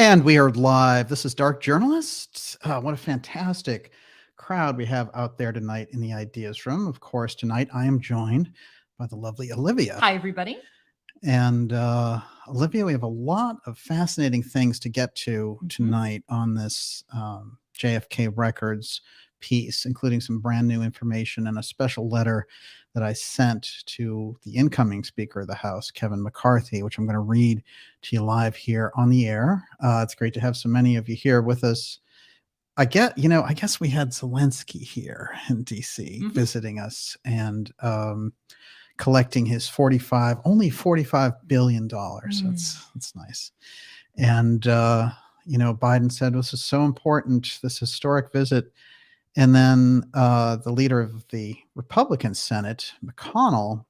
And we are live. This is Dark Journalists. What a fantastic crowd we have out there tonight in the Ideas Room. Of course, tonight I am joined by the lovely Olivia. Hi, everybody. And Olivia, we have a lot of fascinating things to get to tonight on this JFK Records piece, including some brand new information and a special letter that I sent to the incoming Speaker of the House, Kevin McCarthy, which I'm going to read to you live here on the air. It's great to have so many of you here with us. I guess we had Zelensky here in DC visiting us and collecting his only $45 billion. That's nice. And, Biden said this is so important, this historic visit. And then the leader of the Republican Senate, McConnell,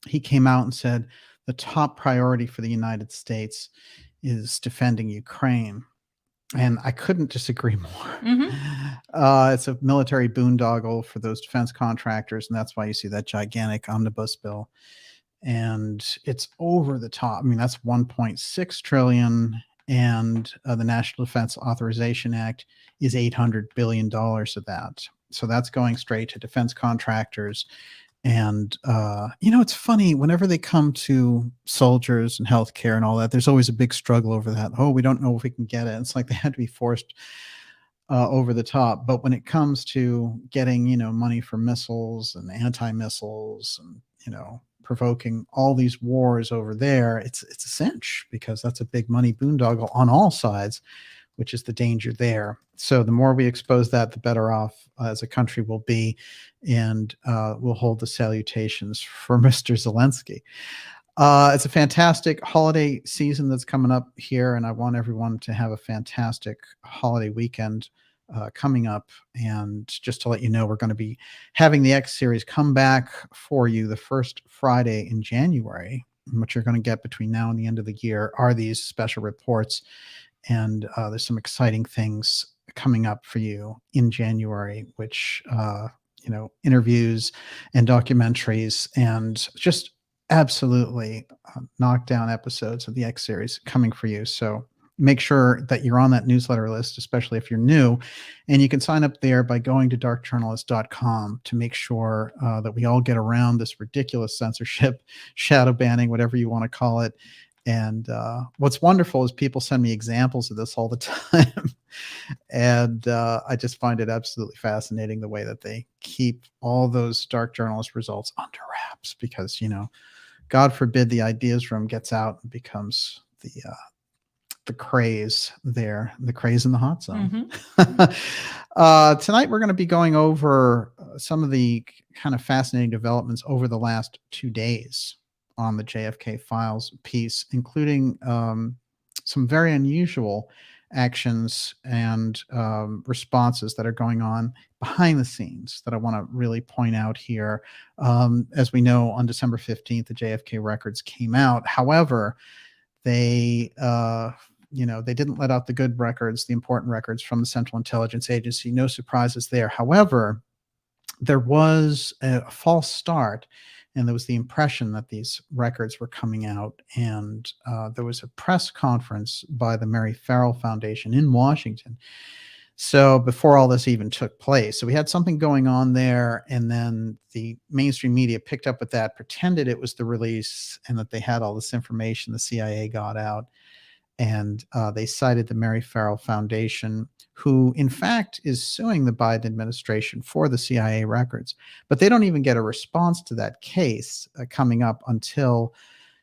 he came out and said the top priority for the United States is defending Ukraine. And I couldn't disagree more. It's a military boondoggle for those defense contractors, and that's why you see that gigantic omnibus bill. And it's over the top. I mean, that's $1.6 trillion. And the National Defense Authorization Act is $800 billion of that. So that's going straight to defense contractors. And, it's funny, whenever they come to soldiers and healthcare and all that, there's always a big struggle over that. Oh, we don't know if we can get it. It's like they had to be forced over the top. But when it comes to getting, money for missiles and anti-missiles and, provoking all these wars over there, it's a cinch, because that's a big money boondoggle on all sides, which is the danger there. So the more we expose that, the better off as a country will be, and we'll hold the salutations for Mr. Zelensky. It's a fantastic holiday season that's coming up here, and I want everyone to have a fantastic holiday weekend coming up. And just to let you know, we're going to be having the X series come back for you the first Friday in January. And what you're going to get between now and the end of the year are these special reports. And there's some exciting things coming up for you in January, which, interviews and documentaries and just absolutely knockdown episodes of the X series coming for you. So make sure that you're on that newsletter list, especially if you're new. And you can sign up there by going to darkjournalist.com to make sure that we all get around this ridiculous censorship, shadow banning, whatever you want to call it. And what's wonderful is people send me examples of this all the time. And I just find it absolutely fascinating the way that they keep all those Dark Journalist results under wraps, because, God forbid the Ideas Room gets out and becomes the craze there, the craze in the hot zone. Tonight, we're going to be going over some of the kind of fascinating developments over the last 2 days on the JFK Files piece, including some very unusual actions and responses that are going on behind the scenes that I want to really point out here. As we know, on December 15th, the JFK records came out. However, they didn't let out the good records, the important records from the Central Intelligence Agency. No surprises there. However, there was a false start, and there was the impression that these records were coming out. And there was a press conference by the Mary Farrell Foundation in Washington. So before all this even took place, so we had something going on there, and then the mainstream media picked up with that, pretended it was the release and that they had all this information the CIA got out. And they cited the Mary Farrell Foundation, who in fact is suing the Biden administration for the CIA records. But they don't even get a response to that case coming up until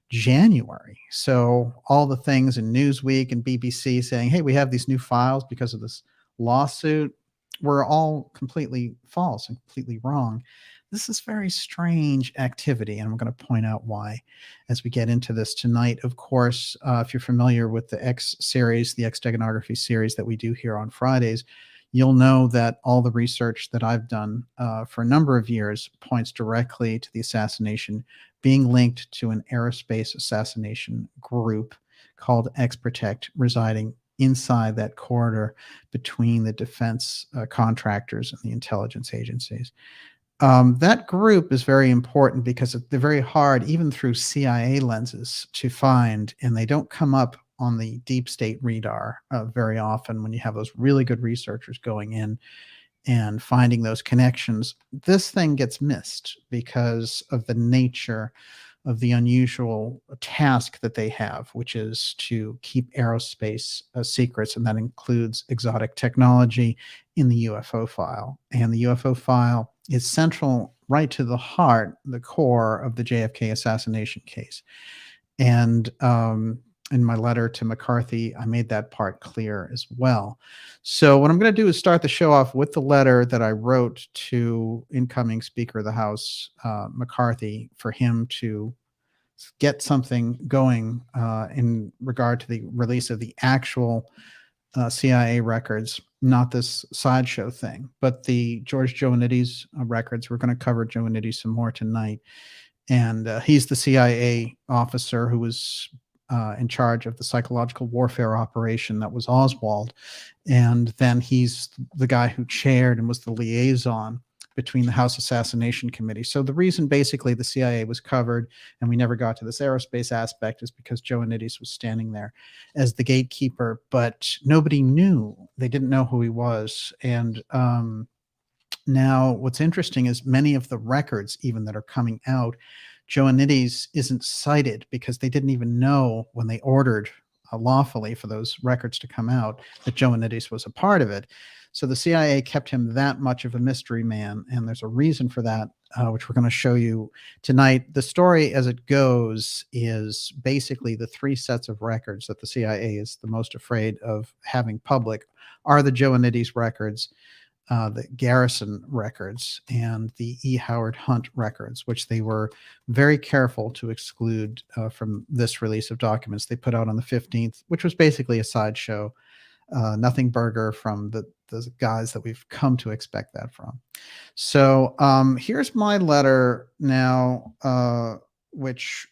January. So all the things in Newsweek and BBC saying, hey, we have these new files because of this lawsuit, were all completely false and completely wrong. This is very strange activity, and I'm going to point out why as we get into this tonight. Of course, if you're familiar with the X series, the X Steganography series that we do here on Fridays, you'll know that all the research that I've done for a number of years points directly to the assassination being linked to an aerospace assassination group called X Protect, residing inside that corridor between the defense contractors and the intelligence agencies. That group is very important because they're very hard, even through CIA lenses, to find, and they don't come up on the deep state radar very often when you have those really good researchers going in and finding those connections. This thing gets missed because of the nature of the unusual task that they have, which is to keep aerospace secrets, and that includes exotic technology in the UFO file. And the UFO file is central right to the heart, the core of the JFK assassination case. And in my letter to McCarthy, I made that part clear as well. So what I'm going to do is start the show off with the letter that I wrote to incoming Speaker of the House, McCarthy, for him to get something going in regard to the release of the actual CIA records, not this sideshow thing, but the George Joannides records. We're going to cover Joannides some more tonight. And he's the CIA officer who was in charge of the psychological warfare operation that was Oswald. And then he's the guy who chaired and was the liaison between the House Assassination Committee. So the reason basically the CIA was covered and we never got to this aerospace aspect is because Joannides was standing there as the gatekeeper, but nobody knew. They didn't know who he was. And now what's interesting is many of the records even that are coming out, Joannides isn't cited because they didn't even know when they ordered lawfully for those records to come out that Joannides was a part of it. So the CIA kept him that much of a mystery man, and there's a reason for that, which we're going to show you tonight. The story as it goes is basically the three sets of records that the CIA is the most afraid of having public are the Joannides records, the Garrison records, and the E. Howard Hunt records, which they were very careful to exclude from this release of documents they put out on the 15th, which was basically a sideshow. Nothing burger from the guys that we've come to expect that from. So here's my letter now, which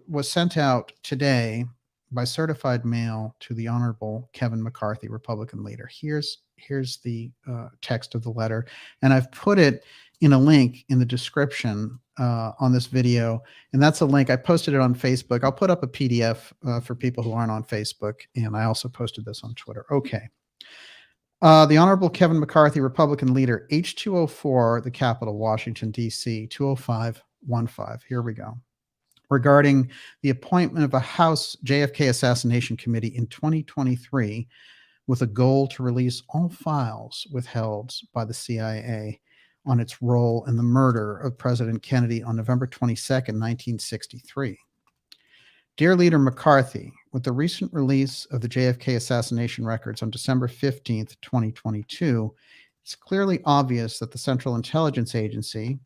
was sent out today by certified mail to the Honorable Kevin McCarthy, Republican leader. Here's the text of the letter, and I've put it in a link in the description on this video, and that's a link. I posted it on Facebook. I'll put up a PDF for people who aren't on Facebook, and I also posted this on Twitter. Okay. The Honorable Kevin McCarthy, Republican leader, H204, the Capitol, Washington, D.C., 20515. Here we go. Regarding the appointment of a House JFK Assassination Committee in 2023 with a goal to release all files withheld by the CIA on its role in the murder of President Kennedy on November 22nd, 1963. Dear Leader McCarthy, with the recent release of the JFK assassination records on December 15th, 2022, it's clearly obvious that the Central Intelligence Agency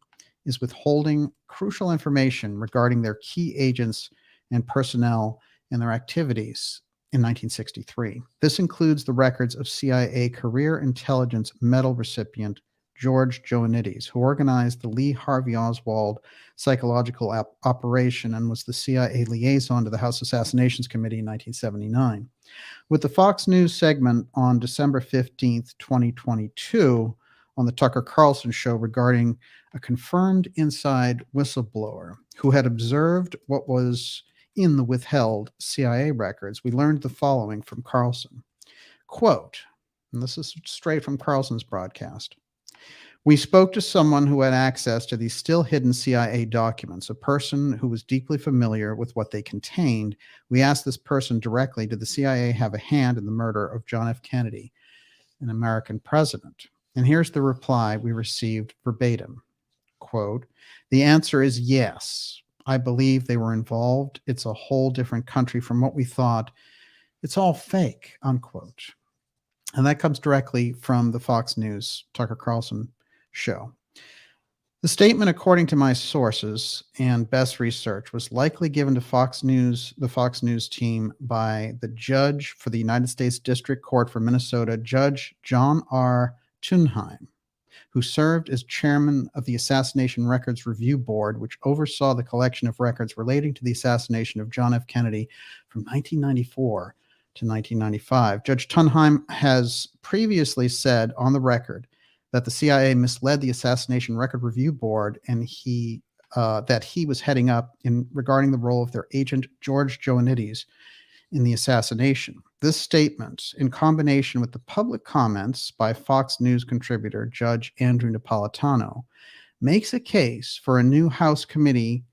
is withholding crucial information regarding their key agents and personnel and their activities in 1963. This includes the records of CIA Career Intelligence Medal recipient George Joannides, who organized the Lee Harvey Oswald psychological operation and was the CIA liaison to the House Assassinations Committee in 1979. With the Fox News segment on December 15th, 2022, on the Tucker Carlson show regarding a confirmed inside whistleblower who had observed what was in the withheld CIA records, we learned the following from Carlson. Quote, and this is straight from Carlson's broadcast. We spoke to someone who had access to these still hidden CIA documents, a person who was deeply familiar with what they contained. We asked this person directly, did the CIA have a hand in the murder of John F. Kennedy, an American president? And here's the reply we received verbatim. Quote, the answer is yes. I believe they were involved. It's a whole different country from what we thought. It's all fake, unquote. And that comes directly from the Fox News Tucker Carlson show. The statement, according to my sources and best research, was likely given to the Fox News team by the judge for the United States District Court for Minnesota, Judge John R. Tunheim, who served as chairman of the Assassination Records Review Board, which oversaw the collection of records relating to the assassination of John F. Kennedy from 1994 to 1995. Judge Tunheim has previously said on the record that the CIA misled the Assassination Record Review Board and that he was heading up in regarding the role of their agent, George Joannides, in the assassination. This statement, in combination with the public comments by Fox News contributor Judge Andrew Napolitano, makes a case for a new House committee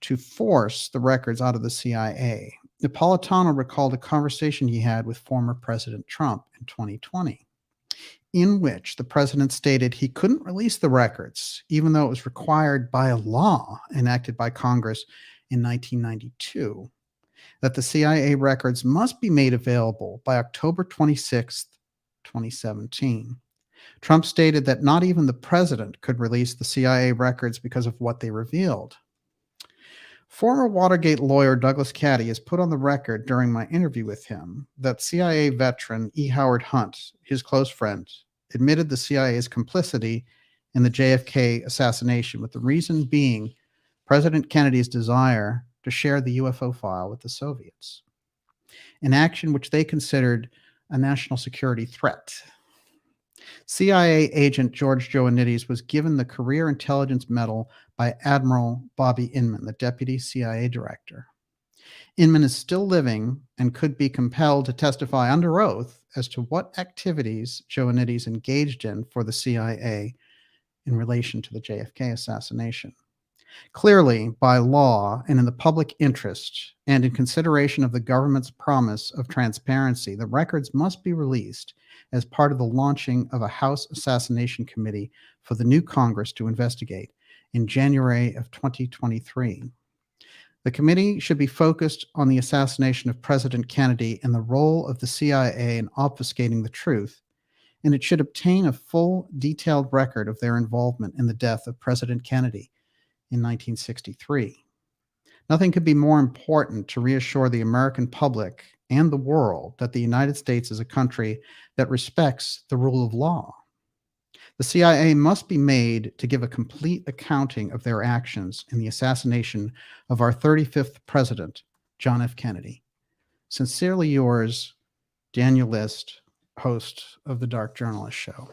to force the records out of the CIA. Napolitano recalled a conversation he had with former President Trump in 2020, in which the president stated he couldn't release the records, even though it was required by a law enacted by Congress in 1992, that the CIA records must be made available by October 26th, 2017. Trump stated that not even the president could release the CIA records because of what they revealed. Former Watergate lawyer Douglas Caddy has put on the record during my interview with him that CIA veteran E. Howard Hunt, his close friend, admitted the CIA's complicity in the JFK assassination, with the reason being President Kennedy's desire to share the UFO file with the Soviets, an action which they considered a national security threat. CIA agent George Joannides was given the Career Intelligence Medal by Admiral Bobby Inman, the deputy CIA director. Inman is still living and could be compelled to testify under oath as to what activities Joannides engaged in for the CIA in relation to the JFK assassination. Clearly, by law and in the public interest, and in consideration of the government's promise of transparency, the records must be released as part of the launching of a House Assassination Committee for the new Congress to investigate in January of 2023. The committee should be focused on the assassination of President Kennedy and the role of the CIA in obfuscating the truth, and it should obtain a full, detailed record of their involvement in the death of President Kennedy in 1963. Nothing could be more important to reassure the American public and the world that the United States is a country that respects the rule of law. The CIA must be made to give a complete accounting of their actions in the assassination of our 35th president, John F. Kennedy. Sincerely yours, Daniel Liszt, host of the Dark Journalist Show.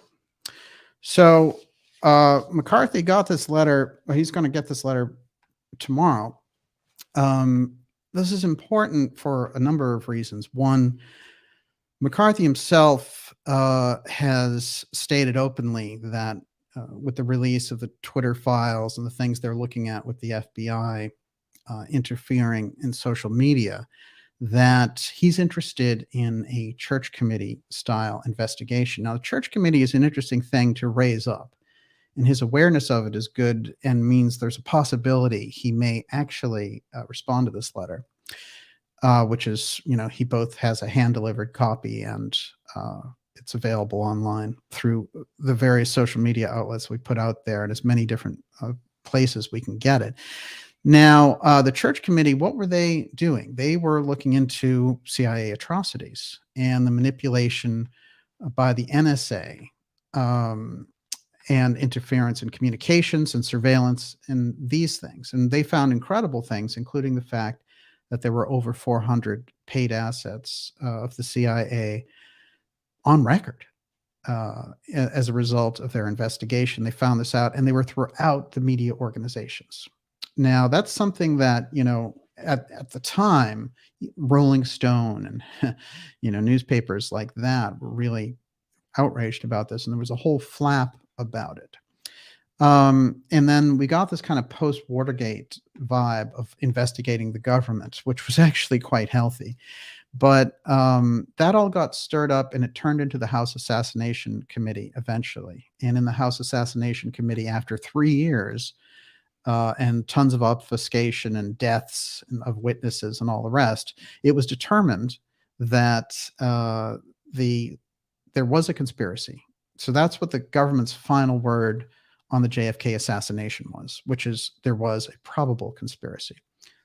So McCarthy got this letter. He's going to get this letter tomorrow. This is important for a number of reasons. One, McCarthy himself has stated openly that with the release of the Twitter files and the things they're looking at with the FBI interfering in social media, that he's interested in a church committee style investigation. Now, the church committee is an interesting thing to raise up, and his awareness of it is good and means there's a possibility he may actually respond to this letter, which is, he both has a hand-delivered copy and it's available online through the various social media outlets we put out there and as many different places we can get it. Now, the church committee, what were they doing? They were looking into CIA atrocities and the manipulation by the NSA and interference in communications and surveillance and these things. And they found incredible things, including the fact that there were over 400 paid assets of the CIA on record as a result of their investigation. They found this out, and they were throughout the media organizations. Now, that's something that, at the time, Rolling Stone and, newspapers like that were really outraged about this, and there was a whole flap about it. And then we got this kind of post-Watergate vibe of investigating the government, which was actually quite healthy. But that all got stirred up, and it turned into the House Assassination Committee eventually. And in the House Assassination Committee, after 3 years, and tons of obfuscation and deaths of witnesses and all the rest, it was determined that there was a conspiracy. So that's what the government's final word on the JFK assassination was, which is there was a probable conspiracy.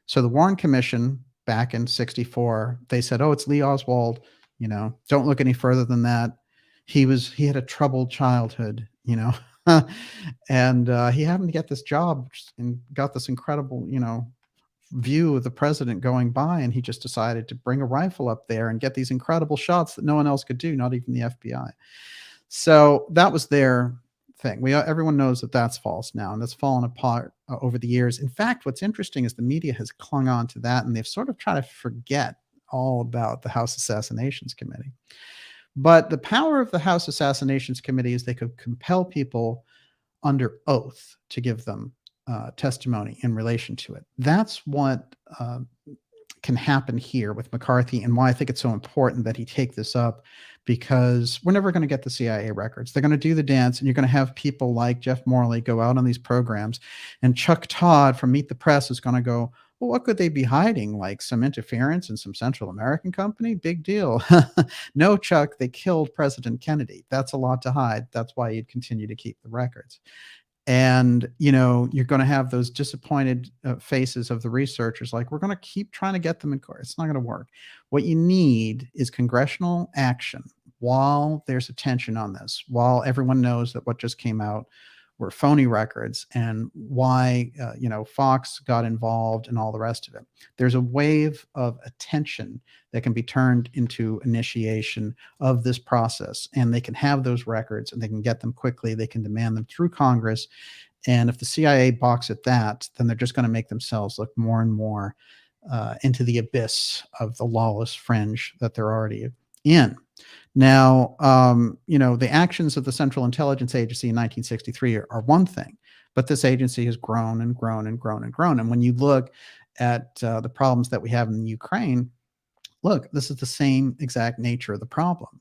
So the Warren Commission back in 1964, they said, oh, it's Lee Oswald, don't look any further than that. He had a troubled childhood, and he happened to get this job and got this incredible, view of the president going by, and he just decided to bring a rifle up there and get these incredible shots that no one else could do, not even the FBI. So that was their thing. Everyone knows that that's false now, and that's fallen apart over the years. In fact, what's interesting is the media has clung on to that, and they've sort of tried to forget all about the House Assassinations Committee. But the power of the House Assassinations Committee is they could compel people under oath to give them testimony in relation to it. That's what can happen here with McCarthy, and why I think it's so important that he take this up, because we're never going to get the CIA records. They're going to do the dance, and you're going to have people like Jeff Morley go out on these programs, and Chuck Todd from Meet the Press is going to go, well, what could they be hiding? Like some interference in some Central American company? Big deal. No, Chuck, they killed President Kennedy. That's a lot to hide. That's why you'd continue to keep the records. And, you're going to have those disappointed faces of the researchers like, we're going to keep trying to get them in court. It's not going to work. What you need is congressional action while there's attention on this, while everyone knows that what just came out were phony records, and why, Fox got involved and all the rest of it. There's a wave of attention that can be turned into initiation of this process, and they can have those records and they can get them quickly. They can demand them through Congress. And if the CIA balks at that, then they're just going to make themselves look more and more into the abyss of the lawless fringe that they're already in. Now, the actions of the Central Intelligence Agency in 1963 are one thing, but this agency has grown and grown and grown and grown. And when you look at the problems that we have in Ukraine, look, this is the same exact nature of the problem.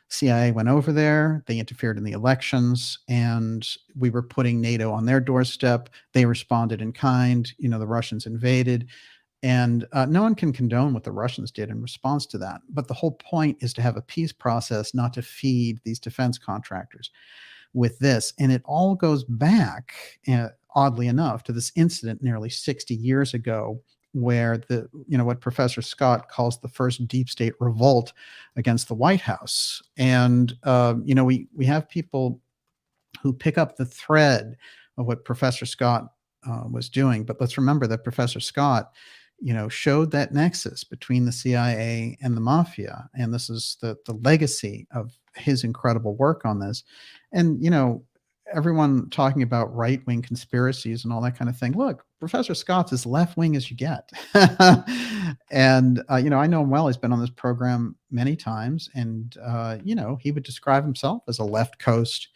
CIA went over there, they interfered in the elections, and we were putting NATO on their doorstep. They responded in kind. The Russians invaded. And no one can condone what the Russians did in response to that. But the whole point is to have a peace process, not to feed these defense contractors with this. And it all goes back, oddly enough, to this incident nearly 60 years ago, where what Professor Scott calls the first deep state revolt against the White House. And, we have people who pick up the thread of what Professor Scott was doing. But let's remember that Professor Scott showed that nexus between the CIA and the mafia. And this is the legacy of his incredible work on this. And, everyone talking about right-wing conspiracies and all that kind of thing. Look, Professor Scott's as left-wing as you get. And, I know him well. He's been on this program many times. And, he would describe himself as a left coast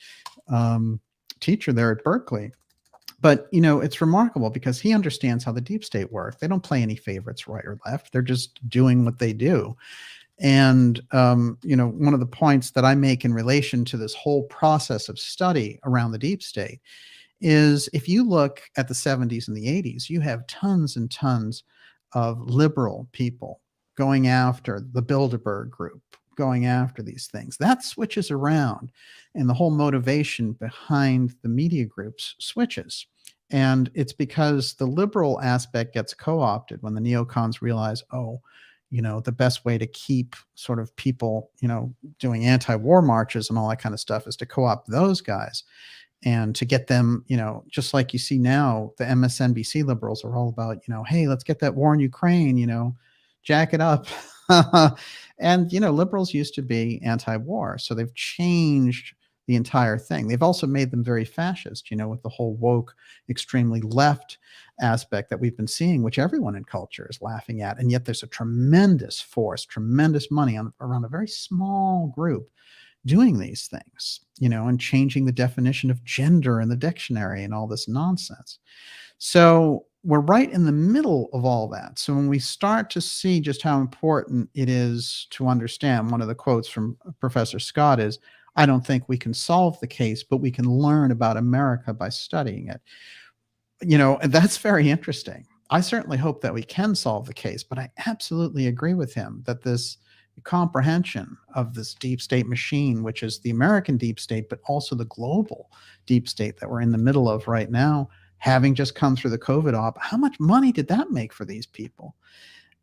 teacher there at Berkeley. But, it's remarkable because he understands how the deep state works. They don't play any favorites, right or left. They're just doing what they do. And, one of the points that I make in relation to this whole process of study around the deep state is, if you look at the 70s and the 80s, you have tons and tons of liberal people going after the Bilderberg group, going after these things. That switches around, and the whole motivation behind the media groups switches. And it's because the liberal aspect gets co-opted when the neocons realize, the best way to keep sort of people, doing anti-war marches and all that kind of stuff is to co-opt those guys, and to get them, just like you see now, the MSNBC liberals are all about, hey, let's get that war in Ukraine, jack it up. And, liberals used to be anti-war. So they've changed the entire thing. They've also made them very fascist, with the whole woke, extremely left aspect that we've been seeing, which everyone in culture is laughing at. And yet there's a tremendous force, tremendous money around a very small group doing these things, and changing the definition of gender in the dictionary and all this nonsense. So we're right in the middle of all that. So when we start to see just how important it is to understand, one of the quotes from Professor Scott is, I don't think we can solve the case, but we can learn about America by studying it. And that's very interesting. I certainly hope that we can solve the case, but I absolutely agree with him that this comprehension of this deep state machine, which is the American deep state, but also the global deep state that we're in the middle of right now, having just come through the COVID op, how much money did that make for these people?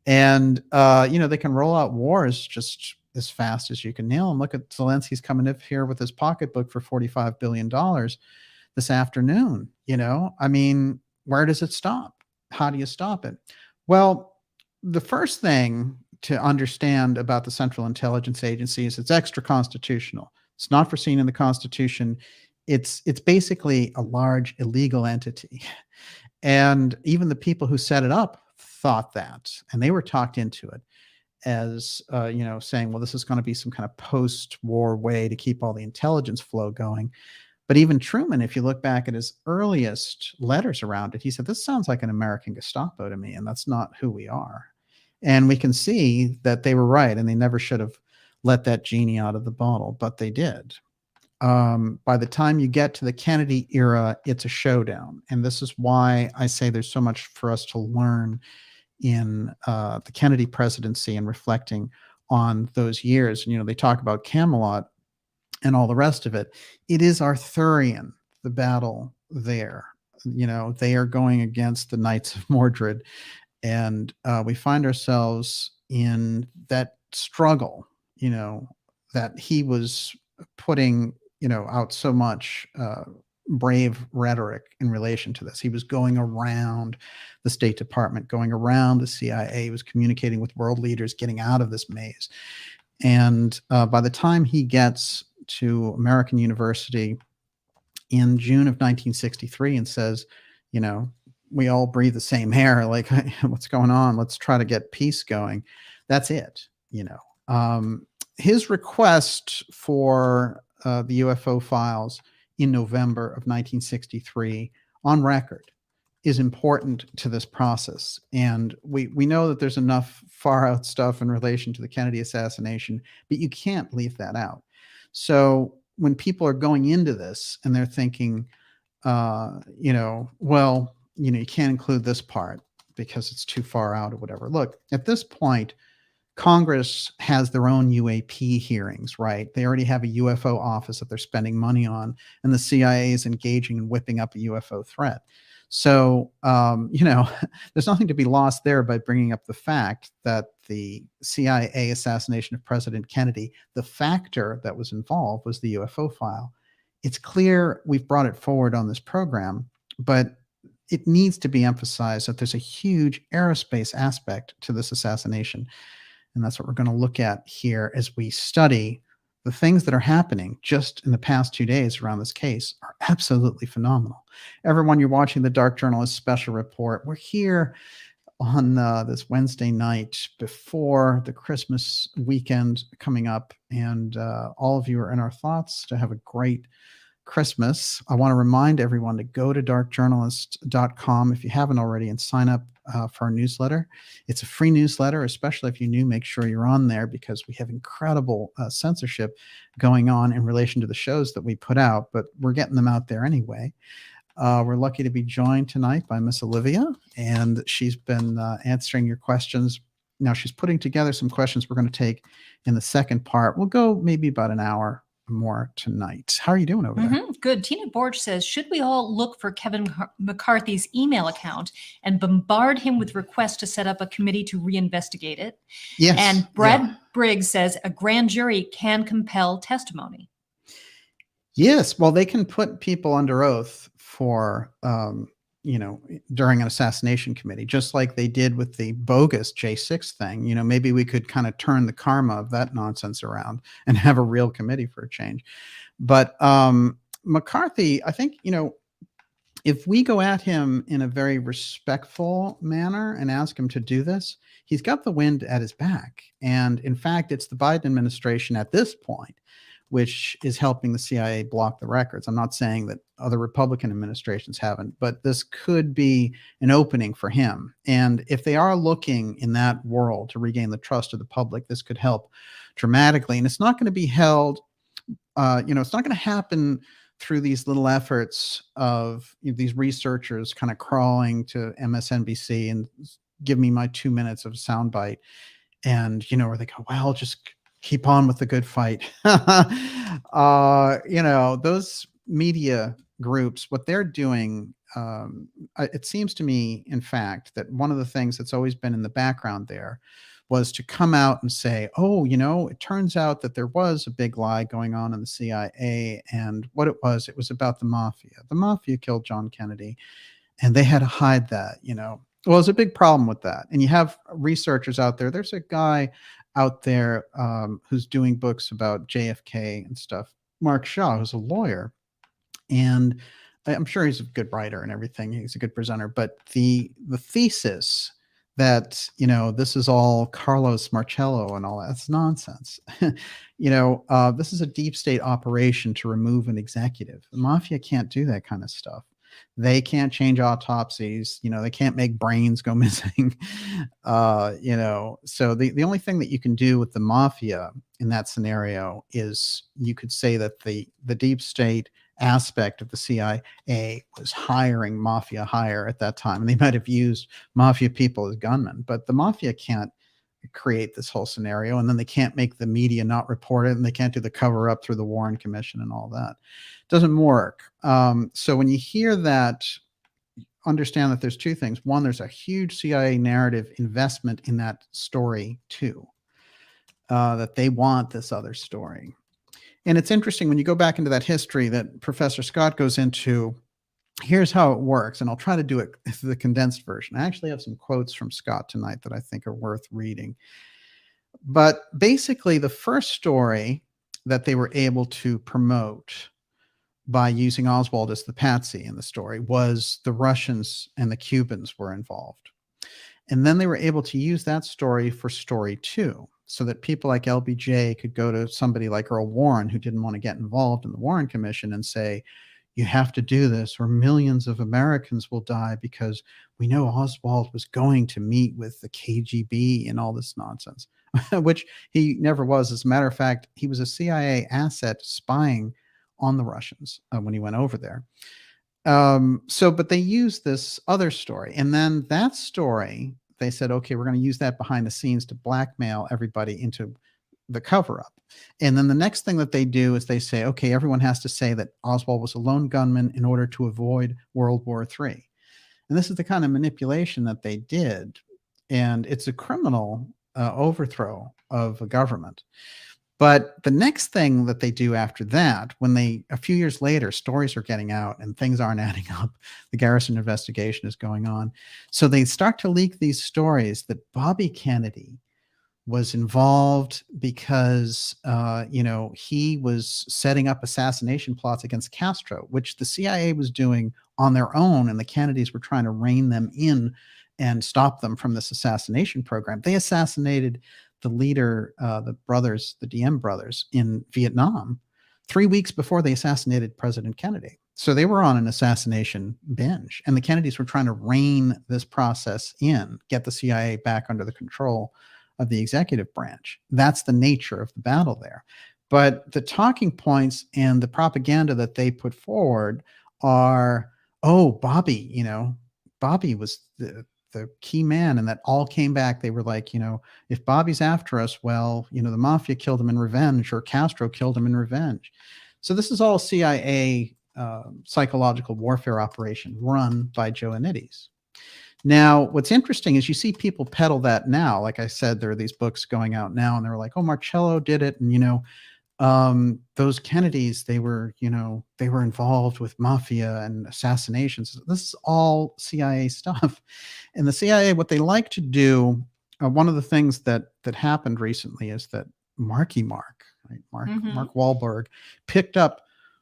And, they can roll out wars just as fast as you can nail them. Look at Zelensky's coming up here with his pocketbook for $45 billion this afternoon. Where does it stop? How do you stop it? Well, the first thing to understand about the Central Intelligence Agency is it's extra constitutional. It's not foreseen in the Constitution. It's basically a large illegal entity. And even the people who set it up thought that, and they were talked into it as, saying, well, this is going to be some kind of post-war way to keep all the intelligence flow going. But even Truman, if you look back at his earliest letters around it, he said, this sounds like an American Gestapo to me, and that's not who we are. And we can see that they were right, and they never should have let that genie out of the bottle, but they did. By the time you get to the Kennedy era, it's a showdown. And this is why I say there's so much for us to learn in the Kennedy presidency and reflecting on those years. And, they talk about Camelot and all the rest of it. It is Arthurian, the battle there. They are going against the Knights of Mordred. And we find ourselves in that struggle, that he was putting, out so much brave rhetoric in relation to this. He was going around the State Department, going around the CIA, he was communicating with world leaders, getting out of this maze. And by the time he gets to American University in June of 1963 and says, we all breathe the same air, like, what's going on? Let's try to get peace going. That's it. His request for the UFO files in November of 1963 on record is important to this process. And we know that there's enough far out stuff in relation to the Kennedy assassination, but you can't leave that out. So when people are going into this and they're thinking, you can't include this part because it's too far out or whatever. Look, at this point, Congress has their own UAP hearings, right? They already have a UFO office that they're spending money on, and the CIA is engaging in whipping up a UFO threat. So, there's nothing to be lost there by bringing up the fact that the CIA assassination of President Kennedy, the factor that was involved was the UFO file. It's clear we've brought it forward on this program, but it needs to be emphasized that there's a huge aerospace aspect to this assassination. And that's what we're going to look at here as we study the things that are happening just in the past 2 days around this case are absolutely phenomenal. Everyone, you're watching the Dark Journalist Special Report. We're here on this Wednesday night before the Christmas weekend coming up, and all of you are in our thoughts to have a great Christmas. I want to remind everyone to go to darkjournalist.com if you haven't already and sign up for our newsletter. It's a free newsletter, especially if you're new. Make sure you're on there because we have incredible censorship going on in relation to the shows that we put out, but we're getting them out there anyway. We're lucky to be joined tonight by Miss Olivia, and she's been answering your questions. Now she's putting together some questions we're going to take in the second part. We'll go maybe about an hour more tonight. How are you doing over there? Good. Tina Borge says, should we all look for Kevin McCarthy's email account and bombard him with requests to set up a committee to reinvestigate it? Yes. And Brad Briggs says a grand jury can compel testimony. Yes. Well, they can put people under oath for, during an assassination committee, just like they did with the bogus J6 thing. Maybe we could kind of turn the karma of that nonsense around and have a real committee for a change. But McCarthy, I think, if we go at him in a very respectful manner and ask him to do this, he's got the wind at his back. And in fact, it's the Biden administration at this point which is helping the CIA block the records. I'm not saying that other Republican administrations haven't, but this could be an opening for him. And if they are looking in that world to regain the trust of the public, this could help dramatically. And it's not going to be held, it's not going to happen through these little efforts of these researchers kind of crawling to MSNBC and give me my 2 minutes of soundbite. And, where they go, well, just keep on with the good fight. Those media groups, what they're doing, it seems to me, in fact, that one of the things that's always been in the background there was to come out and say, oh, it turns out that there was a big lie going on in the CIA. And what it was about the mafia. The mafia killed John Kennedy, and they had to hide that, Well, there's a big problem with that. And you have researchers out there. There's a guy out there who's doing books about JFK and stuff, Mark Shaw, who's a lawyer. And I'm sure he's a good writer and everything. He's a good presenter. But the thesis that, this is all Carlos Marcello and all that. That's nonsense. This is a deep state operation to remove an executive. The mafia can't do that kind of stuff. They can't change autopsies. They can't make brains go missing. So the only thing that you can do with the mafia in that scenario is you could say that the deep state aspect of the CIA was hiring mafia hire at that time. And they might have used mafia people as gunmen, but the mafia can't create this whole scenario. And then they can't make the media not report it, and they can't do the cover up through the Warren Commission and all that. It doesn't work. So when you hear that, understand that there's two things. One, there's a huge CIA narrative investment in that story too, that they want this other story. And it's interesting when you go back into that history that Professor Scott goes into. Here's how it works, and I'll try to do it the condensed version. I actually have some quotes from Scott tonight that I think are worth reading. But basically, the first story that they were able to promote by using Oswald as the patsy in the story was the Russians and the Cubans were involved. And then they were able to use that story for story 2, so that people like LBJ could go to somebody like Earl Warren, who didn't want to get involved in the Warren Commission, and say, you have to do this or millions of Americans will die, because we know Oswald was going to meet with the KGB and all this nonsense, which he never was. As a matter of fact, he was a CIA asset spying on the Russians when he went over there. But they used this other story. And then that story, they said, okay, we're going to use that behind the scenes to blackmail everybody into the cover up. And then the next thing that they do is they say, okay, everyone has to say that Oswald was a lone gunman in order to avoid World War III. And this is the kind of manipulation that they did. And it's a criminal overthrow of a government. But the next thing that they do after that, when a few years later, stories are getting out and things aren't adding up, the Garrison investigation is going on. So they start to leak these stories that Bobby Kennedy was involved because, he was setting up assassination plots against Castro, which the CIA was doing on their own. And the Kennedys were trying to rein them in and stop them from this assassination program. They assassinated the leader, the DM brothers in Vietnam 3 weeks before they assassinated President Kennedy. So they were on an assassination binge, and the Kennedys were trying to rein this process in, get the CIA back under the control of the executive branch. That's the nature of the battle there. But the talking points and the propaganda that they put forward are, oh, Bobby, Bobby was the key man, and that all came back. They were like, if Bobby's after us, well, the mafia killed him in revenge, or Castro killed him in revenge. So this is all CIA psychological warfare operation run by Joannides. Now, what's interesting is you see people peddle that now. Like I said, there are these books going out now, and they're like, oh, Marcello did it. And, those Kennedys, they were involved with mafia and assassinations. This is all CIA stuff. And the CIA, what they like to do, one of the things that happened recently is that Mark Wahlberg picked up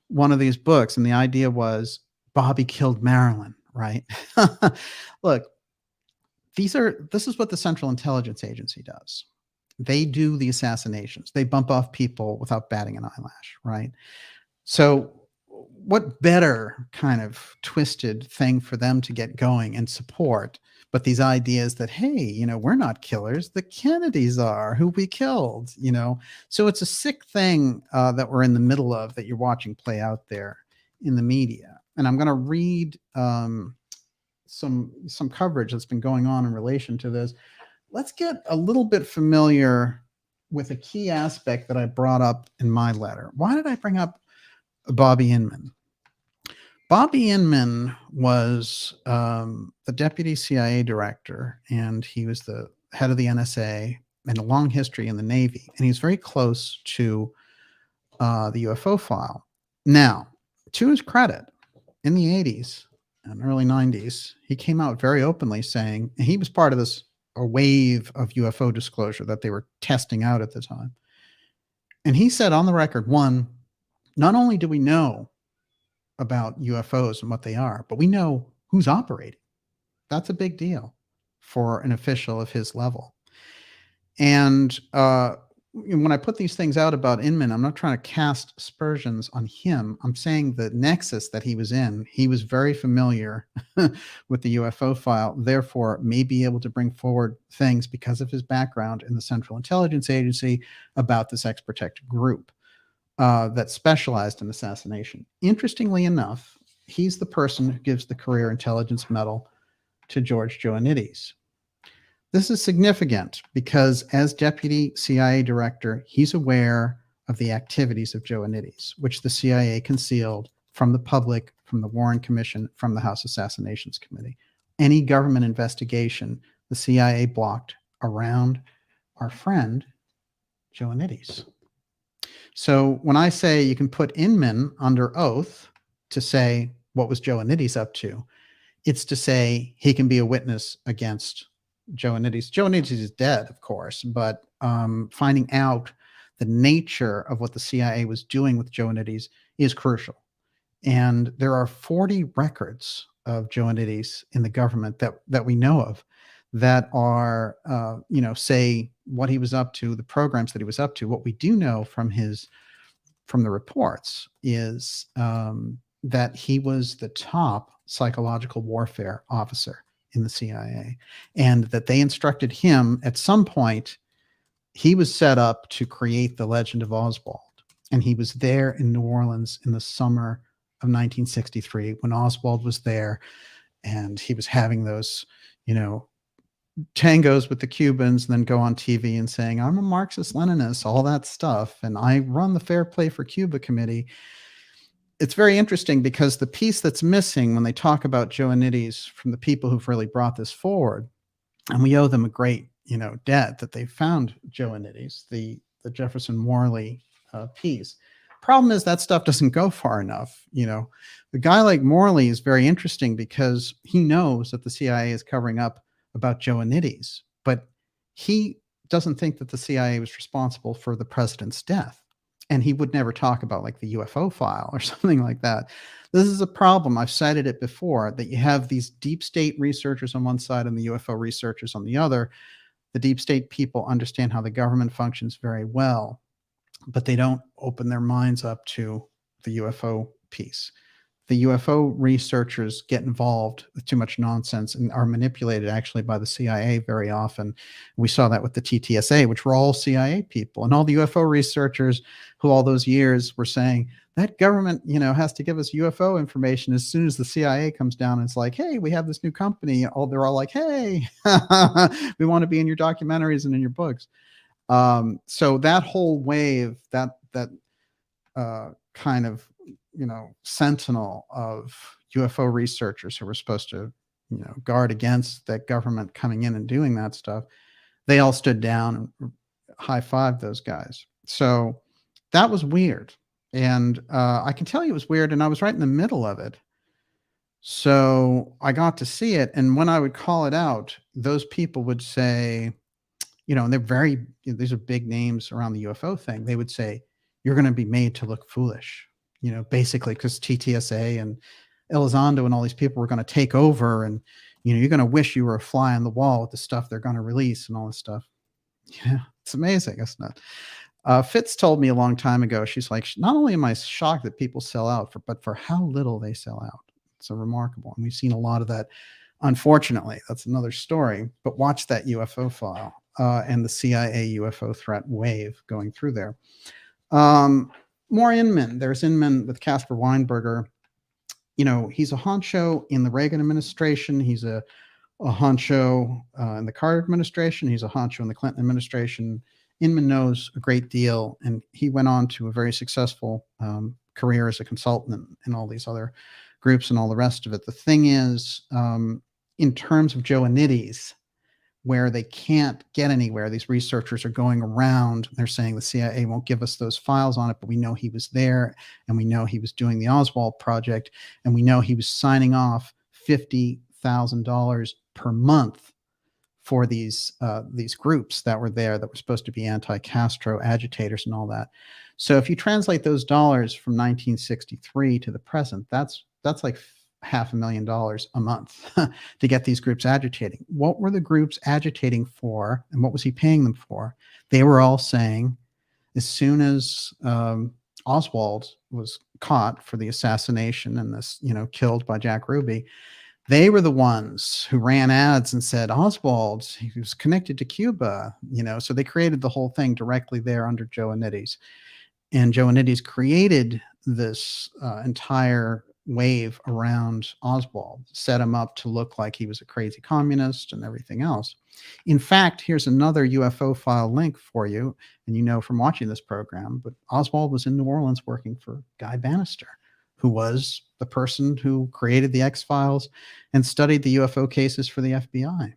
one of these books, and the idea was Bobby killed Marilyn, right? Look, this is what the Central Intelligence Agency does. They do the assassinations. They bump off people without batting an eyelash, right? So what better kind of twisted thing for them to get going and support, but these ideas that, hey, we're not killers. The Kennedys are, who we killed, So it's a sick thing that we're in the middle of, that you're watching play out there in the media. And I'm going to read some coverage that's been going on in relation to this. Let's get a little bit familiar with a key aspect that I brought up in my letter. Why did I bring up Bobby Inman? Bobby Inman was the deputy CIA director, and he was the head of the NSA and a long history in the Navy. And he's very close to the UFO file. Now, to his credit, in the 80s and early 90s, he came out very openly saying, and he was part of this a wave of UFO disclosure that they were testing out at the time. And he said on the record, one, not only do we know about UFOs and what they are, but we know who's operating. That's a big deal. for an official of his level. And when I put these things out about Inman, I'm not trying to cast aspersions on him. I'm saying the nexus that he was in, he was very familiar with the UFO file, therefore may be able to bring forward things because of his background in the Central Intelligence Agency about this ex-protected group that specialized in assassination. Interestingly enough, he's the person who gives the Career Intelligence Medal to George Joannides. This is significant because as deputy CIA director, he's aware of the activities of Joannides, which the CIA concealed from the public, from the Warren Commission, from the House Assassinations Committee. Any government investigation, the CIA blocked around our friend Joannides. So when I say you can put Inman under oath to say what was Joannides up to, it's to say he can be a witness against Joannides. Joannides is dead, of course, but finding out the nature of what the CIA was doing with Joannides is crucial. And there are 40 records of Joannides in the government that we know of that are, say what he was up to, the programs that he was up to. What we do know from the reports is that he was the top psychological warfare officer in the CIA, and that they instructed him at some point. He was set up to create the legend of Oswald, and he was there in New Orleans in the summer of 1963 when Oswald was there, and he was having those, tangos with the Cubans, and then go on TV and saying, I'm a Marxist-Leninist, all that stuff, and I run the Fair Play for Cuba committee. It's very interesting because the piece that's missing when they talk about Joannides from the people who've really brought this forward, and we owe them a great, debt that they found Joannides, the Jefferson Morley piece. Problem is that stuff doesn't go far enough. The guy like Morley is very interesting because he knows that the CIA is covering up about Joannides, but he doesn't think that the CIA was responsible for the president's death. And he would never talk about like the UFO file or something like that. This is a problem. I've cited it before, that you have these deep state researchers on one side and the UFO researchers on the other. The deep state people understand how the government functions very well, but they don't open their minds up to the UFO piece. The UFO researchers get involved with too much nonsense and are manipulated actually by the CIA very often. We saw that with the TTSA, which were all CIA people, and all the UFO researchers who all those years were saying that government, has to give us UFO information. As soon as the CIA comes down, and it's like, hey, we have this new company. They're all like, hey, we want to be in your documentaries and in your books. So that whole wave, that kind of, sentinel of UFO researchers who were supposed to, guard against that government coming in and doing that stuff, they all stood down and high-fived those guys. So that was weird. And I can tell you it was weird, and I was right in the middle of it. So I got to see it, and when I would call it out, those people would say, and they're these are big names around the UFO thing. They would say, you're going to be made to look foolish, basically because TTSA and Elizondo and all these people were going to take over, and, you're going to wish you were a fly on the wall with the stuff they're going to release and all this stuff. Yeah, it's amazing, isn't it? Fitz told me a long time ago, she's like, not only am I shocked that people sell out, but for how little they sell out. It's remarkable. And we've seen a lot of that, unfortunately. That's another story. But watch that UFO file and the CIA UFO threat wave going through there. More Inman. There's Inman with Caspar Weinberger. He's a honcho in the Reagan administration. He's a honcho in the Carter administration. He's a honcho in the Clinton administration. Inman knows a great deal, and he went on to a very successful career as a consultant in all these other groups and all the rest of it. The thing is, in terms of Joannides, where they can't get anywhere, these researchers are going around, they're saying the CIA won't give us those files on it, but we know he was there, and we know he was doing the Oswald project, and we know he was signing off $50,000 per month for these groups that were there that were supposed to be anti-Castro agitators and all that. So if you translate those dollars from 1963 to the present, that's like $500,000 a month to get these groups agitating. What were the groups agitating for, and what was he paying them for? They were all saying, as soon as Oswald was caught for the assassination and this, killed by Jack Ruby, they were the ones who ran ads and said, Oswald, he was connected to Cuba, so they created the whole thing directly there under Joannides. And Joannides created this entire wave around Oswald, set him up to look like he was a crazy communist and everything else. In fact, here's another UFO file link for you. And from watching this program, but Oswald was in New Orleans working for Guy Bannister, who was the person who created the X-Files and studied the UFO cases for the FBI.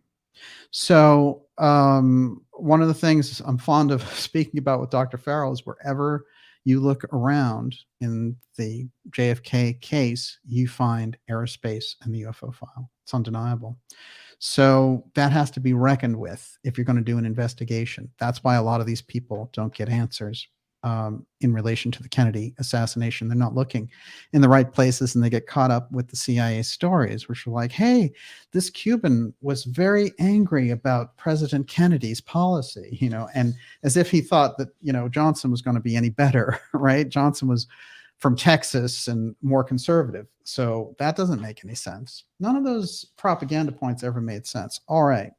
So one of the things I'm fond of speaking about with Dr. Farrell is wherever you look around in the JFK case, you find aerospace and the UFO file. It's undeniable. So that has to be reckoned with if you're going to do an investigation. That's why a lot of these people don't get answers in relation to the Kennedy assassination. They're not looking in the right places, and they get caught up with the CIA stories, which are like, hey, this Cuban was very angry about President Kennedy's policy, and as if he thought that, Johnson was going to be any better, right? Johnson was from Texas and more conservative. So that doesn't make any sense. None of those propaganda points ever made sense. All right,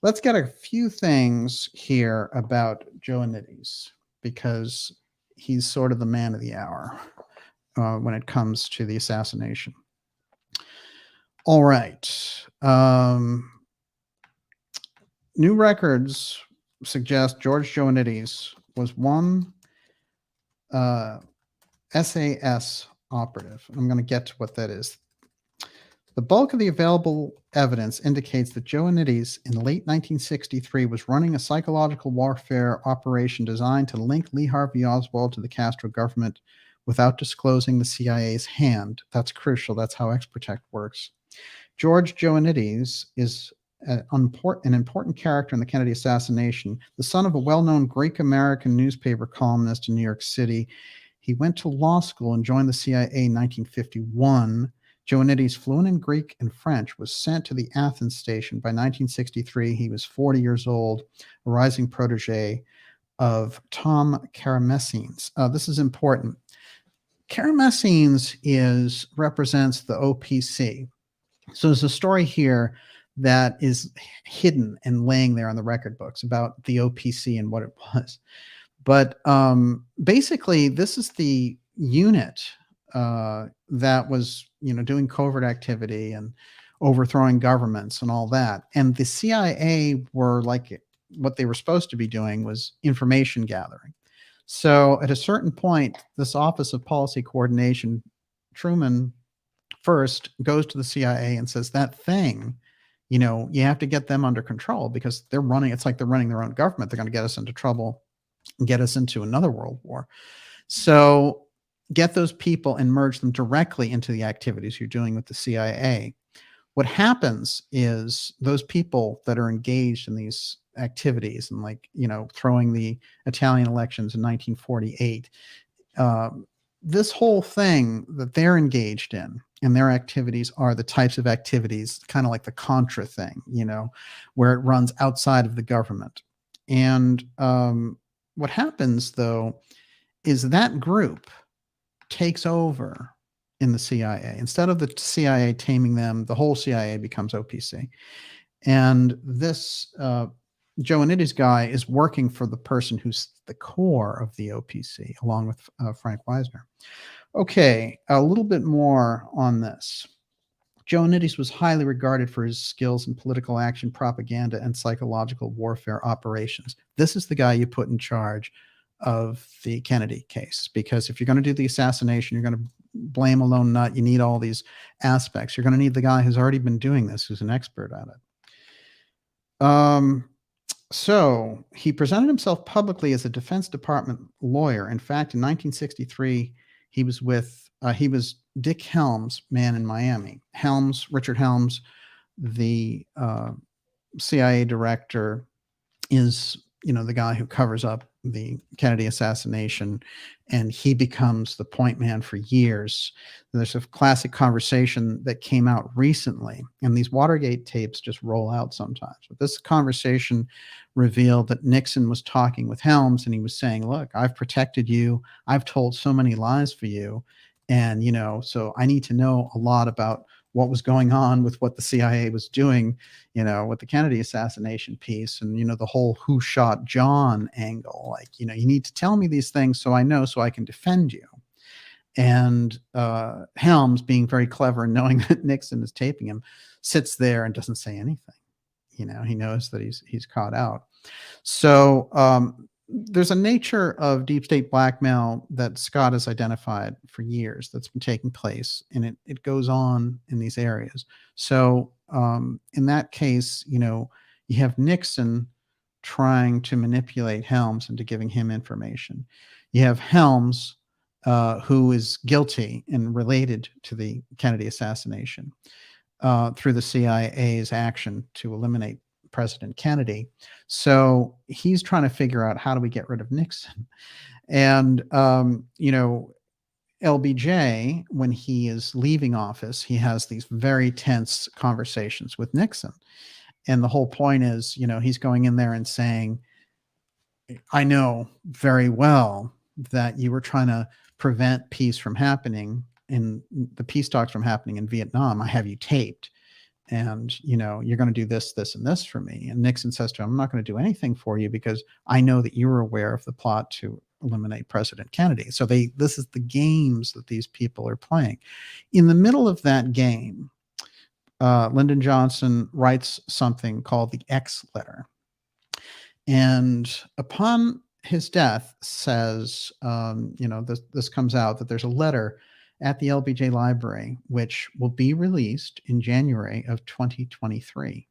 let's get a few things here about Joannides, because he's sort of the man of the hour when it comes to the assassination. All right. New records suggest George Joannides was one SAS operative. I'm going to get to what that is. The bulk of the available evidence indicates that Joannides in late 1963 was running a psychological warfare operation designed to link Lee Harvey Oswald to the Castro government without disclosing the CIA's hand. That's crucial. That's how X-Protect works. George Joannides is an important character in the Kennedy assassination, the son of a well-known Greek-American newspaper columnist in New York City. He went to law school and joined the CIA in 1951. Joannides, fluent in Greek and French, was sent to the Athens station. By 1963, he was 40 years old, a rising protege of Tom Karamessines. This is important. Karamessines represents the OPC. So there's a story here that is hidden and laying there on the record books about the OPC and what it was. But basically, this is the unit that was, doing covert activity and overthrowing governments and all that. And the CIA were like, what they were supposed to be doing was information gathering. So at a certain point, this Office of Policy Coordination, Truman first goes to the CIA and says, that thing, you have to get them under control because it's like they're running their own government. They're going to get us into trouble and get us into another world war. So get those people and merge them directly into the activities you're doing with the CIA. What happens is those people that are engaged in these activities and throwing the Italian elections in 1948, this whole thing that they're engaged in and their activities are the types of activities, kind of like the Contra thing, where it runs outside of the government. And what happens, though, is that group takes over in the CIA. Instead of the CIA taming them, the whole CIA becomes OPC. And this Joannides guy is working for the person who's the core of the OPC, along with Frank Wisner. Okay, a little bit more on this. Joannides was highly regarded for his skills in political action, propaganda, and psychological warfare operations. This is the guy you put in charge of the Kennedy case, because if you're going to do the assassination, you're going to blame a lone nut. You need all these aspects. You're going to need the guy who's already been doing this, who's an expert at it. So he presented himself publicly as a Defense Department lawyer. In fact, in 1963, he was Dick Helms' man in Miami. Richard Helms, the CIA director, is the guy who covers up the Kennedy assassination, and he becomes the point man for years. There's a classic conversation that came out recently, and these Watergate tapes just roll out sometimes. But this conversation revealed that Nixon was talking with Helms, and he was saying, look, I've protected you. I've told so many lies for you. And, so I need to know a lot about what was going on with what the CIA was doing, with the Kennedy assassination piece and, the whole who shot John angle. Like, you need to tell me these things so I know, so I can defend you. And Helms, being very clever and knowing that Nixon is taping him, sits there and doesn't say anything. He knows that he's caught out. So there's a nature of deep state blackmail that Scott has identified for years that's been taking place, and it goes on in these areas. So in that case, you have Nixon trying to manipulate Helms into giving him information. You have Helms, who is guilty and related to the Kennedy assassination through the CIA's action to eliminate President Kennedy. So he's trying to figure out, how do we get rid of Nixon? And, LBJ, when he is leaving office, he has these very tense conversations with Nixon. And the whole point is, he's going in there and saying, I know very well that you were trying to prevent peace from happening, in the peace talks from happening in Vietnam. I have you taped. And, you're going to do this, this, and this for me. And Nixon says to him, I'm not going to do anything for you because I know that you were aware of the plot to eliminate President Kennedy. So this is the games that these people are playing. In the middle of that game, Lyndon Johnson writes something called the X letter. And upon his death says, this comes out that there's a letter at the LBJ Library, which will be released in January of 2023.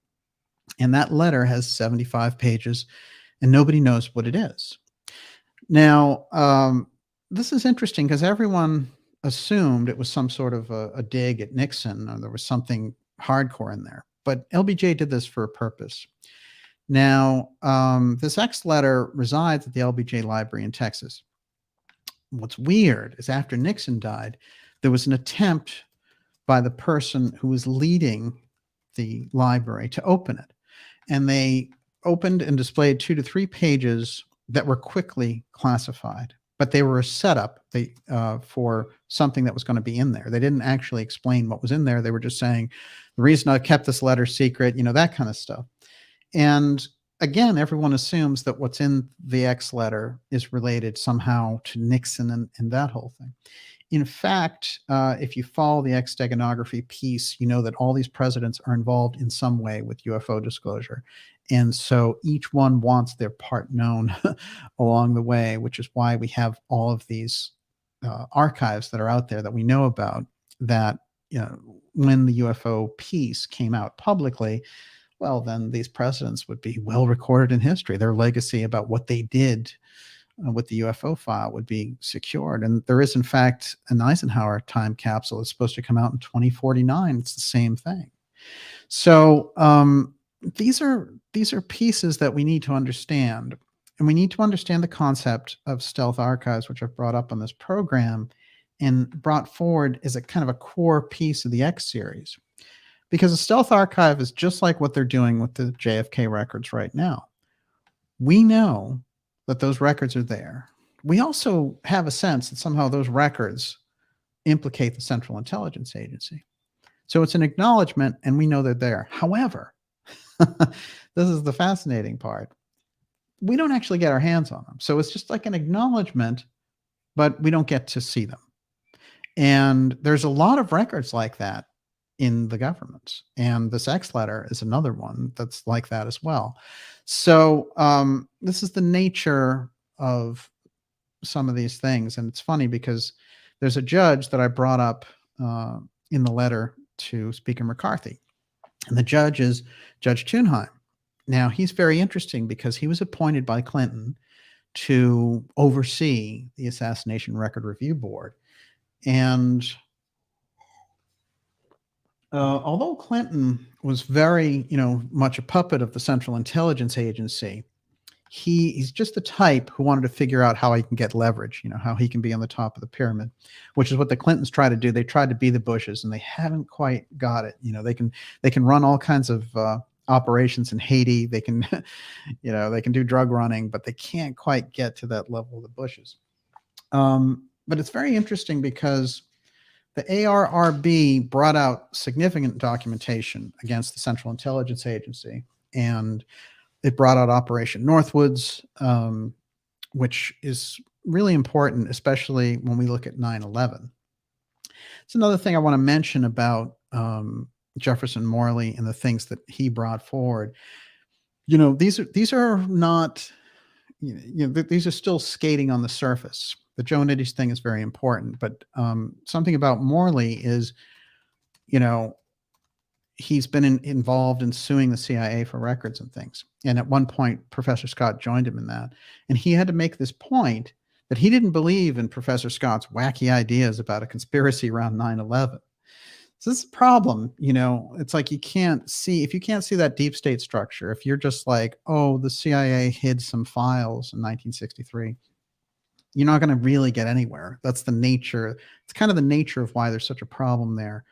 And that letter has 75 pages, and nobody knows what it is. Now, this is interesting because everyone assumed it was some sort of a dig at Nixon, or there was something hardcore in there. But LBJ did this for a purpose. Now, this X letter resides at the LBJ Library in Texas. What's weird is after Nixon died, there was an attempt by the person who was leading the library to open it. And they opened and displayed 2 to 3 pages that were quickly classified, but they were a setup for something that was going to be in there. They didn't actually explain what was in there. They were just saying, the reason I kept this letter secret, that kind of stuff. And again, everyone assumes that what's in the X letter is related somehow to Nixon and that whole thing. In fact, if you follow the X steganography piece, you know that all these presidents are involved in some way with UFO disclosure. And so each one wants their part known along the way, which is why we have all of these archives that are out there that we know about, that when the UFO piece came out publicly, well, then these presidents would be well recorded in history. Their legacy about what they did with the UFO file would be secured. And there is, in fact, an Eisenhower time capsule that's supposed to come out in 2049. It's the same thing. So these are pieces that we need to understand. And we need to understand the concept of stealth archives, which I've brought up on this program and brought forward as a kind of a core piece of the X series. Because a stealth archive is just like what they're doing with the JFK records right now. We know that those records are there. We also have a sense that somehow those records implicate the Central Intelligence Agency. So it's an acknowledgement, and we know they're there. However, this is the fascinating part. We don't actually get our hands on them. So it's just like an acknowledgement, but we don't get to see them. And there's a lot of records like that in the government. And this X letter is another one that's like that as well. So this is the nature of some of these things. And it's funny because there's a judge that I brought up in the letter to Speaker McCarthy. And the judge is Judge Tunheim. Now, he's very interesting because he was appointed by Clinton to oversee the Assassination Record Review Board. And although Clinton was very, much a puppet of the Central Intelligence Agency, he's just the type who wanted to figure out how he can get leverage, how he can be on the top of the pyramid, which is what the Clintons try to do. They tried to be the Bushes, and they haven't quite got it. They can run all kinds of operations in Haiti. They can, they can do drug running, but they can't quite get to that level of the Bushes. But it's very interesting because the ARRB brought out significant documentation against the Central Intelligence Agency, and it brought out Operation Northwoods, which is really important, especially when we look at 9/11. It's another thing I want to mention about Jefferson Morley and the things that he brought forward. These are not, these are still skating on the surface. The Joannides thing is very important, but something about Morley is, he's been involved in suing the CIA for records and things. And at one point, Professor Scott joined him in that. And he had to make this point that he didn't believe in Professor Scott's wacky ideas about a conspiracy around 9/11. So this is a problem. It's like if you can't see that deep state structure, if you're just like, oh, the CIA hid some files in 1963, you're not going to really get anywhere. That's the nature. It's kind of the nature of why there's such a problem there.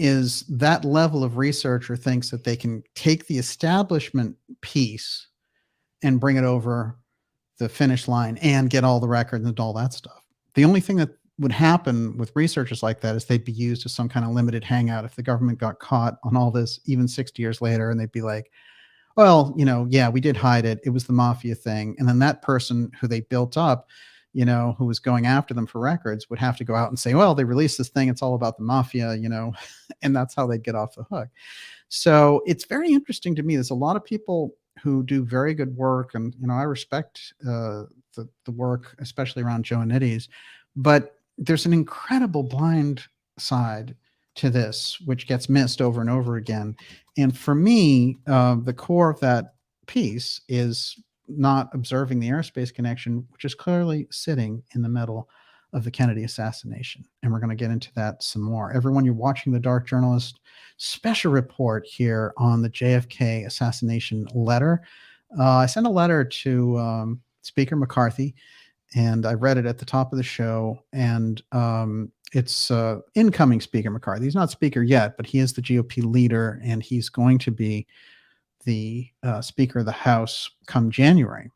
Is that level of researcher thinks that they can take the establishment piece and bring it over the finish line and get all the records and all that stuff. The only thing that would happen with researchers like that is they'd be used as some kind of limited hangout if the government got caught on all this, even 60 years later, and they'd be like, well, yeah, we did hide it. It was the mafia thing. And then that person who they built up, who was going after them for records would have to go out and say, well, they released this thing. It's all about the mafia, and that's how they get off the hook. So it's very interesting to me. There's a lot of people who do very good work. And, I respect the work, especially around Joannides, but there's an incredible blind side to this, which gets missed over and over again. And for me, the core of that piece is not observing the airspace connection, which is clearly sitting in the middle of the Kennedy assassination. And we're going to get into that some more. Everyone, you're watching the Dark Journalist special report here on the JFK assassination letter. I sent a letter to Speaker McCarthy, and I read it at the top of the show. And it's incoming Speaker McCarthy. He's not Speaker yet, but he is the GOP leader, and he's going to be the Speaker of the House come January.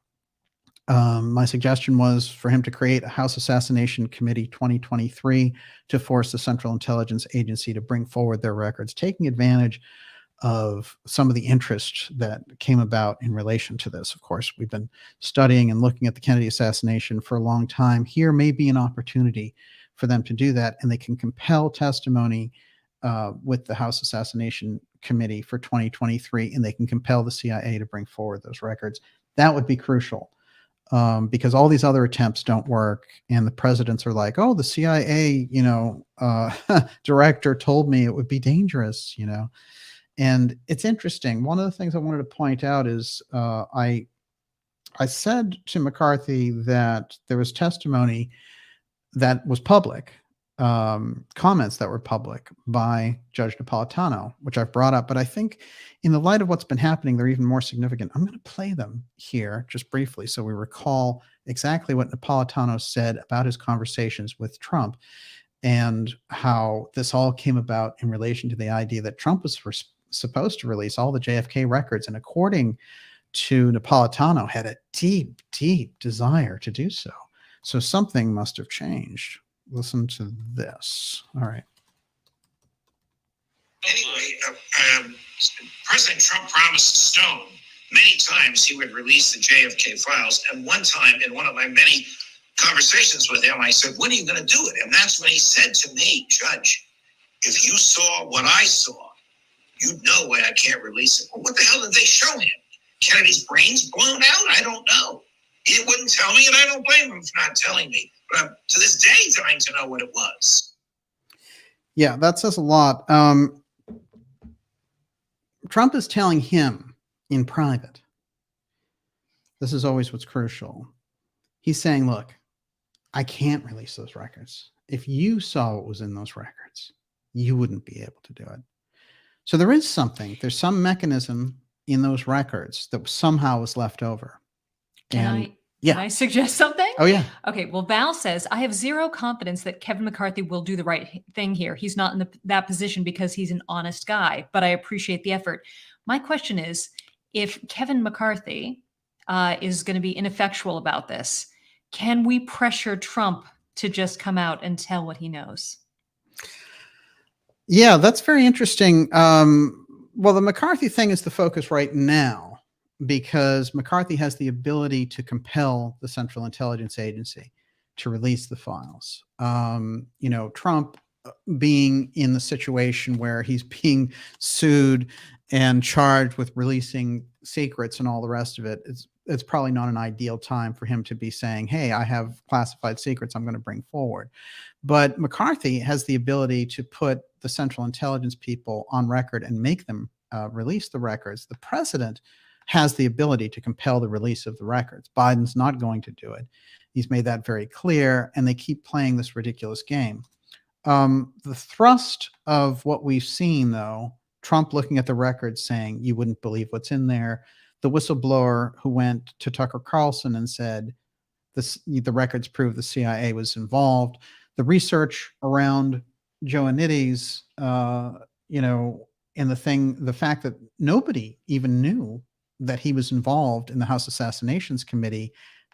My suggestion was for him to create a House Assassination Committee 2023 to force the Central Intelligence Agency to bring forward their records, taking advantage of some of the interest that came about in relation to this. Of course, we've been studying and looking at the Kennedy assassination for a long time. Here may be an opportunity for them to do that, and they can compel testimony with the House Assassination Committee for 2023, and they can compel the CIA to bring forward those records. That would be crucial because all these other attempts don't work, and the presidents are like, oh, the CIA, director told me it would be dangerous, And it's interesting. One of the things I wanted to point out is I said to McCarthy that there was testimony that was public, comments that were public by Judge Napolitano, which I've brought up. But I think in the light of what's been happening, they're even more significant. I'm going to play them here just briefly so we recall exactly what Napolitano said about his conversations with Trump and how this all came about in relation to the idea that Trump was supposed to release all the JFK records, and according to Napolitano, had a deep, deep desire to do so. So something must have changed. Listen to this. All right. Anyway, President Trump promised Stone many times he would release the JFK files. And one time in one of my many conversations with him, I said, when are you going to do it? And that's when he said to me, Judge, if you saw what I saw, you'd know why I can't release it. Well, what the hell did they show him? Kennedy's brains blown out? I don't know. He wouldn't tell me, and I don't blame him for not telling me. But I'm to this day trying to know what it was. Yeah, that says a lot. Trump is telling him in private. This is always what's crucial. He's saying, look, I can't release those records. If you saw what was in those records, you wouldn't be able to do it. So there is something, there's some mechanism in those records that somehow was left over. Can yeah. I suggest something? Oh, yeah. Okay. Well, Val says, I have zero confidence that Kevin McCarthy will do the right thing here. He's not in that position because he's an honest guy, but I appreciate the effort. My question is, if Kevin McCarthy is going to be ineffectual about this, can we pressure Trump to just come out and tell what he knows? Yeah, that's very interesting. Well, the McCarthy thing is the focus right now because McCarthy has the ability to compel the Central Intelligence Agency to release the files. Trump being in the situation where he's being sued and charged with releasing secrets and all the rest of it, it's probably not an ideal time for him to be saying, hey, I have classified secrets I'm going to bring forward. But McCarthy has the ability to put the Central Intelligence people on record and make them release the records. The president has the ability to compel the release of the records. Biden's not going to do it. He's made that very clear, and they keep playing this ridiculous game. The thrust of what we've seen, though, Trump looking at the records saying, you wouldn't believe what's in there. The whistleblower who went to Tucker Carlson and said, the records prove the CIA was involved. The research around Joannides, and the fact that nobody even knew that he was involved in the House Assassinations Committee,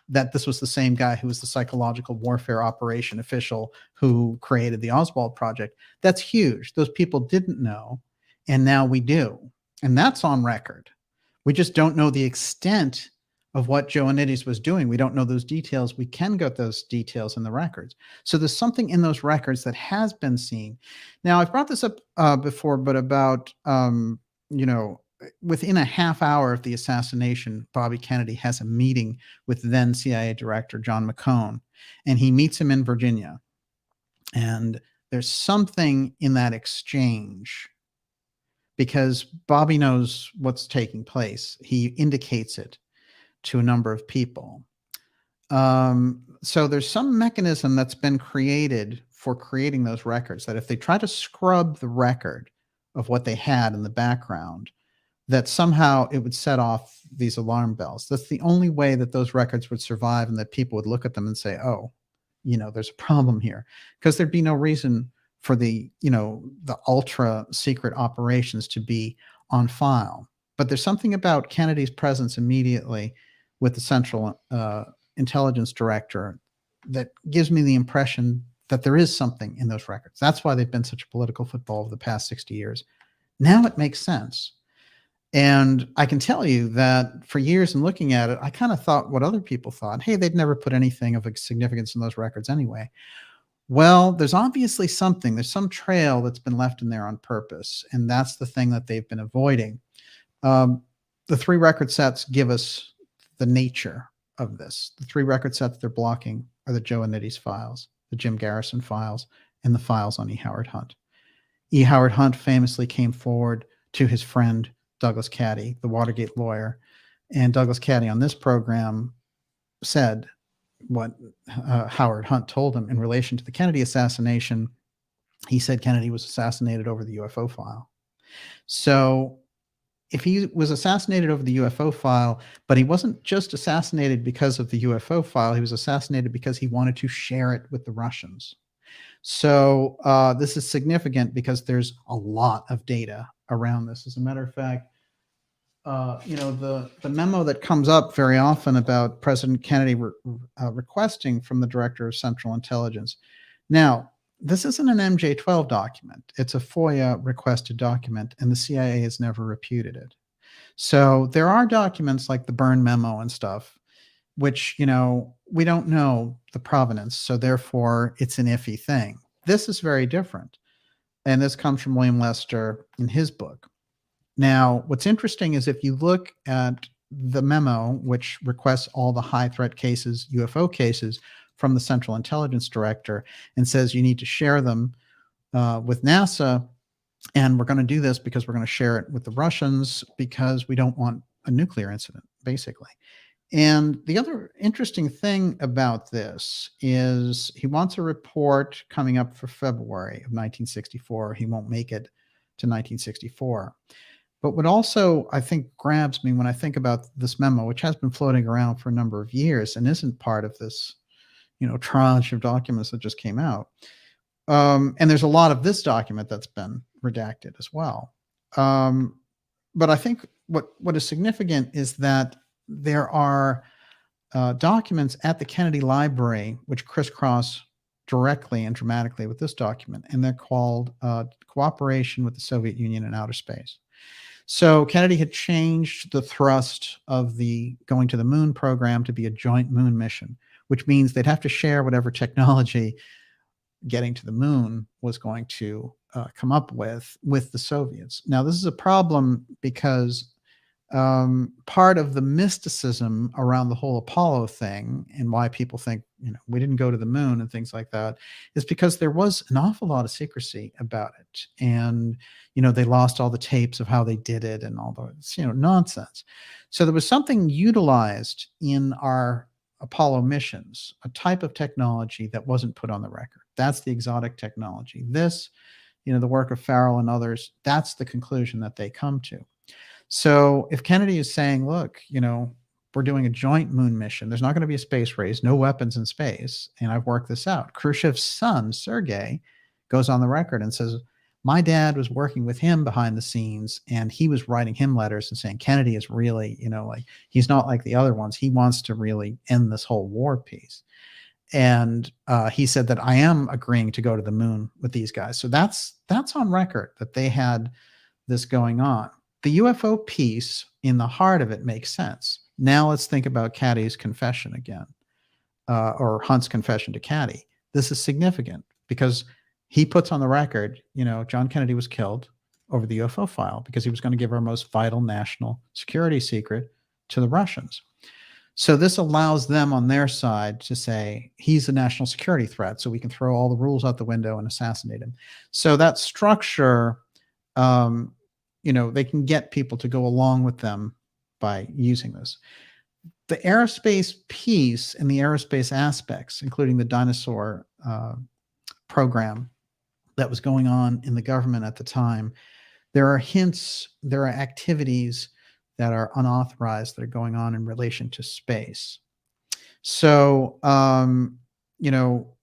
that this was the same guy who was the psychological warfare operation official who created the Oswald Project. That's huge. Those people didn't know, and now we do. And that's on record. We just don't know the extent of what Joannides was doing. We don't know those details. We can get those details in the records. So there's something in those records that has been seen. Now, I've brought this up before, but about, within a half hour of the assassination, Bobby Kennedy has a meeting with then CIA Director John McCone, and he meets him in Virginia. And there's something in that exchange because Bobby knows what's taking place. He indicates it to a number of people. So there's some mechanism that's been created for creating those records that if they try to scrub the record of what they had in the background, that somehow it would set off these alarm bells. That's the only way that those records would survive and that people would look at them and say, oh, there's a problem here, because there'd be no reason for the ultra secret operations to be on file. But there's something about Kennedy's presence immediately with the Central Intelligence Director that gives me the impression that there is something in those records. That's why they've been such a political football over the past 60 years. Now it makes sense. And I can tell you that for years in looking at it, I kind of thought what other people thought. Hey, they'd never put anything of significance in those records anyway. Well, there's obviously something. There's some trail that's been left in there on purpose. And that's the thing that they've been avoiding. The three record sets give us the nature of this. The three record sets they're blocking are the Joannides files, the Jim Garrison files, and the files on E. Howard Hunt. E. Howard Hunt famously came forward to his friend, Douglas Caddy, the Watergate lawyer. And Douglas Caddy on this program said what Howard Hunt told him in relation to the Kennedy assassination. He said Kennedy was assassinated over the UFO file. So if he was assassinated over the UFO file, but he wasn't just assassinated because of the UFO file, he was assassinated because he wanted to share it with the Russians. So this is significant because there's a lot of data around this. As a matter of fact, the memo that comes up very often about President Kennedy requesting from the Director of Central Intelligence. Now, this isn't an MJ-12 document. It's a FOIA requested document, and the CIA has never reputed it. So there are documents like the Byrne memo and stuff, which, we don't know the provenance. So therefore, it's an iffy thing. This is very different. And this comes from William Lester in his book. Now, what's interesting is if you look at the memo, which requests all the high threat cases, UFO cases, from the Central Intelligence Director and says you need to share them with NASA. And we're going to do this because we're going to share it with the Russians because we don't want a nuclear incident, basically. And the other interesting thing about this is he wants a report coming up for February of 1964. He won't make it to 1964. But what also I think grabs me when I think about this memo, which has been floating around for a number of years and isn't part of this, tranche of documents that just came out. And there's a lot of this document that's been redacted as well. But I think what is significant is that there are documents at the Kennedy Library which crisscross directly and dramatically with this document, and they're called Cooperation with the Soviet Union in Outer Space. So Kennedy had changed the thrust of the going to the moon program to be a joint moon mission, which means they'd have to share whatever technology getting to the moon was going to come up with the Soviets. Now, this is a problem because part of the mysticism around the whole Apollo thing and why people think, we didn't go to the moon and things like that is because there was an awful lot of secrecy about it. And, they lost all the tapes of how they did it and all the, nonsense. So there was something utilized in our Apollo missions, a type of technology that wasn't put on the record. That's the exotic technology. This, the work of Farrell and others, that's the conclusion that they come to. So if Kennedy is saying, look, we're doing a joint moon mission, there's not going to be a space race, no weapons in space, and I've worked this out. Khrushchev's son, Sergei, goes on the record and says, my dad was working with him behind the scenes, and he was writing him letters and saying, Kennedy is really, he's not like the other ones. He wants to really end this whole war piece. And he said that I am agreeing to go to the moon with these guys. So that's on record that they had this going on. The UFO piece in the heart of it makes sense. Now let's think about Caddy's confession again, or Hunt's confession to Caddy. This is significant because he puts on the record, John Kennedy was killed over the UFO file because he was going to give our most vital national security secret to the Russians. So this allows them on their side to say he's a national security threat, so we can throw all the rules out the window and assassinate him. So that structure, they can get people to go along with them by using this. The aerospace piece and the aerospace aspects, including the dinosaur program that was going on in the government at the time, there are hints, there are activities that are unauthorized that are going on in relation to space. So,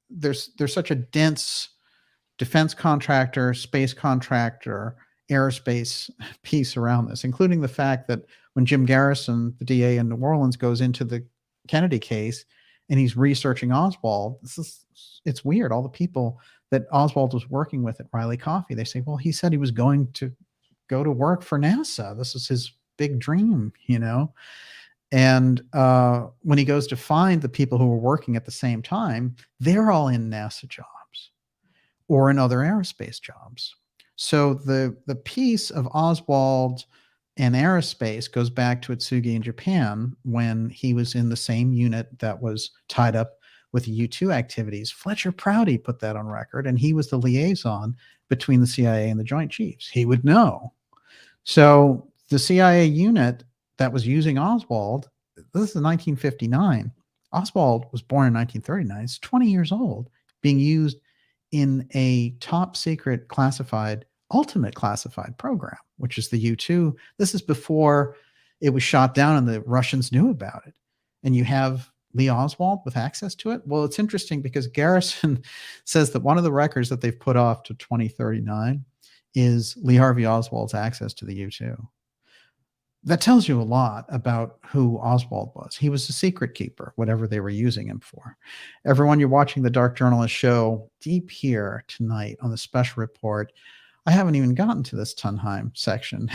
there's such a dense defense contractor, space contractor, aerospace piece around this, including the fact that when Jim Garrison, the DA in New Orleans, goes into the Kennedy case and he's researching Oswald, it's weird. All the people that Oswald was working with at Riley Coffee, they say, well, he said he was going to go to work for NASA. This is his big dream, And when he goes to find the people who were working at the same time, they're all in NASA jobs or in other aerospace jobs. So the piece of Oswald and aerospace goes back to Atsugi in Japan when he was in the same unit that was tied up with the U-2 activities. Fletcher Prouty put that on record, and he was the liaison between the CIA and the Joint Chiefs. He would know. So the CIA unit that was using Oswald, this is 1959. Oswald was born in 1939. He's 20 years old, being used in a top secret classified, ultimate classified program, which is the U-2. This is before it was shot down and the Russians knew about it. And you have Lee Oswald with access to it. Well, it's interesting because Garrison says that one of the records that they've put off to 2039 is Lee Harvey Oswald's access to the U-2. That tells you a lot about who Oswald was. He was a secret keeper, whatever they were using him for. Everyone, you're watching the Dark Journalist show deep here tonight on the special report. I haven't even gotten to this Tunheim section,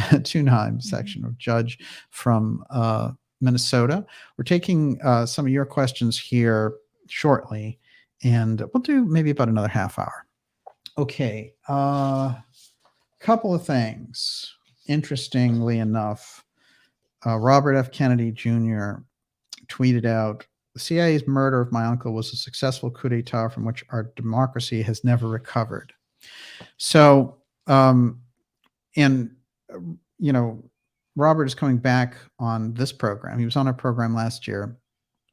of Judge from Minnesota. We're taking some of your questions here shortly, and we'll do maybe about another half hour. Okay, couple of things. Interestingly enough, Robert F. Kennedy Jr. tweeted out, the CIA's murder of my uncle was a successful coup d'etat from which our democracy has never recovered. So, Robert is coming back on this program. He was on our program last year.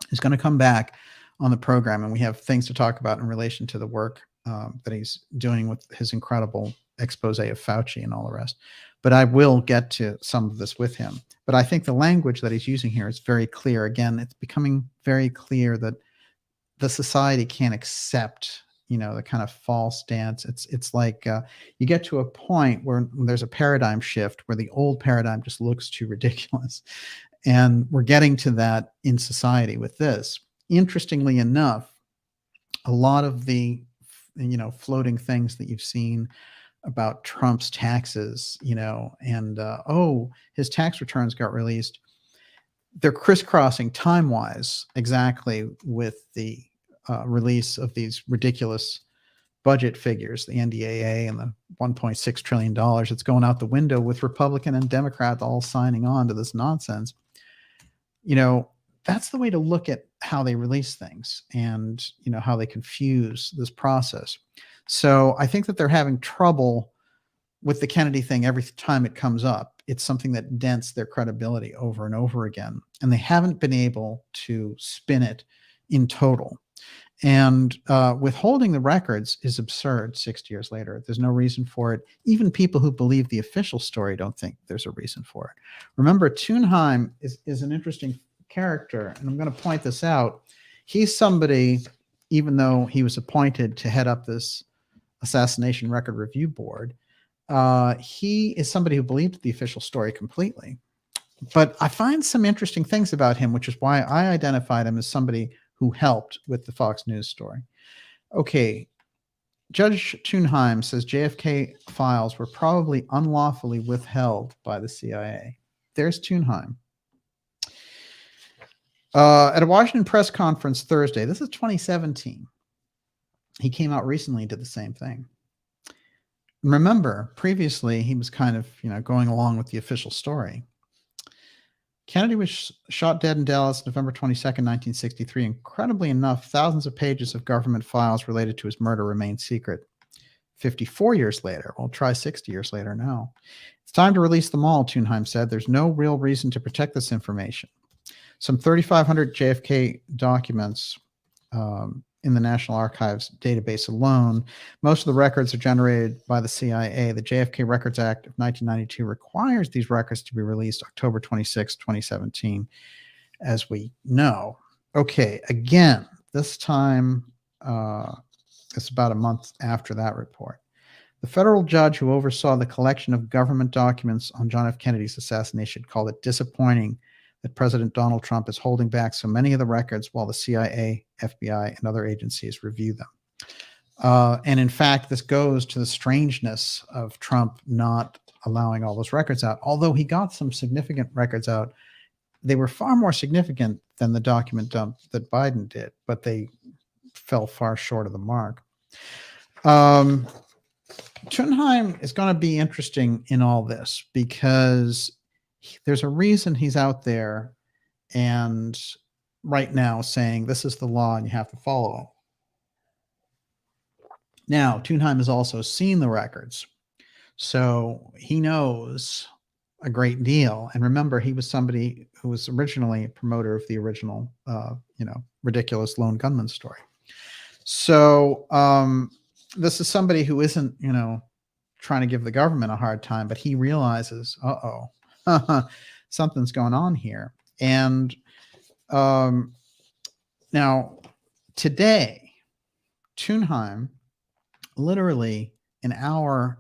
He's going to come back on the program, and we have things to talk about in relation to the work that he's doing with his incredible expose of Fauci and all the rest. but I will get to some of this with him. But I think the language that he's using here is very clear. Again, it's becoming very clear that the society can't accept, the kind of false dance. It's like you get to a point where there's a paradigm shift where the old paradigm just looks too ridiculous. And we're getting to that in society with this. Interestingly enough, a lot of the, floating things that you've seen about Trump's taxes, and his tax returns got released. They're crisscrossing time-wise exactly with the release of these ridiculous budget figures, the NDAA and the $1.6 trillion. It's going out the window with Republican and Democrat all signing on to this nonsense. That's the way to look at how they release things and, how they confuse this process. So I think that they're having trouble with the Kennedy thing every time it comes up. It's something that dents their credibility over and over again. And they haven't been able to spin it in total. And withholding the records is absurd 60 years later. There's no reason for it. Even people who believe the official story don't think there's a reason for it. Remember, Tunheim is an interesting character, and I'm going to point this out. He's somebody, even though he was appointed to head up this assassination record review board, he is somebody who believed the official story completely. But I find some interesting things about him, which is why I identified him as somebody who helped with the Fox News story. Okay, Judge Tunheim says JFK files were probably unlawfully withheld by the CIA. There's Tunheim. At a Washington press conference Thursday, this is 2017, he came out recently and did the same thing. Remember, previously, he was kind of, going along with the official story. Kennedy was shot dead in Dallas November 22nd, 1963. Incredibly enough, thousands of pages of government files related to his murder remain secret. 54 years later, we'll try 60 years later now. It's time to release them all, Tunheim said. There's no real reason to protect this information. Some 3,500 JFK documents in the National Archives database alone. Most of the records are generated by the CIA. The JFK Records Act of 1992 requires these records to be released October 26, 2017, as we know. Okay, again, this time it's about a month after that report. The federal judge who oversaw the collection of government documents on John F. Kennedy's assassination called it disappointing that President Donald Trump is holding back so many of the records while the CIA, FBI, and other agencies review them. And in fact, this goes to the strangeness of Trump not allowing all those records out. Although he got some significant records out, they were far more significant than the document dump that Biden did, but they fell far short of the mark. Tunheim is going to be interesting in all this because there's a reason he's out there and right now saying this is the law and you have to follow it. Now, Tunheim has also seen the records, so he knows a great deal. And remember, he was somebody who was originally a promoter of the original, ridiculous lone gunman story. So this is somebody who isn't, trying to give the government a hard time, but he realizes, something's going on here. And now today, Tunheim, literally an hour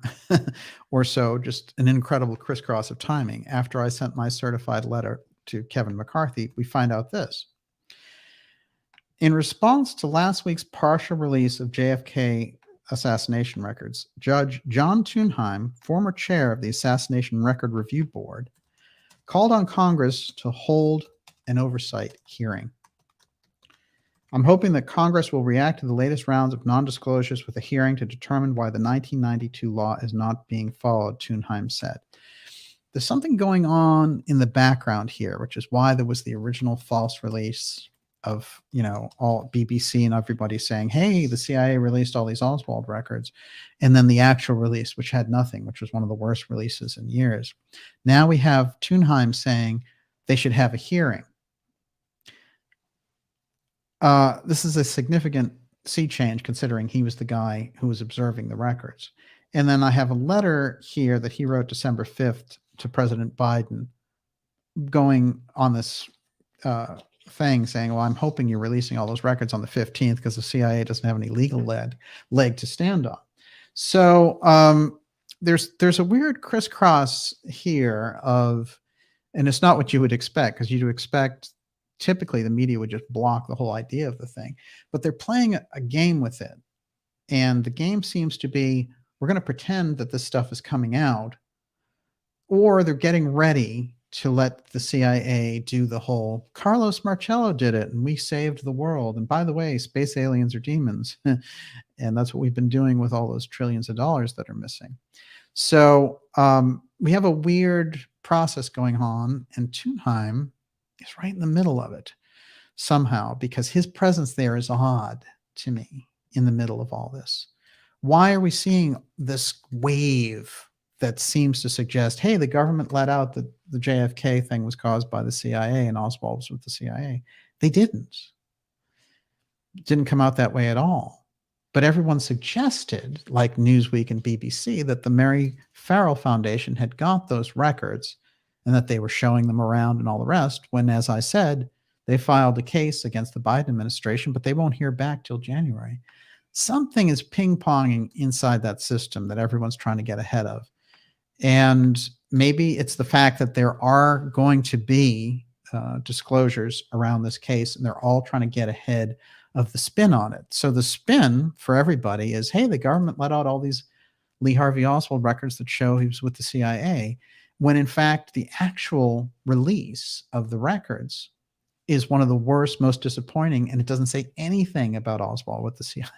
or so, just an incredible crisscross of timing. After I sent my certified letter to Kevin McCarthy, we find out this. In response to last week's partial release of JFK assassination records, Judge John Tunheim, former chair of the Assassination Record Review Board, called on Congress to hold an oversight hearing. I'm hoping that Congress will react to the latest rounds of non-disclosures with a hearing to determine why the 1992 law is not being followed, Tunheim said. There's something going on in the background here, which is why there was the original false release of, all BBC and everybody saying, hey, the CIA released all these Oswald records. And then the actual release, which had nothing, which was one of the worst releases in years. Now we have Tunheim saying they should have a hearing. This is a significant sea change considering he was the guy who was observing the records. And then I have a letter here that he wrote December 5th to President Biden going on this thing saying, well, I'm hoping you're releasing all those records on the 15th because the CIA doesn't have any legal leg to stand on. So there's a weird crisscross here of, and it's not what you would expect, because you'd expect typically the media would just block the whole idea of the thing, but they're playing a game with it. And the game seems to be, we're going to pretend that this stuff is coming out, or they're getting ready to let the CIA do the whole, Carlos Marcello did it and we saved the world. And by the way, space aliens are demons. And that's what we've been doing with all those trillions of dollars that are missing. So we have a weird process going on, and Tunheim is right in the middle of it somehow, because his presence there is odd to me in the middle of all this. Why are we seeing this wave that seems to suggest, hey, the government let out that the JFK thing was caused by the CIA and Oswald was with the CIA? They didn't. It didn't come out that way at all. But everyone suggested, like Newsweek and BBC, that the Mary Farrell Foundation had got those records and that they were showing them around and all the rest, when, as I said, they filed a case against the Biden administration, but they won't hear back till January. Something is ping-ponging inside that system that everyone's trying to get ahead of. And maybe it's the fact that there are going to be disclosures around this case, and they're all trying to get ahead of the spin on it. So the spin for everybody is, hey, the government let out all these Lee Harvey Oswald records that show he was with the CIA, when in fact the actual release of the records is one of the worst, most disappointing, and it doesn't say anything about Oswald with the CIA.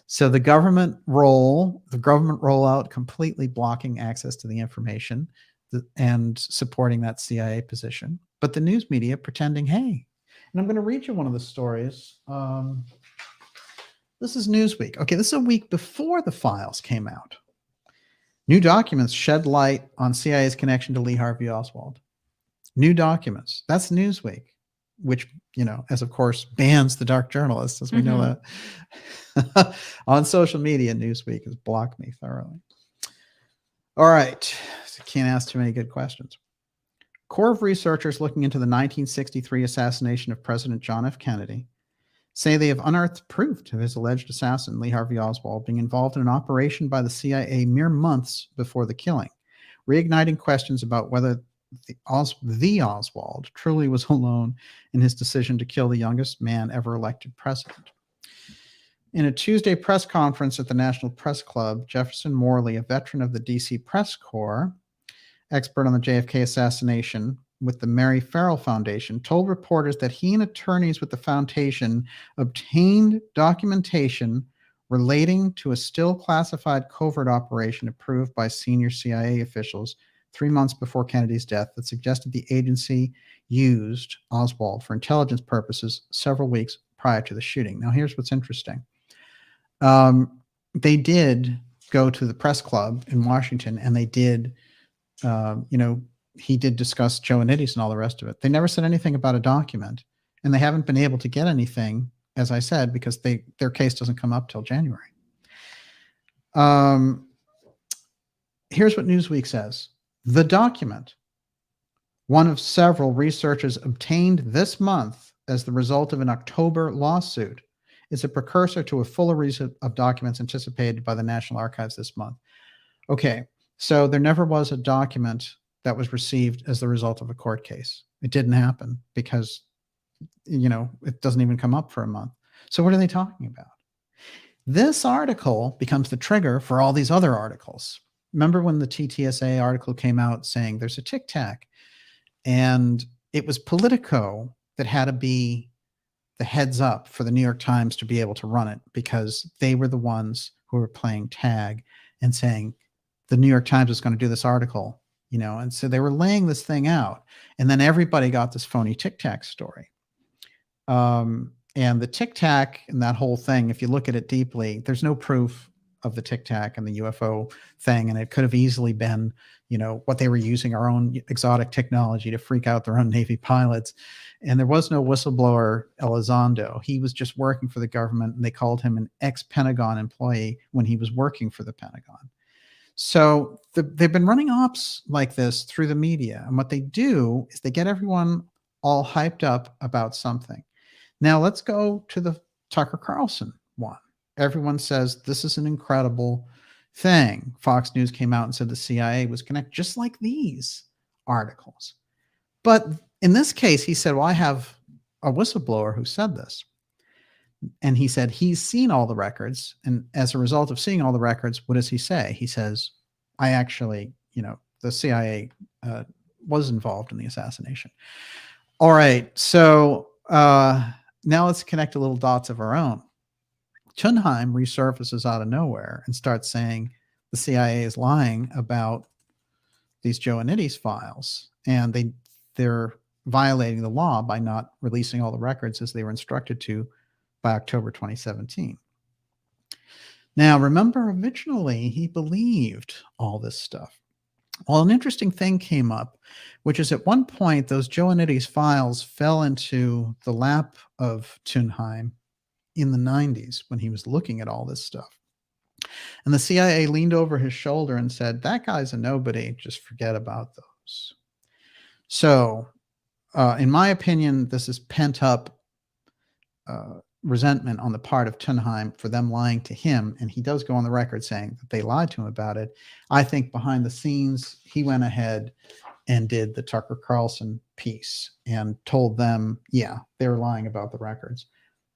So the government rollout completely blocking access to the information and supporting that CIA position. But the news media pretending, hey, and I'm going to read you one of the stories. This is Newsweek. Okay, this is a week before the files came out. New documents shed light on CIA's connection to Lee Harvey Oswald. New documents. That's Newsweek, which, you know, as of course bans the Dark Journalist, as we know that. On social media, Newsweek has blocked me thoroughly. All right, can't ask too many good questions. Corps of researchers looking into the 1963 assassination of President John F. Kennedy say they have unearthed proof of his alleged assassin, Lee Harvey Oswald, being involved in an operation by the CIA mere months before the killing, reigniting questions about whether the Oswald truly was alone in his decision to kill the youngest man ever elected president. In a Tuesday press conference at the National Press Club, Jefferson Morley, a veteran of the DC Press Corps, expert on the JFK assassination with the Mary Farrell Foundation, told reporters that he and attorneys with the foundation obtained documentation relating to a still classified covert operation approved by senior CIA officials 3 months before Kennedy's death that suggested the agency used Oswald for intelligence purposes several weeks prior to the shooting. Now, here's what's interesting. They did go to the press club in Washington, and they did, he did discuss Joannides and all the rest of it. They never said anything about a document, and they haven't been able to get anything, as I said, because their case doesn't come up till January. Here's what Newsweek says. The document, one of several researchers obtained this month as the result of an October lawsuit, is a precursor to a fuller reason of documents anticipated by the National Archives this month. Okay, so there never was a document that was received as the result of a court case. It didn't happen because, it doesn't even come up for a month. So what are they talking about? This article becomes the trigger for all these other articles. Remember when the TTSA article came out saying there's a tic-tac, and it was Politico that had to be the heads up for the New York Times to be able to run it, because they were the ones who were playing tag and saying the New York Times is going to do this article, and so they were laying this thing out, and then everybody got this phony tic-tac story. And the tic-tac and that whole thing, if you look at it deeply, there's no proof of the Tic Tac and the UFO thing, and it could have easily been, what they were using, our own exotic technology to freak out their own Navy pilots. And there was no whistleblower Elizondo. He was just working for the government, and they called him an ex-Pentagon employee when he was working for the Pentagon. So they've been running ops like this through the media. And what they do is they get everyone all hyped up about something. Now let's go to the Tucker Carlson one. Everyone says this is an incredible thing. Fox News came out and said the CIA was connected, just like these articles. But in this case, he said, well, I have a whistleblower who said this. And he said he's seen all the records. And as a result of seeing all the records, what does he say? He says, I actually, the CIA was involved in the assassination. All right. So now let's connect a little dots of our own. Tunheim resurfaces out of nowhere and starts saying the CIA is lying about these Joannides files, and they're violating the law by not releasing all the records as they were instructed to by October 2017. Now, remember, originally he believed all this stuff. Well, an interesting thing came up, which is at one point those Joannides files fell into the lap of Tunheim in the 90s when he was looking at all this stuff. And the CIA leaned over his shoulder and said, that guy's a nobody, just forget about those. So, in my opinion, this is pent up resentment on the part of Tunheim for them lying to him. And he does go on the record saying that they lied to him about it. I think behind the scenes, he went ahead and did the Tucker Carlson piece and told them, yeah, they were lying about the records.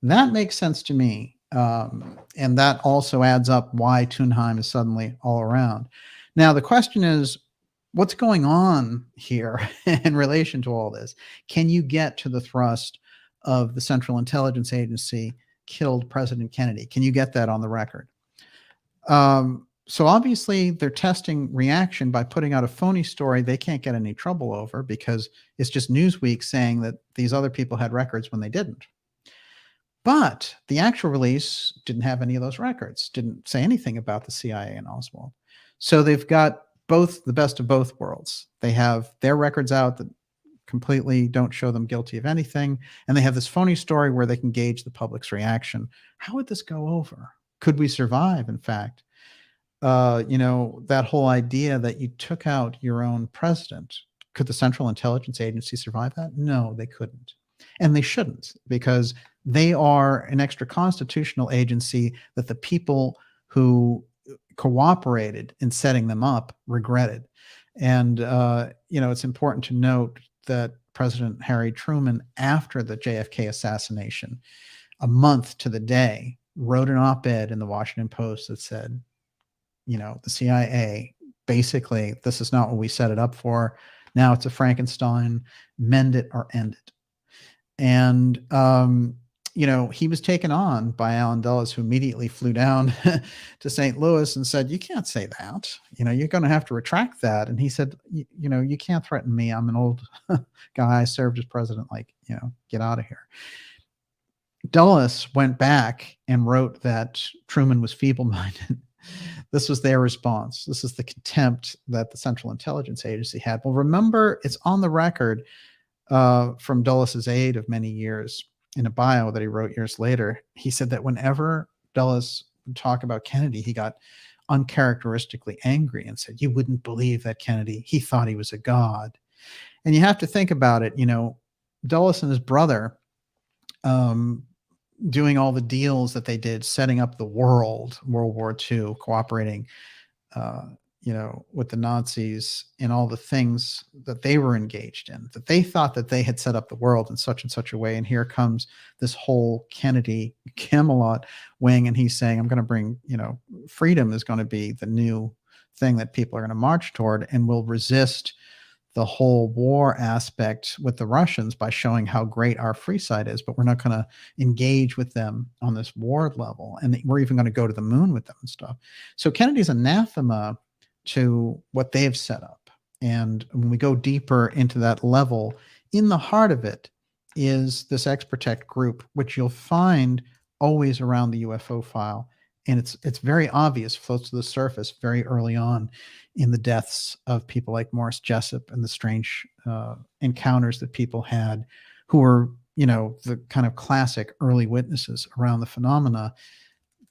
That makes sense to me. And that also adds up why Tunheim is suddenly all around. Now, the question is, what's going on here in relation to all this? Can you get to the thrust of the Central Intelligence Agency killed President Kennedy? Can you get that on the record? So obviously they're testing reaction by putting out a phony story they can't get any trouble over because it's just Newsweek saying that these other people had records when they didn't. But the actual release didn't have any of those records, didn't say anything about the CIA and Oswald. So they've got both the best of both worlds. They have their records out that completely don't show them guilty of anything. And they have this phony story where they can gauge the public's reaction. How would this go over? Could we survive, in fact? That whole idea that you took out your own president. Could the Central Intelligence Agency survive that? No, they couldn't. And they shouldn't, because they are an extra constitutional agency that the people who cooperated in setting them up regretted. And, it's important to note that President Harry Truman, after the JFK assassination, a month to the day, wrote an op-ed in the Washington Post that said, the CIA, basically, this is not what we set it up for. Now it's a Frankenstein, mend it or end it. And, he was taken on by Alan Dulles, who immediately flew down to St. Louis and said, you can't say that, you're going to have to retract that. And he said, you can't threaten me. I'm an old guy. I served as president, get out of here. Dulles went back and wrote that Truman was feeble-minded. This was their response. This is the contempt that the Central Intelligence Agency had. Well, remember, it's on the record from Dulles's aide of many years in a bio that he wrote years later. He said that whenever Dulles would talk about Kennedy, he got uncharacteristically angry and said, you wouldn't believe that Kennedy, he thought he was a god. And you have to think about it, Dulles and his brother doing all the deals that they did, setting up the World War II, cooperating, with the Nazis and all the things that they were engaged in, that they thought that they had set up the world in such and such a way. And here comes this whole Kennedy Camelot wing. And he's saying, I'm going to bring, freedom is going to be the new thing that people are going to march toward, and will resist the whole war aspect with the Russians by showing how great our free side is, but we're not going to engage with them on this war level. And we're even going to go to the moon with them and stuff. So Kennedy's anathema to what they've set up. And when we go deeper into that level, in the heart of it is this X-Protect group, which you'll find always around the UFO file. And it's very obvious, floats to the surface very early on in the deaths of people like Morris Jessup and the strange encounters that people had who were, the kind of classic early witnesses around the phenomena.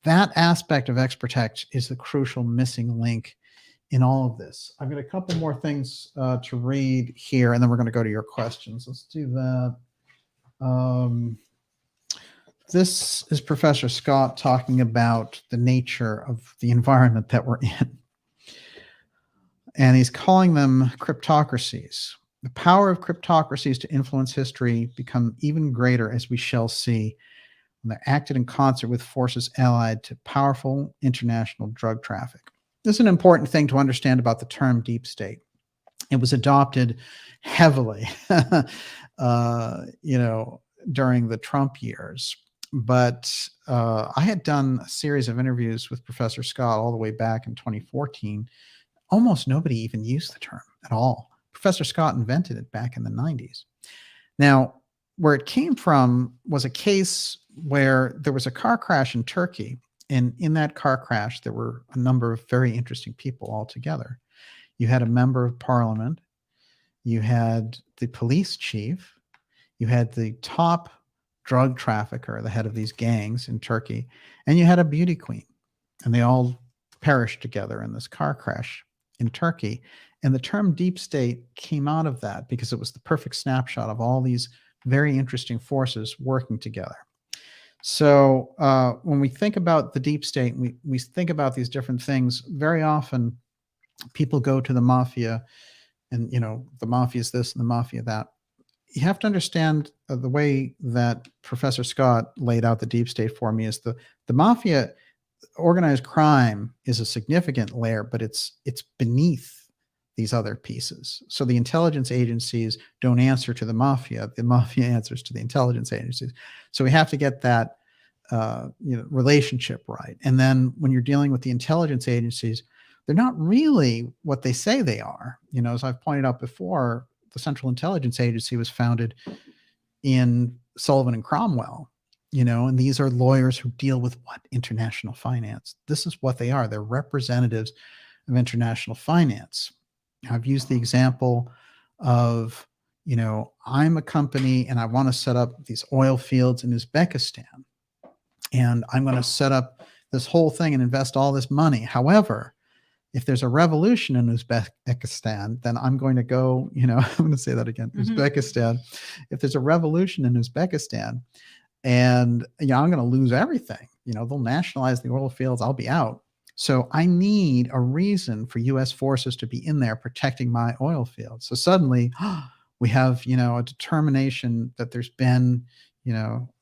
That aspect of X-Protect is the crucial missing link in all of this. I've got a couple more things to read here, and then we're going to go to your questions. Let's do that. This is Professor Scott talking about the nature of the environment that we're in. And he's calling them cryptocracies. The power of cryptocracies to influence history become even greater, as we shall see, when they're acted in concert with forces allied to powerful international drug traffic. This is an important thing to understand about the term deep state. It was adopted heavily, during the Trump years. But I had done a series of interviews with Professor Scott all the way back in 2014. Almost nobody even used the term at all. Professor Scott invented it back in the 90s. Now, where it came from was a case where there was a car crash in Turkey. And in that car crash, there were a number of very interesting people all together. You had a member of parliament. You had the police chief. You had the top drug trafficker, the head of these gangs in Turkey, and you had a beauty queen, and they all perished together in this car crash in Turkey. And the term deep state came out of that because it was the perfect snapshot of all these very interesting forces working together. So when we think about the deep state, we think about these different things. Very often people go to the mafia and, the mafia is this and the mafia that. You have to understand the way that Professor Scott laid out the deep state for me is the mafia, organized crime is a significant layer, but it's beneath these other pieces. So the intelligence agencies don't answer to the mafia answers to the intelligence agencies. So we have to get that relationship right. And then when you're dealing with the intelligence agencies, they're not really what they say they are. As I've pointed out before, the Central Intelligence Agency was founded in Sullivan and Cromwell, and these are lawyers who deal with what? International finance. This is what they are. They're representatives of international finance. I've used the example of, I'm a company and I want to set up these oil fields in Uzbekistan, and I'm going to set up this whole thing and invest all this money. However, if there's a revolution in Uzbekistan, then I'm going to go, I'm going to say that again, Uzbekistan. If there's a revolution in Uzbekistan and, I'm going to lose everything, they'll nationalize the oil fields, I'll be out. So I need a reason for U.S. forces to be in there protecting my oil fields. So suddenly we have, a determination that there's been,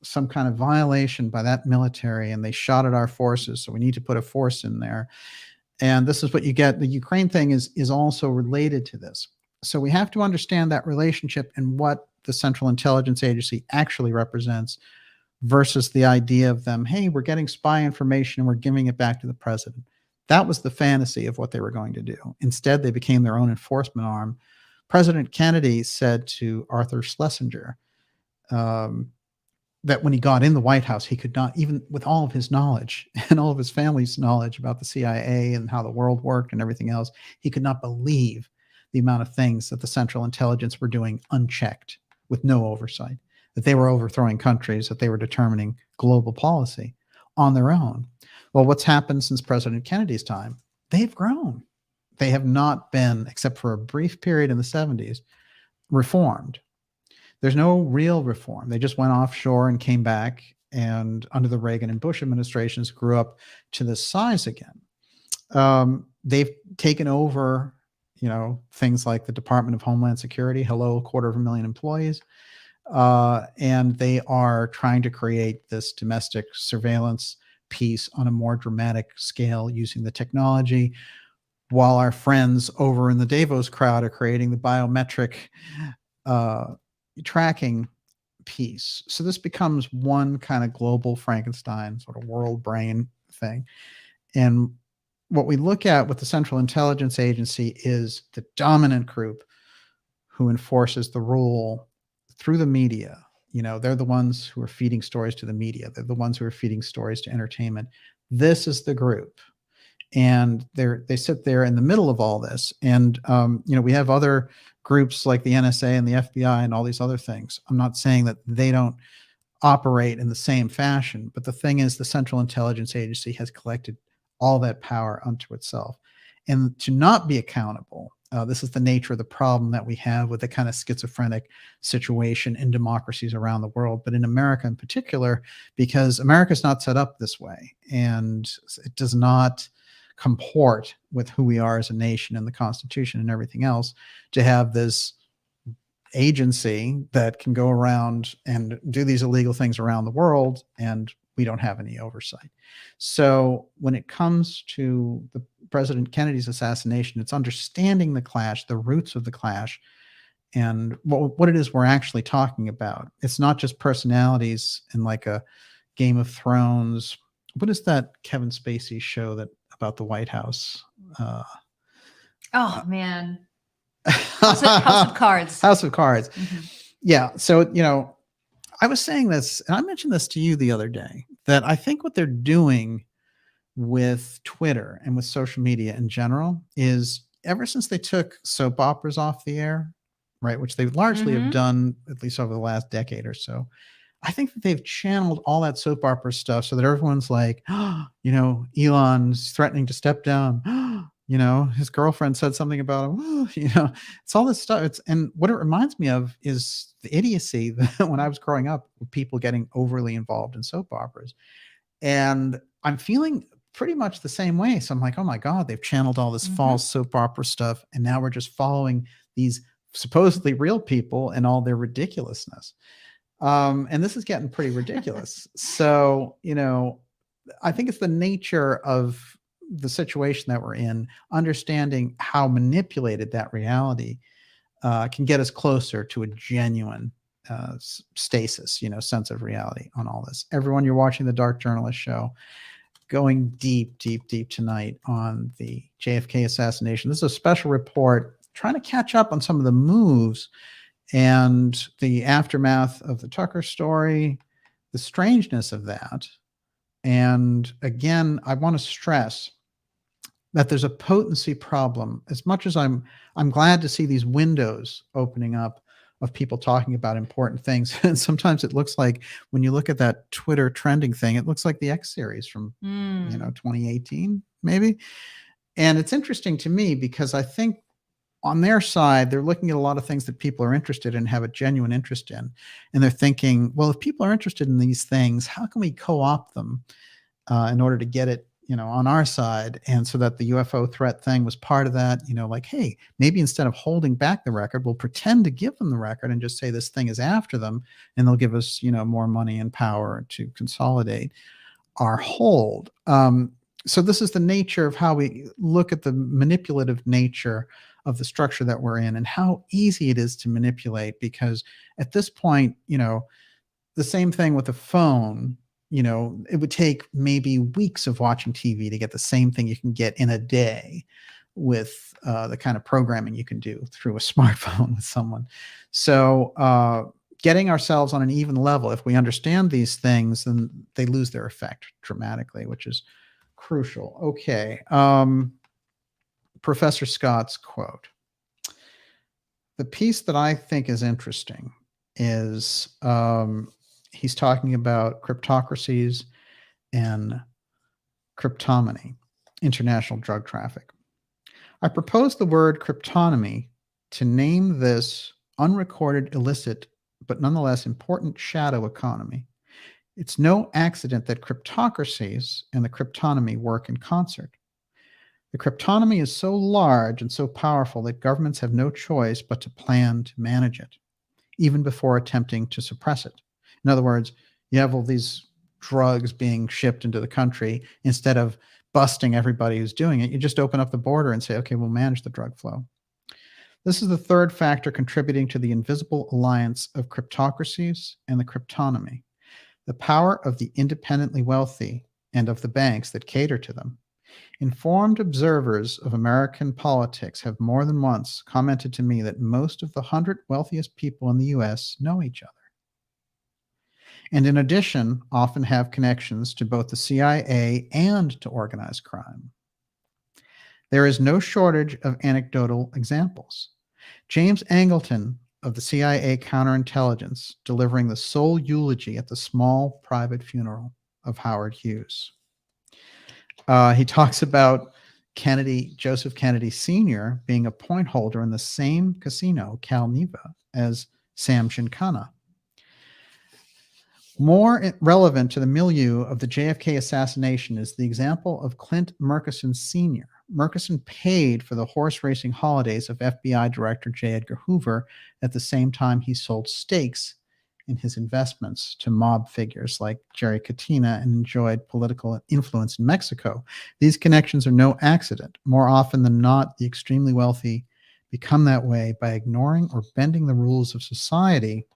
some kind of violation by that military and they shot at our forces. So we need to put a force in there. And this is what you get. The Ukraine thing is also related to this. So we have to understand that relationship and what the Central Intelligence Agency actually represents versus the idea of them, hey, we're getting spy information and we're giving it back to the president. That was the fantasy of what they were going to do. Instead, they became their own enforcement arm. President Kennedy said to Arthur Schlesinger that when he got in the White House, he could not, even with all of his knowledge and all of his family's knowledge about the CIA and how the world worked and everything else, he could not believe the amount of things that the Central Intelligence were doing unchecked with no oversight, that they were overthrowing countries, that they were determining global policy on their own. Well, what's happened since President Kennedy's time? They've grown. They have not been, except for a brief period in the 70s, reformed. There's no real reform. They just went offshore and came back, and under the Reagan and Bush administrations grew up to this size again. They've taken over, things like the Department of Homeland Security, 250,000 employees, and they are trying to create this domestic surveillance piece on a more dramatic scale using the technology, while our friends over in the Davos crowd are creating the biometric tracking piece. So this becomes one kind of global Frankenstein sort of world brain thing. And what we look at with the Central Intelligence Agency is the dominant group who enforces the rule through the media. They're the ones who are feeding stories to the media. They're the ones who are feeding stories to entertainment. This is the group. And they sit there in the middle of all this. And, we have other groups like the NSA and the FBI and all these other things. I'm not saying that they don't operate in the same fashion, but the thing is, the Central Intelligence Agency has collected all that power unto itself. And to not be accountable, this is the nature of the problem that we have with the kind of schizophrenic situation in democracies around the world, but in America in particular, because America is not set up this way, and it does not comport with who we are as a nation and the Constitution and everything else, to have this agency that can go around and do these illegal things around the world, and we don't have any oversight. So when it comes to the President Kennedy's assassination, it's understanding the clash, the roots of the clash, and what it is we're actually talking about. It's not just personalities in like a Game of Thrones. What is that Kevin Spacey show that about the White House? Oh man, House of Cards. House of Cards. Mm-hmm. Yeah. So I was saying this, and I mentioned this to you the other day, that I think what they're doing with Twitter and with social media in general is, ever since they took soap operas off the air, right, which they largely have done at least over the last decade or so, I think that they've channeled all that soap opera stuff so that everyone's like, Elon's threatening to step down. His girlfriend said something about him. It's all this stuff. And what it reminds me of is the idiocy that when I was growing up, people getting overly involved in soap operas. And I'm feeling pretty much the same way. So I'm like, oh my God, they've channeled all this false soap opera stuff. And now we're just following these supposedly real people and all their ridiculousness. And this is getting pretty ridiculous. So, I think it's the nature of the situation that we're in, understanding how manipulated that reality can get us closer to a genuine stasis, sense of reality on all this. Everyone, you're watching the Dark Journalist Show, going deep, deep, deep tonight on the JFK assassination. This is a special report trying to catch up on some of the moves and the aftermath of the Tucker story, the strangeness of that. And again, I want to stress that there's a potency problem. As much as I'm glad to see these windows opening up of people talking about important things. And sometimes it looks like, when you look at that Twitter trending thing, it looks like the X series from 2018, maybe. And it's interesting to me because I think on their side, they're looking at a lot of things that people are interested in, have a genuine interest in. And they're thinking, well, if people are interested in these things, how can we co-opt them in order to get it, on our side? And so that the UFO threat thing was part of that, like, hey, maybe instead of holding back the record, we'll pretend to give them the record and just say this thing is after them, and they'll give us, more money and power to consolidate our hold. So this is the nature of how we look at the manipulative nature of the structure that we're in, and how easy it is to manipulate, because at this point, the same thing with the phone, it would take maybe weeks of watching TV to get the same thing you can get in a day with the kind of programming you can do through a smartphone with someone. So getting ourselves on an even level, if we understand these things, then they lose their effect dramatically, which is crucial. Okay. Professor Scott's quote. The piece that I think is interesting is he's talking about cryptocracies and cryptomany, international drug traffic. I propose the word cryptonomy to name this unrecorded, illicit, but nonetheless important shadow economy. It's no accident that cryptocracies and the cryptonomy work in concert. The cryptonomy is so large and so powerful that governments have no choice but to plan to manage it, even before attempting to suppress it. In other words, you have all these drugs being shipped into the country. Instead of busting everybody who's doing it, you just open up the border and say, okay, we'll manage the drug flow. This is the third factor contributing to the invisible alliance of cryptocracies and the cryptonomy, the power of the independently wealthy and of the banks that cater to them. Informed observers of American politics have more than once commented to me that most of the 100 wealthiest people in the U.S. know each other. and in addition, often have connections to both the CIA and to organized crime. There is no shortage of anecdotal examples. James Angleton of the CIA counterintelligence delivering the sole eulogy at the small private funeral of Howard Hughes. He talks about Joseph Kennedy Sr. being a point holder in the same casino, Cal Neva, as Sam Giancana. More relevant to the milieu of the JFK assassination is the example of Clint Murchison Sr. Murchison paid for the horse racing holidays of FBI Director J. Edgar Hoover at the same time he sold stakes in his investments to mob figures like Jerry Katina and enjoyed political influence in Mexico. These connections are no accident. More often than not, the extremely wealthy become that way by ignoring or bending the rules of society,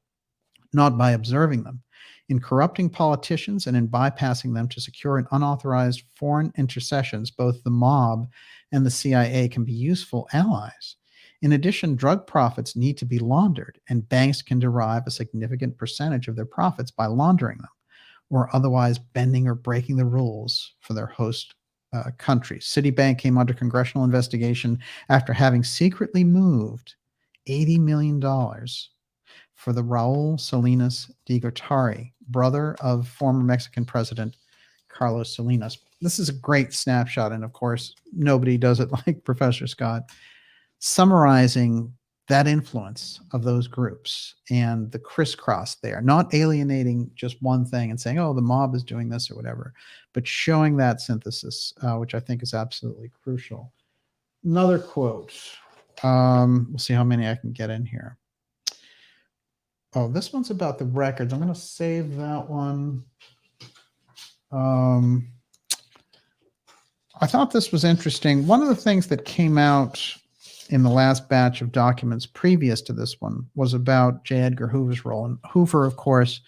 not by observing them. In corrupting politicians and in bypassing them to secure an unauthorized foreign intercessions, both the mob and the CIA can be useful allies. In addition, drug profits need to be laundered, and banks can derive a significant percentage of their profits by laundering them, or otherwise bending or breaking the rules for their host countries. Citibank came under congressional investigation after having secretly moved $80 million for the Raul Salinas de Gortari, brother of former Mexican President Carlos Salinas. This is a great snapshot, and of course, nobody does it like Professor Scott, summarizing that influence of those groups and the crisscross there, not alienating just one thing and saying, oh, the mob is doing this or whatever, but showing that synthesis, which I think is absolutely crucial. Another quote. We'll see how many I can get in here. Oh, this one's about the records. I'm going to save that one. I thought this was interesting. One of the things that came out in the last batch of documents previous to this one was about J. Edgar Hoover's role. And Hoover, of course,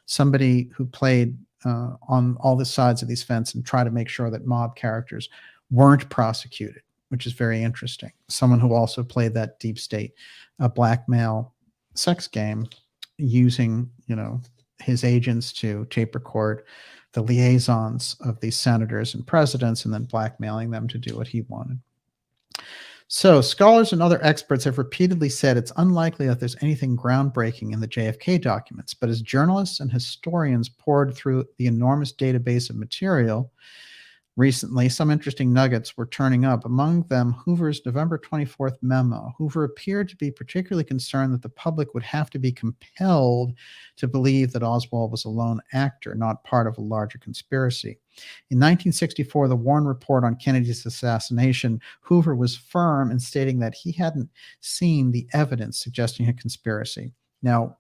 somebody who played on all the sides of these fence and tried to make sure that mob characters weren't prosecuted, which is very interesting. Someone who also played that deep state blackmail sex game, using, his agents to tape record the liaisons of these senators and presidents and then blackmailing them to do what he wanted. So scholars and other experts have repeatedly said it's unlikely that there's anything groundbreaking in the JFK documents, but as journalists and historians poured through the enormous database of material recently, some interesting nuggets were turning up. Among them, Hoover's November 24th memo. Hoover appeared to be particularly concerned that the public would have to be compelled to believe that Oswald was a lone actor, not part of a larger conspiracy. In 1964, the Warren Report on Kennedy's assassination, Hoover was firm in stating that he hadn't seen the evidence suggesting a conspiracy. Now,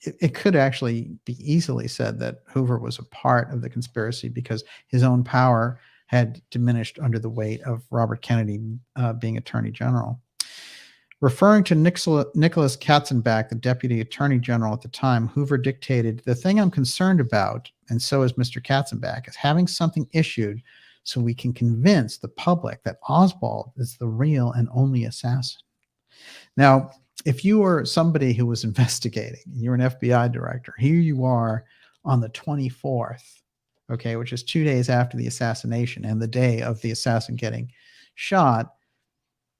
it could actually be easily said that Hoover was a part of the conspiracy because his own power had diminished under the weight of Robert Kennedy being Attorney General. Referring to Nicholas Katzenbach, the Deputy Attorney General at the time, Hoover dictated, "The thing I'm concerned about, and so is Mr. Katzenbach, is having something issued so we can convince the public that Oswald is the real and only assassin." Now, if you were somebody who was investigating, you're an FBI director, here you are on the 24th, okay, which is 2 days after the assassination and the day of the assassin getting shot,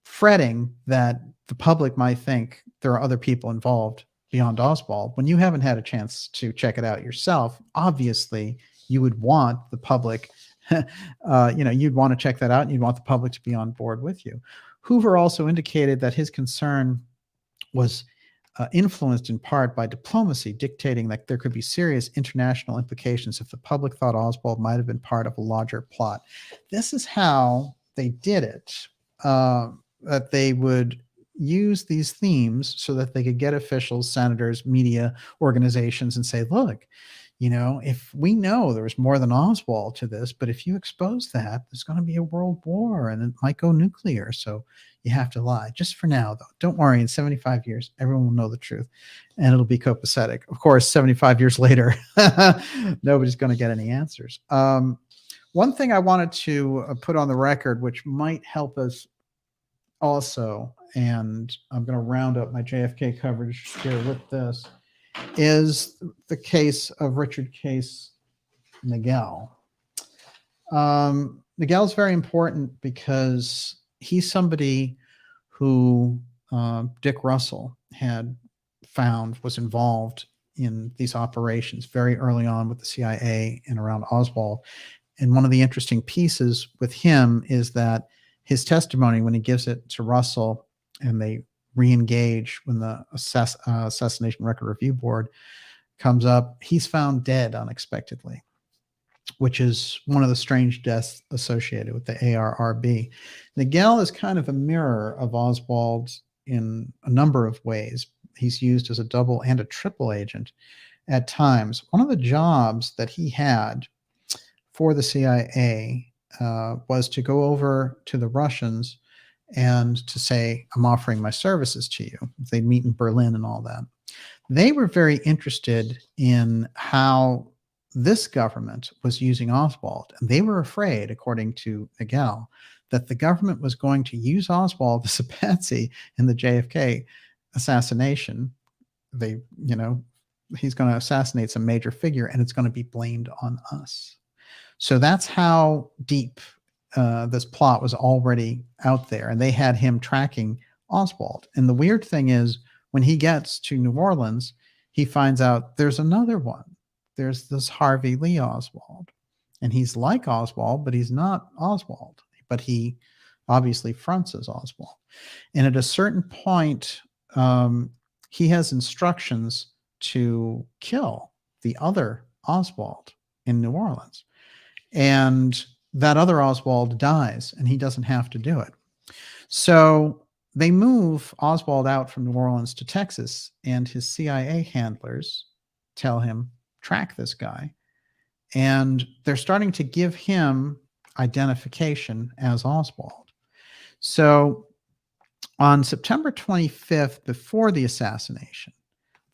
fretting that the public might think there are other people involved beyond Oswald. When you haven't had a chance to check it out yourself, obviously you would want the public, you'd want to check that out and you'd want the public to be on board with you. Hoover also indicated that his concern was influenced in part by diplomacy, dictating that there could be serious international implications if the public thought Oswald might have been part of a larger plot. This is how they did it, that they would use these themes so that they could get officials, senators, media organizations and say, look, if we know there was more than Oswald to this, but if you expose that, there's going to be a world war and it might go nuclear. So you have to lie. Just for now, though. Don't worry. In 75 years, everyone will know the truth and it'll be copacetic. Of course, 75 years later, nobody's going to get any answers. One thing I wanted to put on the record, which might help us also, and I'm going to round up my JFK coverage here with this, is the case of Richard Case Nagell. Nagell is very important because he's somebody who Dick Russell had found was involved in these operations very early on with the CIA and around Oswald. And one of the interesting pieces with him is that his testimony, when he gives it to Russell and they re-engage when the Assassination Record Review Board comes up, he's found dead unexpectedly, which is one of the strange deaths associated with the ARRB. Nagell is kind of a mirror of Oswald in a number of ways. He's used as a double and a triple agent at times. One of the jobs that he had for the CIA was to go over to the Russians and to say, I'm offering my services to you. They'd meet in Berlin and all that. They were very interested in how this government was using Oswald. And they were afraid, according to Nagell, that the government was going to use Oswald as a patsy in the JFK assassination. He's going to assassinate some major figure and it's going to be blamed on us. So that's how deep this plot was already out there. And they had him tracking Oswald. And the weird thing is, when he gets to New Orleans, he finds out there's another one. There's this Harvey Lee Oswald. And he's like Oswald, but he's not Oswald. But he obviously fronts as Oswald. And at a certain point, he has instructions to kill the other Oswald in New Orleans. And that other Oswald dies, and he doesn't have to do it. So they move Oswald out from New Orleans to Texas, and his CIA handlers tell him, track this guy. And they're starting to give him identification as Oswald. So on September 25th, before the assassination,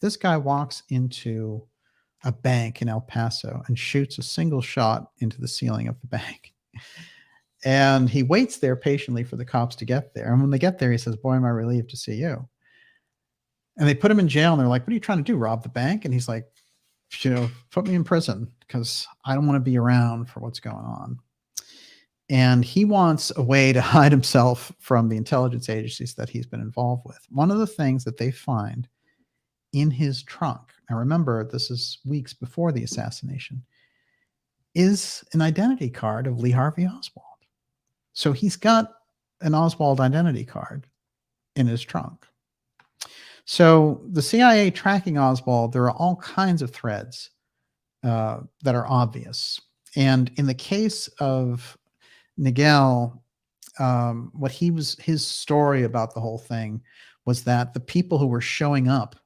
this guy walks into a bank in El Paso and shoots a single shot into the ceiling of the bank. And he waits there patiently for the cops to get there. And when they get there, he says, boy, am I relieved to see you. And they put him in jail, and they're like, what are you trying to do, rob the bank? And he's like, put me in prison because I don't want to be around for what's going on. And he wants a way to hide himself from the intelligence agencies that he's been involved with. One of the things that they find in his trunk, now remember, this is weeks before the assassination, is an identity card of Lee Harvey Oswald. So he's got an Oswald identity card in his trunk. So the CIA tracking Oswald, there are all kinds of threads that are obvious. And in the case of Nagell, his story about the whole thing was that the people who were showing up,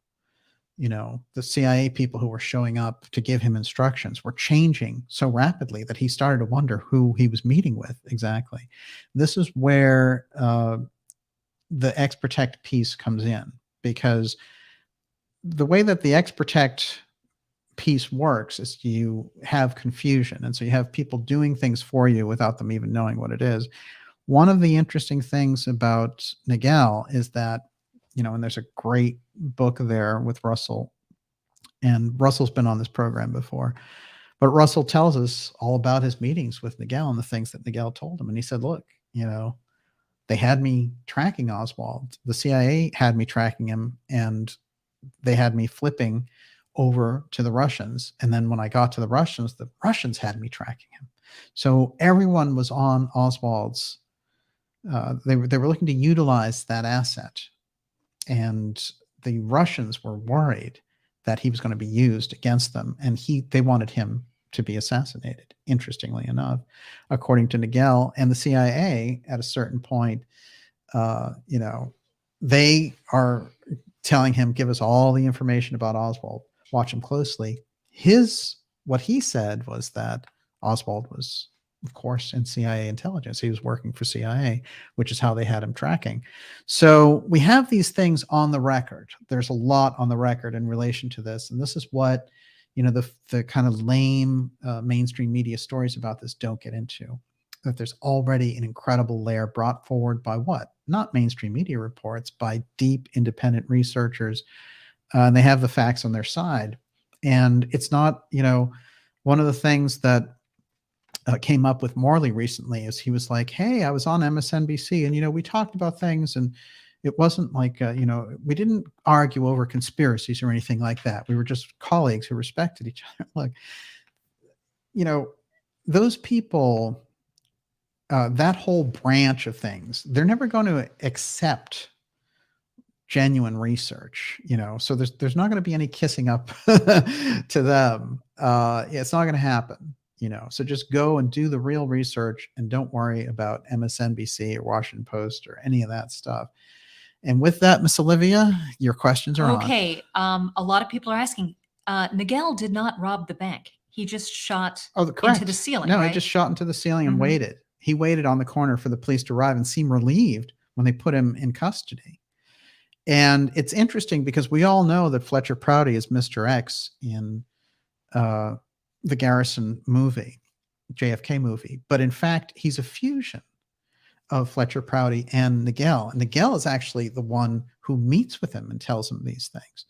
the CIA people who were showing up to give him instructions were changing so rapidly that he started to wonder who he was meeting with exactly. This is where the Ex Protect piece comes in, because the way that the Ex Protect piece works is you have confusion. And so you have people doing things for you without them even knowing what it is. One of the interesting things about Nagell is that, and there's a great book there with Russell, and Russell's been on this program before, but Russell tells us all about his meetings with Nagell and the things that Nagell told him. And he said, look, they had me tracking Oswald. The CIA had me tracking him, and they had me flipping over to the Russians. And then when I got to the Russians had me tracking him. So everyone was on Oswald's, they were looking to utilize that asset. And the Russians were worried that he was going to be used against them. And they wanted him to be assassinated, interestingly enough, according to Nagell. And the CIA at a certain point, they are telling him, give us all the information about Oswald, watch him closely. What he said was that Oswald was, of course, in CIA intelligence. He was working for CIA, which is how they had him tracking. So we have these things on the record. There's a lot on the record in relation to this. And this is what, the kind of lame mainstream media stories about this don't get into. That there's already an incredible layer brought forward by what? Not mainstream media reports, by deep independent researchers and they have the facts on their side. And it's not, one of the things that came up with Morley recently is he was like, hey, I was on MSNBC and, we talked about things, and it wasn't like, we didn't argue over conspiracies or anything like that. We were just colleagues who respected each other. Like, those people, that whole branch of things, they're never going to accept genuine research, so there's not going to be any kissing up to them. It's not going to happen, so just go and do the real research and don't worry about MSNBC or Washington Post or any of that stuff. And with that, Miss Olivia, your questions are on. Okay. A lot of people are asking, Nagell did not rob the bank. He just shot into the ceiling. No, right? He just shot into the ceiling and waited. He waited on the corner for the police to arrive and seemed relieved when they put him in custody. And it's interesting because we all know that Fletcher Prouty is Mr. X in the Garrison movie, JFK movie. But in fact, he's a fusion of Fletcher Prouty and Nagell. And Nagell is actually the one who meets with him and tells him these things.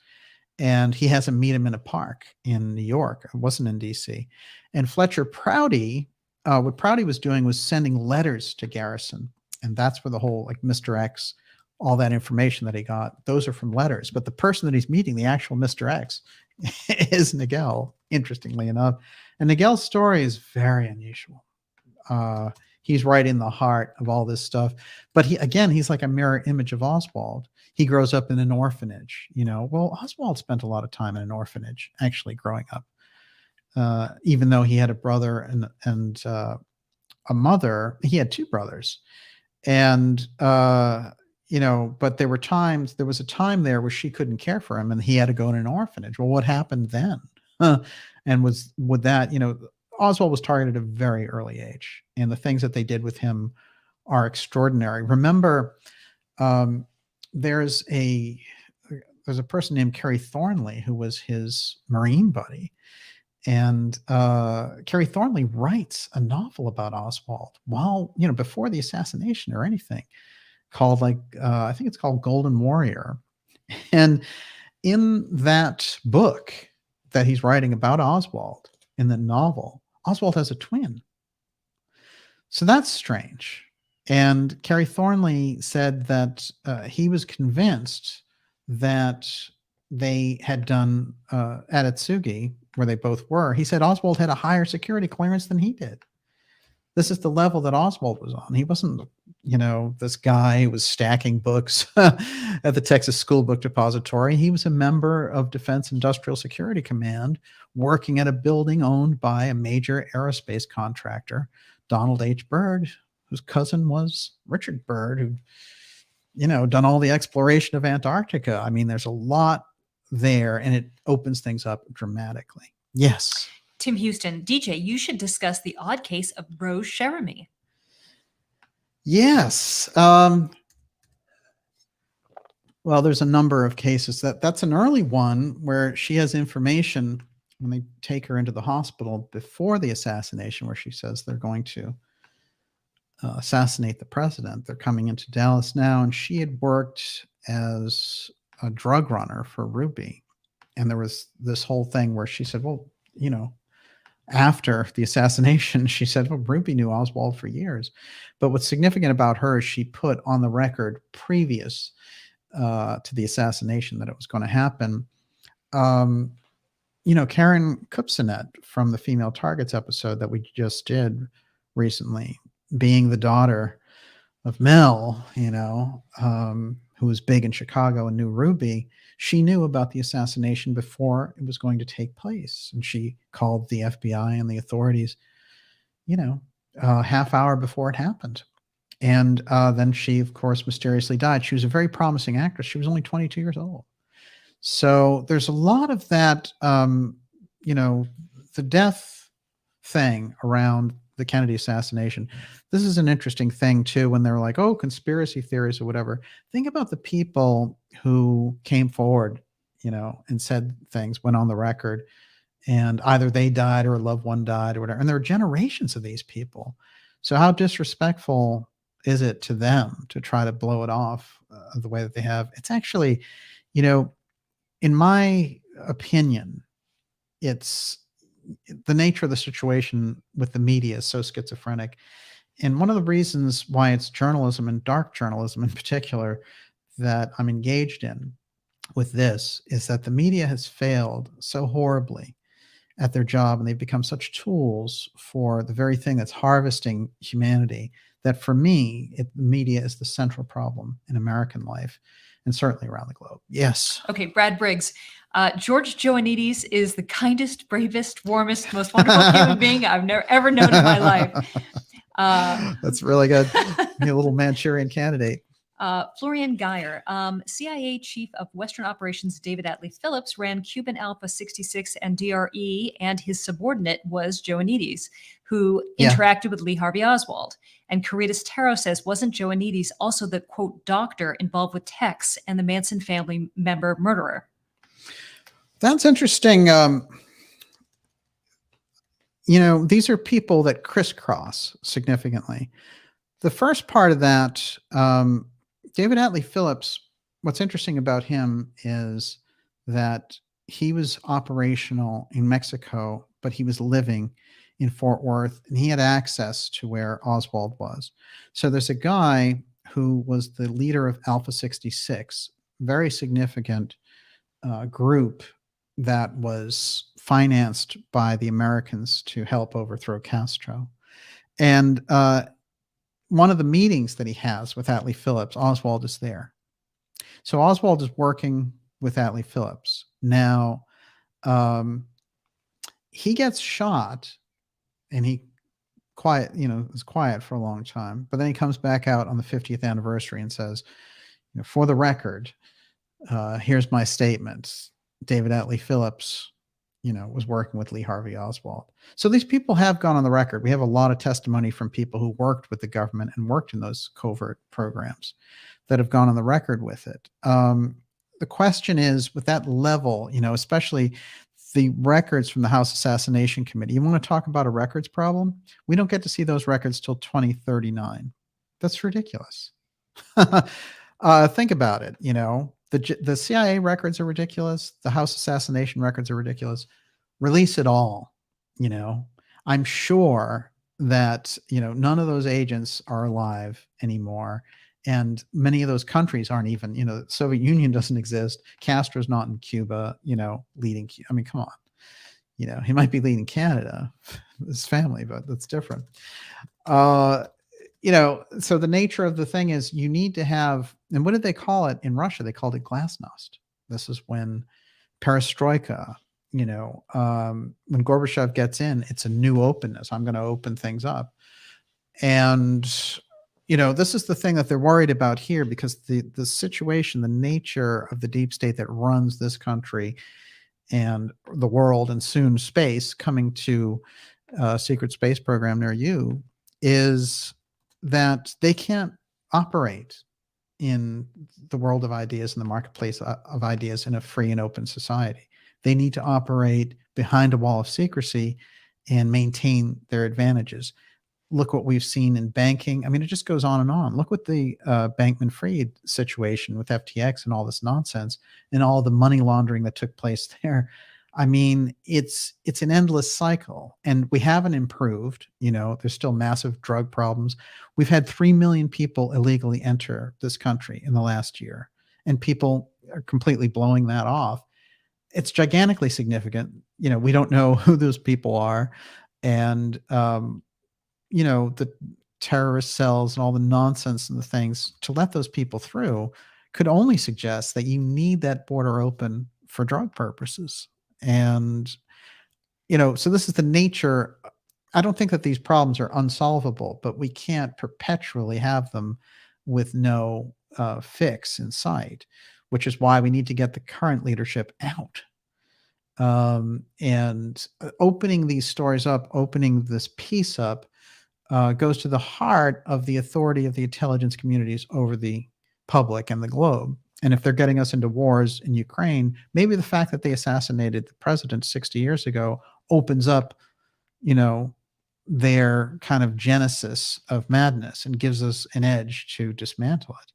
And he has him meet him in a park in New York. It wasn't in D.C. And Fletcher Prouty, what Prouty was doing was sending letters to Garrison. And that's where the whole, like, Mr. X, all that information that he got, those are from letters. But the person that he's meeting, the actual Mr. X, is Nagell, interestingly enough. And Nagell's story is very unusual. He's right in the heart of all this stuff. But he's like a mirror image of Oswald. He grows up in an orphanage, Well, Oswald spent a lot of time in an orphanage, actually, growing up. Even though he had a brother and a mother, he had two brothers. And but there was a time there where she couldn't care for him and he had to go in an orphanage. Well, what happened then? And would that, Oswald was targeted at a very early age, and the things that they did with him are extraordinary. Remember, there's a person named Kerry Thornley who was his Marine buddy. And Kerry Thornley writes a novel about Oswald before the assassination or anything, called I think it's called Golden Warrior. And in that book that he's writing about Oswald, in the novel, Oswald has a twin. So that's strange. And Kerry Thornley said that he was convinced that they had done at Atsugi, where they both were. He said Oswald had a higher security clearance than he did. This is the level that Oswald was on. He wasn't, this guy who was stacking books at the Texas School Book Depository. He was a member of Defense Industrial Security Command, working at a building owned by a major aerospace contractor, Donald H. Byrd, whose cousin was Richard Byrd, who, done all the exploration of Antarctica. I mean, there's a lot there, and it opens things up dramatically. Yes. Tim Houston, DJ, you should discuss the odd case of Rose Cherami. Yes. Well, there's a number of cases. That's an early one where she has information when they take her into the hospital before the assassination, where she says they're going to assassinate the president. They're coming into Dallas now, and she had worked as a drug runner for Ruby. And there was this whole thing where she said, well, after the assassination, she said, well, Ruby knew Oswald for years. But what's significant about her is she put on the record previous to the assassination that it was going to happen. Karen Kupcinet from the Female Targets episode that we just did recently, being the daughter of Mel, who was big in Chicago and knew Ruby, she knew about the assassination before it was going to take place. And she called the FBI and the authorities, a half hour before it happened. And then she, of course, mysteriously died. She was a very promising actress. She was only 22 years old. So there's a lot of that, the death thing around the Kennedy assassination. This is an interesting thing too, when they're like, oh, conspiracy theories or whatever. Think about the people who came forward, and said things, went on the record, and either they died or a loved one died or whatever. And there are generations of these people. So how disrespectful is it to them to try to blow it off the way that they have? It's actually, in my opinion, it's the nature of the situation with the media is so schizophrenic. And one of the reasons why it's journalism and dark journalism in particular that I'm engaged in with this is that the media has failed so horribly at their job, and they've become such tools for the very thing that's harvesting humanity, that for me, the media is the central problem in American life and certainly around the globe. Yes. Okay, Brad Briggs. George Joannides is the kindest, bravest, warmest, most wonderful human being I've ever known in my life. That's really good. You're a little Manchurian candidate. Florian Geyer, CIA Chief of Western Operations David Atlee Phillips ran Cuban Alpha 66 and DRE, and his subordinate was Joannides, who interacted with Lee Harvey Oswald. And Caritas Tarot says, wasn't Joannides also the, quote, doctor involved with Tex and the Manson family member murderer? That's interesting. These are people that crisscross significantly. The first part of that, David Atlee Phillips, what's interesting about him is that he was operational in Mexico, but he was living in Fort Worth, and he had access to where Oswald was. So there's a guy who was the leader of Alpha 66, very significant group that was financed by the Americans to help overthrow Castro. And one of the meetings that he has with Atlee Phillips, Oswald is there. So Oswald is working with Atlee Phillips. Now, he gets shot, and he is quiet for a long time. But then he comes back out on the 50th anniversary and says, for the record, here's my statement. David Atlee Phillips, was working with Lee Harvey Oswald. So these people have gone on the record. We have a lot of testimony from people who worked with the government and worked in those covert programs that have gone on the record with it. The question is, with that level, especially the records from the House Assassination Committee, you want to talk about a records problem? We don't get to see those records till 2039. That's ridiculous. Think about it, The CIA records are ridiculous. The House assassination records are ridiculous. Release it all. I'm sure that, none of those agents are alive anymore. And many of those countries aren't even, the Soviet Union doesn't exist. Castro's not in Cuba, leading. I mean, come on. He might be leading Canada, his family, but that's different. So the nature of the thing is you need to have, and what did they call it in Russia? They called it glasnost. This is when perestroika, when Gorbachev gets in, it's a new openness. I'm going to open things up. And, this is the thing that they're worried about here, because the situation, the nature of the deep state that runs this country and the world, and soon space, coming to a secret space program near you, is that they can't operate in the world of ideas, in the marketplace of ideas, in a free and open society. They need to operate behind a wall of secrecy and maintain their advantages. Look what we've seen in banking. I mean, it just goes on and on. Look what the Bankman-Fried situation with FTX and all this nonsense and all the money laundering that took place there. I mean, it's an endless cycle, and we haven't improved. There's still massive drug problems. We've had 3 million people illegally enter this country in the last year, and people are completely blowing that off. It's gigantically significant. We don't know who those people are, and the terrorist cells and all the nonsense and the things to let those people through could only suggest that you need that border open for drug purposes. And, so this is the nature. I don't think that these problems are unsolvable, but we can't perpetually have them with no fix in sight, which is why we need to get the current leadership out. And opening these stories up, opening this piece up, goes to the heart of the authority of the intelligence communities over the public and the globe. And if they're getting us into wars in Ukraine, maybe the fact that they assassinated the president 60 years ago opens up, their kind of genesis of madness and gives us an edge to dismantle it.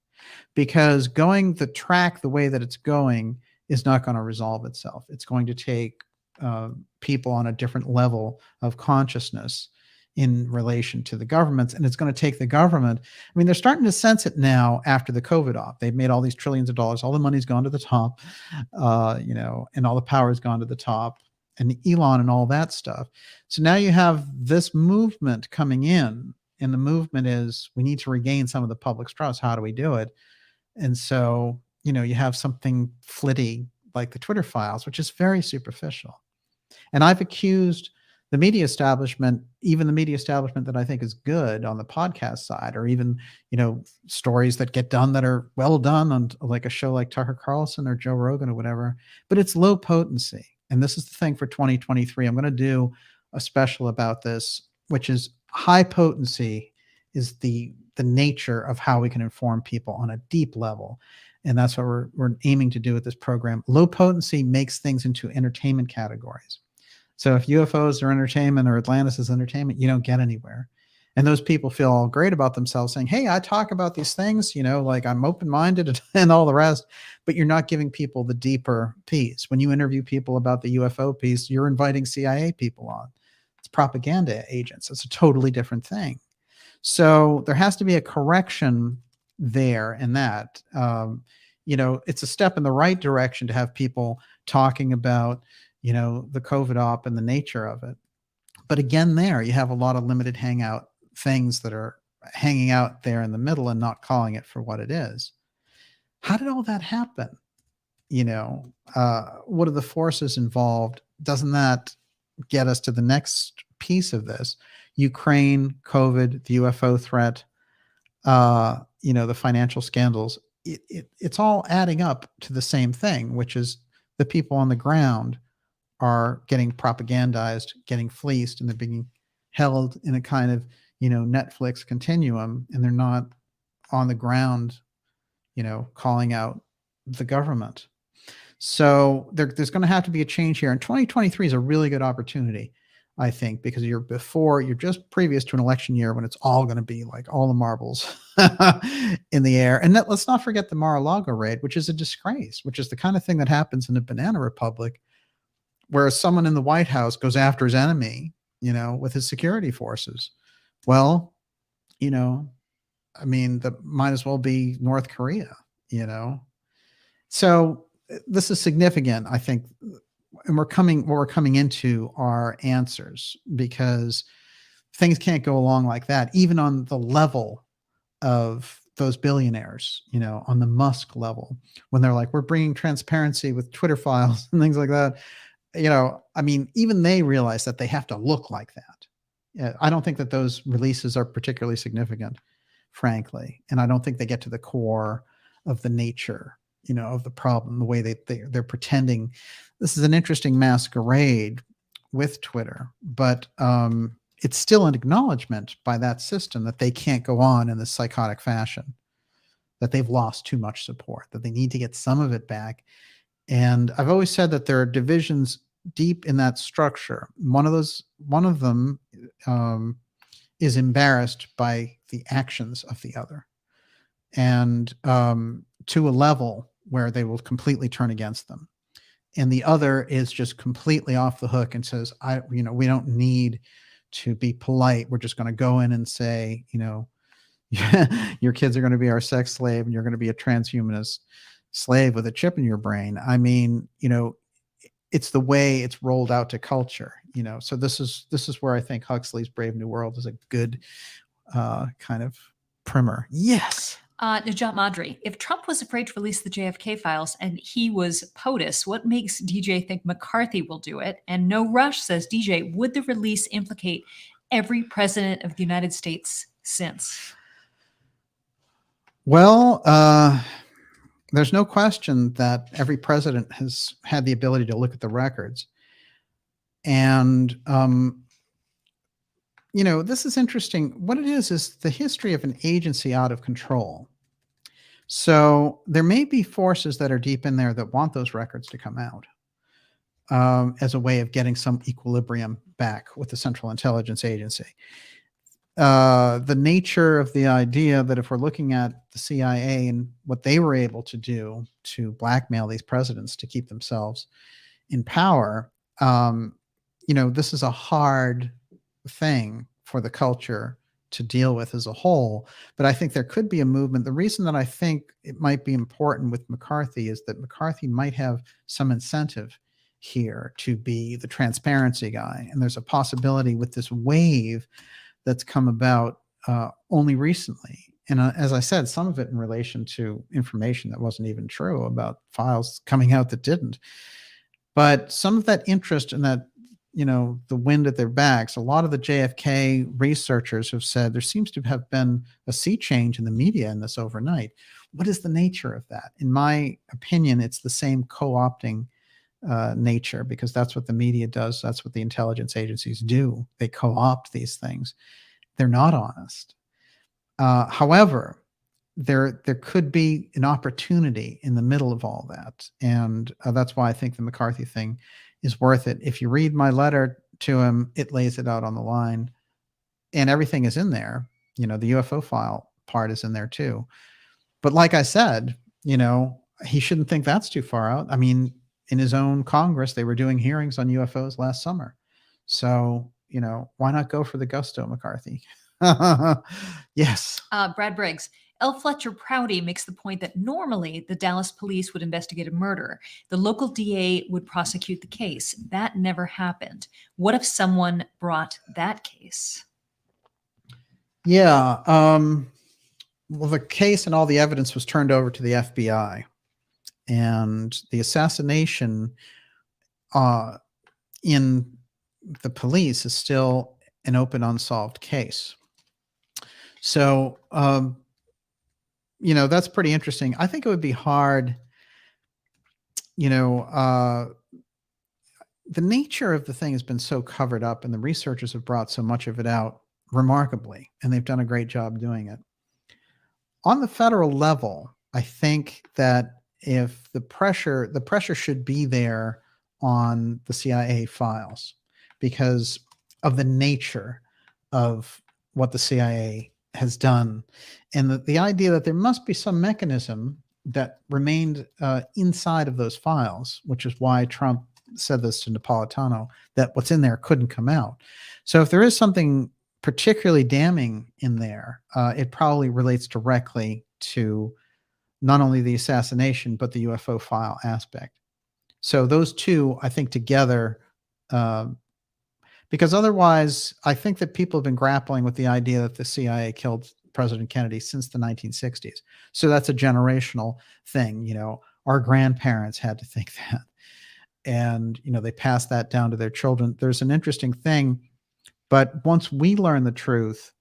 Because going the track the way that it's going is not going to resolve itself. It's going to take people on a different level of consciousness in relation to the governments. And it's going to take the government. I mean, they're starting to sense it now after the COVID op. They've made all these trillions of dollars. All the money's gone to the top, and all the power has gone to the top, and Elon and all that stuff. So now you have this movement coming in, and the movement is, we need to regain some of the public's trust. How do we do it? And so, you have something flitty like the Twitter files, which is very superficial. And I've accused the media establishment, even the media establishment that I think is good on the podcast side, or even, stories that get done that are well done on like a show like Tucker Carlson or Joe Rogan or whatever, but it's low potency. And this is the thing for 2023. I'm going to do a special about this, which is high potency is the nature of how we can inform people on a deep level. And that's what we're aiming to do with this program. Low potency makes things into entertainment categories. So if UFOs are entertainment or Atlantis is entertainment, you don't get anywhere. And those people feel all great about themselves saying, hey, I talk about these things, like I'm open-minded and all the rest, but you're not giving people the deeper piece. When you interview people about the UFO piece, you're inviting CIA people on. It's propaganda agents. It's a totally different thing. So there has to be a correction there in that. It's a step in the right direction to have people talking about the COVID op and the nature of it. But again, there you have a lot of limited hangout things that are hanging out there in the middle and not calling it for what it is. How did all that happen? What are the forces involved? Doesn't that get us to the next piece of this? Ukraine, COVID, the UFO threat, the financial scandals. It's all adding up to the same thing, which is the people on the ground are getting propagandized, getting fleeced, and they're being held in a kind of, Netflix continuum, and they're not on the ground, calling out the government. So there's going to have to be a change here. And 2023 is a really good opportunity, I think, because you're just previous to an election year when it's all going to be like all the marbles in the air. And let's not forget the Mar-a-Lago raid, which is a disgrace, which is the kind of thing that happens in a banana republic, where someone in the White House goes after his enemy, with his security forces. Well, that might as well be North Korea, So this is significant, I think. And what we're coming into are answers, because things can't go along like that, even on the level of those billionaires, on the Musk level, when they're like, we're bringing transparency with Twitter files and things like that. Even they realize that they have to look like that. I don't think that those releases are particularly significant, frankly. And I don't think they get to the core of the nature, of the problem, the way they're pretending. This is an interesting masquerade with Twitter, but it's still an acknowledgement by that system that they can't go on in this psychotic fashion, that they've lost too much support, that they need to get some of it back. And I've always said that there are divisions deep in that structure. One of them is embarrassed by the actions of the other, and to a level where they will completely turn against them. And the other is just completely off the hook and says, we don't need to be polite. We're just going to go in and say, your kids are going to be our sex slave and you're going to be a transhumanist slave with a chip in your brain. It's the way it's rolled out to culture, so this is where I think Huxley's Brave New World is a good kind of primer. Yes. Najat Madri, if Trump was afraid to release the JFK files and he was POTUS, what makes DJ think McCarthy will do it? And No Rush says, DJ, would the release implicate every president of the United States since? Well, there's no question that every president has had the ability to look at the records. And, this is interesting. What it is the history of an agency out of control. So there may be forces that are deep in there that want those records to come out as a way of getting some equilibrium back with the Central Intelligence Agency. the nature of the idea that if we're looking at the CIA and what they were able to do to blackmail these presidents to keep themselves in power, this is a hard thing for the culture to deal with as a whole. But I think there could be a movement. The reason that I think it might be important with McCarthy is that McCarthy might have some incentive here to be the transparency guy. And there's a possibility with this wave that's come about only recently. And as I said, some of it in relation to information that wasn't even true about files coming out that didn't. But some of that interest in that, the wind at their backs, a lot of the JFK researchers have said there seems to have been a sea change in the media in this overnight. What is the nature of that? In my opinion, it's the same co-opting nature, because that's what the media does. That's what the intelligence agencies do. They co-opt these things. They're not honest. However, there could be an opportunity in the middle of all that. And that's why I think the McCarthy thing is worth it. If you read my letter to him, it lays it out on the line, and everything is in there. The UFO file part is in there too. But like I said, he shouldn't think that's too far out. I mean, in his own Congress, they were doing hearings on UFOs last summer. So, why not go for the gusto, McCarthy? Yes. Brad Briggs. L. Fletcher Prouty makes the point that normally the Dallas police would investigate a murder. The local DA would prosecute the case. That never happened. What if someone brought that case? Yeah. Well, the case and all the evidence was turned over to the FBI. And the assassination in the police is still an open, unsolved case. So, that's pretty interesting. I think it would be hard, the nature of the thing has been so covered up, and the researchers have brought so much of it out remarkably, and they've done a great job doing it. On the federal level, I think that if the pressure should be there on the CIA files because of the nature of what the CIA has done, and the idea that there must be some mechanism that remained inside of those files, which is why Trump said this to Napolitano, that what's in there couldn't come out. So if there is something particularly damning in there, it probably relates directly to not only the assassination, but the UFO file aspect. So those two, I think, together, because otherwise, I think that people have been grappling with the idea that the CIA killed President Kennedy since the 1960s. So that's a generational thing. Our grandparents had to think that. And, they passed that down to their children. There's an interesting thing. But once we learn the truth,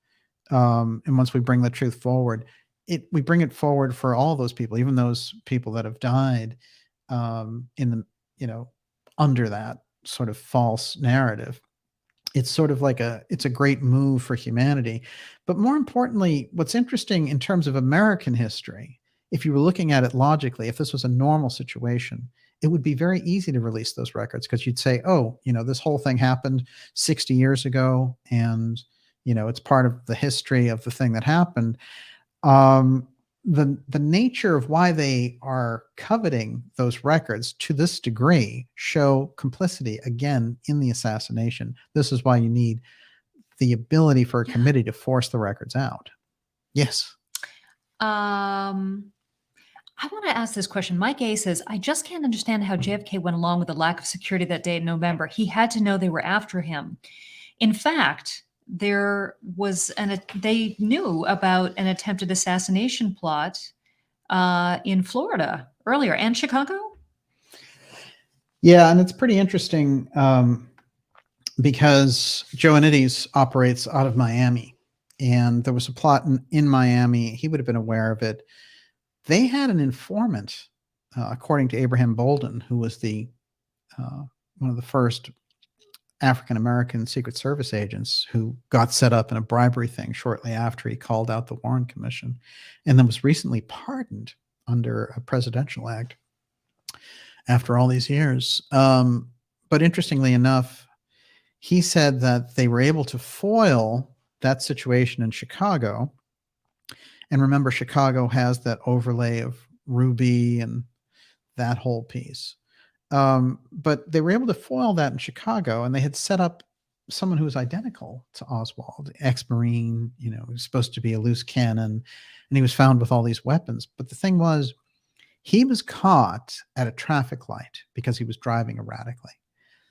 and once we bring the truth forward, we bring it forward for all those people, even those people that have died in the, under that sort of false narrative. It's sort of like it's a great move for humanity. But more importantly, what's interesting in terms of American history, if you were looking at it logically, if this was a normal situation, it would be very easy to release those records, because you'd say, oh, this whole thing happened 60 years ago, and, it's part of the history of the thing that happened. The nature of why they are coveting those records to this degree show complicity again in the assassination. This is why you need the ability for a committee to force the records out. Yes. I want to ask this question. Mike A says, I just can't understand how JFK went along with the lack of security that day in November. He had to know they were after him. In fact, they knew about an attempted assassination plot in Florida earlier, and Chicago. Yeah, and it's pretty interesting because Joannides operates out of Miami, and there was a plot in Miami. He would have been aware of it. They had an informant, according to Abraham Bolden, who was one of the first African-American Secret Service agents who got set up in a bribery thing shortly after he called out the Warren Commission, and then was recently pardoned under a presidential act after all these years. But interestingly enough, he said that they were able to foil that situation in Chicago. And remember, Chicago has that overlay of Ruby and that whole piece. But they were able to foil that in Chicago, and they had set up someone who was identical to Oswald, ex-Marine, he was supposed to be a loose cannon, and he was found with all these weapons. But the thing was, he was caught at a traffic light because he was driving erratically.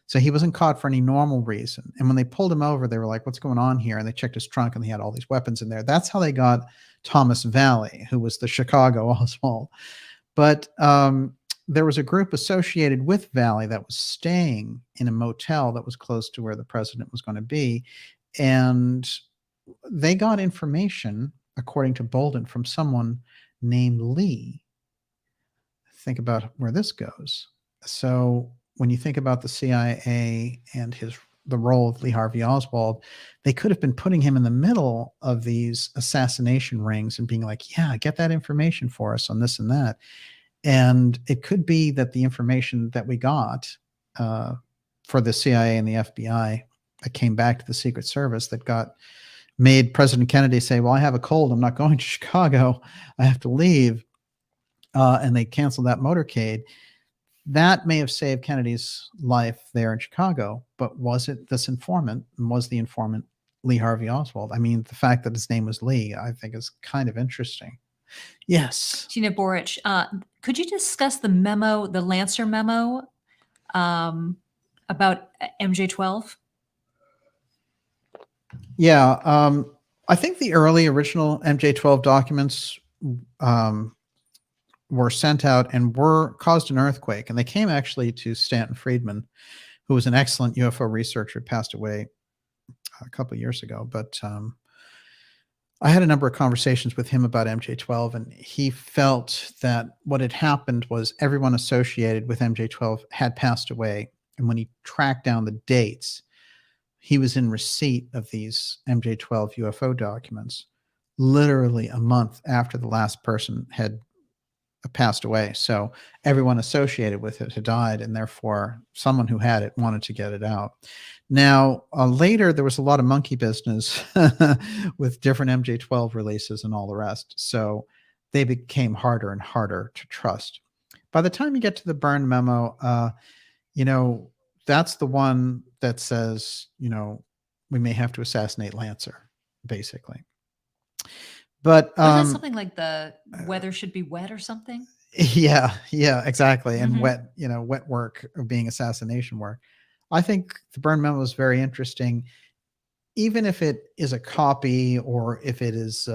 So he wasn't caught for any normal reason. And when they pulled him over, they were like, what's going on here? And they checked his trunk, and he had all these weapons in there. That's how they got Thomas Valley, who was the Chicago Oswald. But there was a group associated with Valley that was staying in a motel that was close to where the president was going to be. And they got information, according to Bolden, from someone named Lee. Think about where this goes. So when you think about the CIA and the role of Lee Harvey Oswald, they could have been putting him in the middle of these assassination rings and being like, yeah, get that information for us on this and that. And it could be that the information that we got for the CIA and the FBI that came back to the Secret Service that made President Kennedy say, well, I have a cold. I'm not going to Chicago. I have to leave. And they canceled that motorcade. That may have saved Kennedy's life there in Chicago, but was it this informant? Was the informant Lee Harvey Oswald? I mean, the fact that his name was Lee, I think is kind of interesting. Yes. Tina Borich, could you discuss the memo, the Lancer memo about MJ-12? Yeah. I think the early original MJ-12 documents were sent out and caused an earthquake. And they came actually to Stanton Friedman, who was an excellent UFO researcher, passed away a couple of years ago. But I had a number of conversations with him about MJ-12, and he felt that what had happened was everyone associated with MJ-12 had passed away. And when he tracked down the dates, he was in receipt of these MJ-12 UFO documents literally a month after the last person had passed away. So everyone associated with it had died, and therefore someone who had it wanted to get it out. Now, later, there was a lot of monkey business with different MJ-12 releases and all the rest. So they became harder and harder to trust. By the time you get to the Byrne memo, that's the one that says, we may have to assassinate Lancer, basically. But was that something like the weather should be wet or something? Yeah, exactly. And Mm-hmm. wet work being assassination work. I think the Byrne memo is very interesting, even if it is a copy or if it is,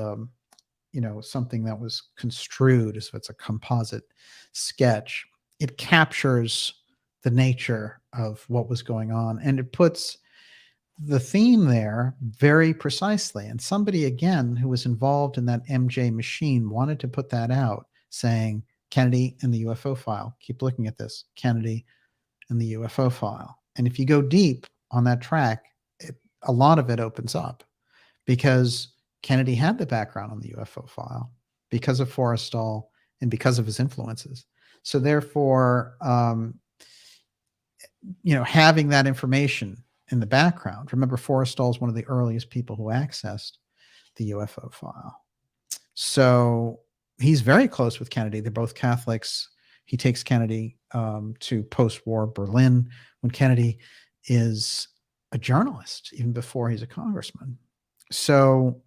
something that was construed, as if it's a composite sketch. It captures the nature of what was going on, and it puts the theme there very precisely. And somebody, again, who was involved in that MJ machine wanted to put that out, saying Kennedy and the UFO file. Keep looking at this, Kennedy and the UFO file. And if you go deep on that track, a lot of it opens up because Kennedy had the background on the UFO file because of Forrestal and because of his influences. So therefore, having that information in the background. Remember, Forrestal is one of the earliest people who accessed the UFO file. So he's very close with Kennedy. They're both Catholics. He takes Kennedy to post-war Berlin when Kennedy is a journalist, even before he's a congressman. So,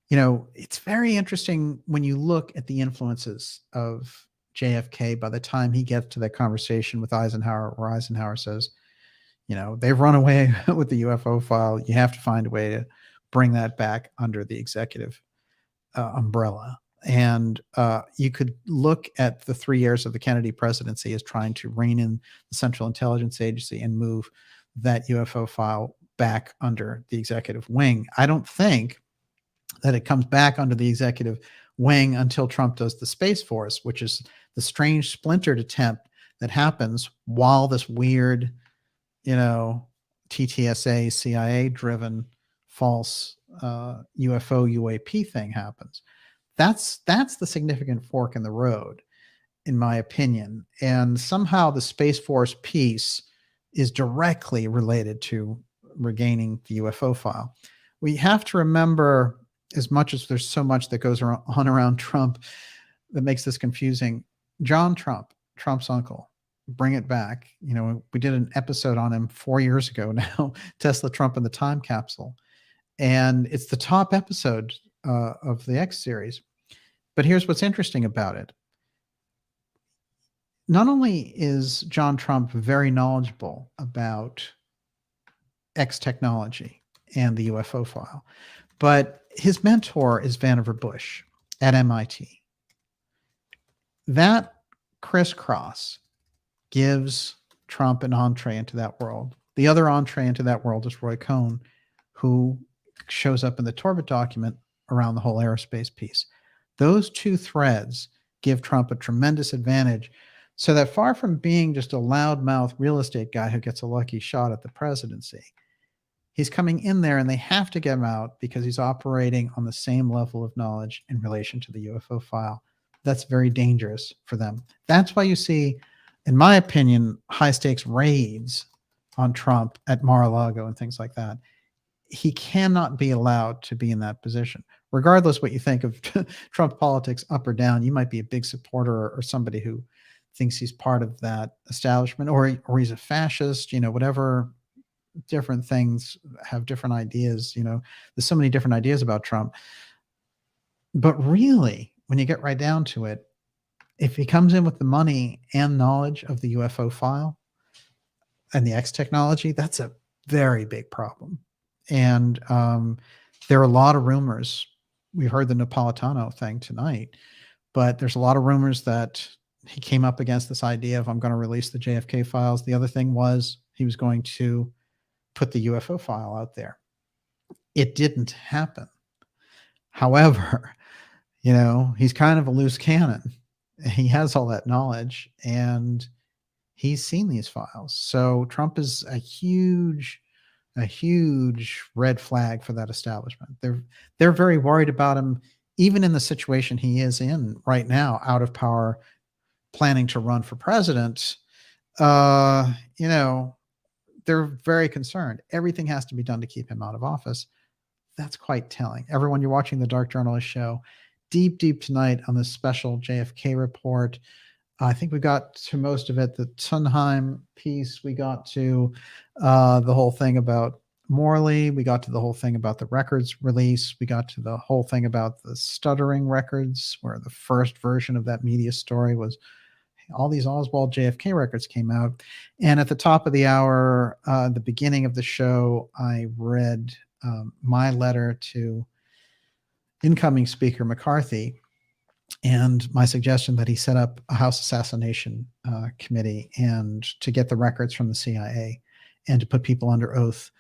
it's very interesting when you look at the influences of JFK by the time he gets to that conversation with Eisenhower, where Eisenhower says, they've run away with the UFO file. You have to find a way to bring that back under the executive umbrella. And you could look at the 3 years of the Kennedy presidency as trying to rein in the Central Intelligence Agency and move that UFO file back under the executive wing. I don't think that it comes back under the executive wing until Trump does the Space Force, which is the strange splintered attempt that happens while this weird, TTSA, CIA-driven false UFO UAP thing happens. That's the significant fork in the road, in my opinion. And somehow the Space Force piece is directly related to regaining the UFO file. we have to remember, as much as there's so much that goes on around Trump that makes this confusing, John Trump, Trump's uncle, bring it back. You know, we did an episode on him 4 years ago now, Tesla, Trump, and the Time Capsule. And it's the top episode of the X series. But here's what's interesting about it. Not only is John Trump very knowledgeable about X technology and the UFO file, but his mentor is Vannevar Bush at MIT. That crisscross gives Trump an entree into that world. The other entree into that world is Roy Cohn, who shows up in the Torbett document around the whole aerospace piece. Those two threads give Trump a tremendous advantage, so that far from being just a loudmouth real estate guy who gets a lucky shot at the presidency, he's coming in there and they have to get him out because he's operating on the same level of knowledge in relation to the UFO file. That's very dangerous for them. That's why you see, in my opinion, high stakes raids on Trump at Mar-a-Lago and things like that. He cannot be allowed to be in that position. Regardless what you think of Trump politics, up or down, you might be a big supporter or somebody who thinks he's part of that establishment, or he's a fascist, you know, whatever. Different things have different ideas. You know, there's so many different ideas about Trump. But really, when you get right down to it, if he comes in with the money and knowledge of the UFO file and the X technology, that's a very big problem. And there are a lot of rumors. We heard the Napolitano thing tonight, but there's a lot of rumors that he came up against this idea of, I'm going to release the JFK files. The other thing was he was going to put the UFO file out there. It didn't happen. However, you know, he's kind of a loose cannon. He has all that knowledge and he's seen these files. So Trump is a huge red flag for that establishment. They're very worried about him, even in the situation he is in right now, out of power, planning to run for president. You know, they're very concerned. Everything has to be done to keep him out of office. That's quite telling. Everyone, you're watching the Dark Journalist show. Deep tonight on this special JFK report. I think we got to most of it. The Tunheim piece, we got to the whole thing about Morley. We got to the whole thing about the records release. We got to the whole thing about the stuttering records, where the first version of that media story was all these Oswald JFK records came out. And at the top of the hour, the beginning of the show, I read my letter to incoming Speaker McCarthy and my suggestion that he set up a House assassination committee and to get the records from the CIA and to put people under oath.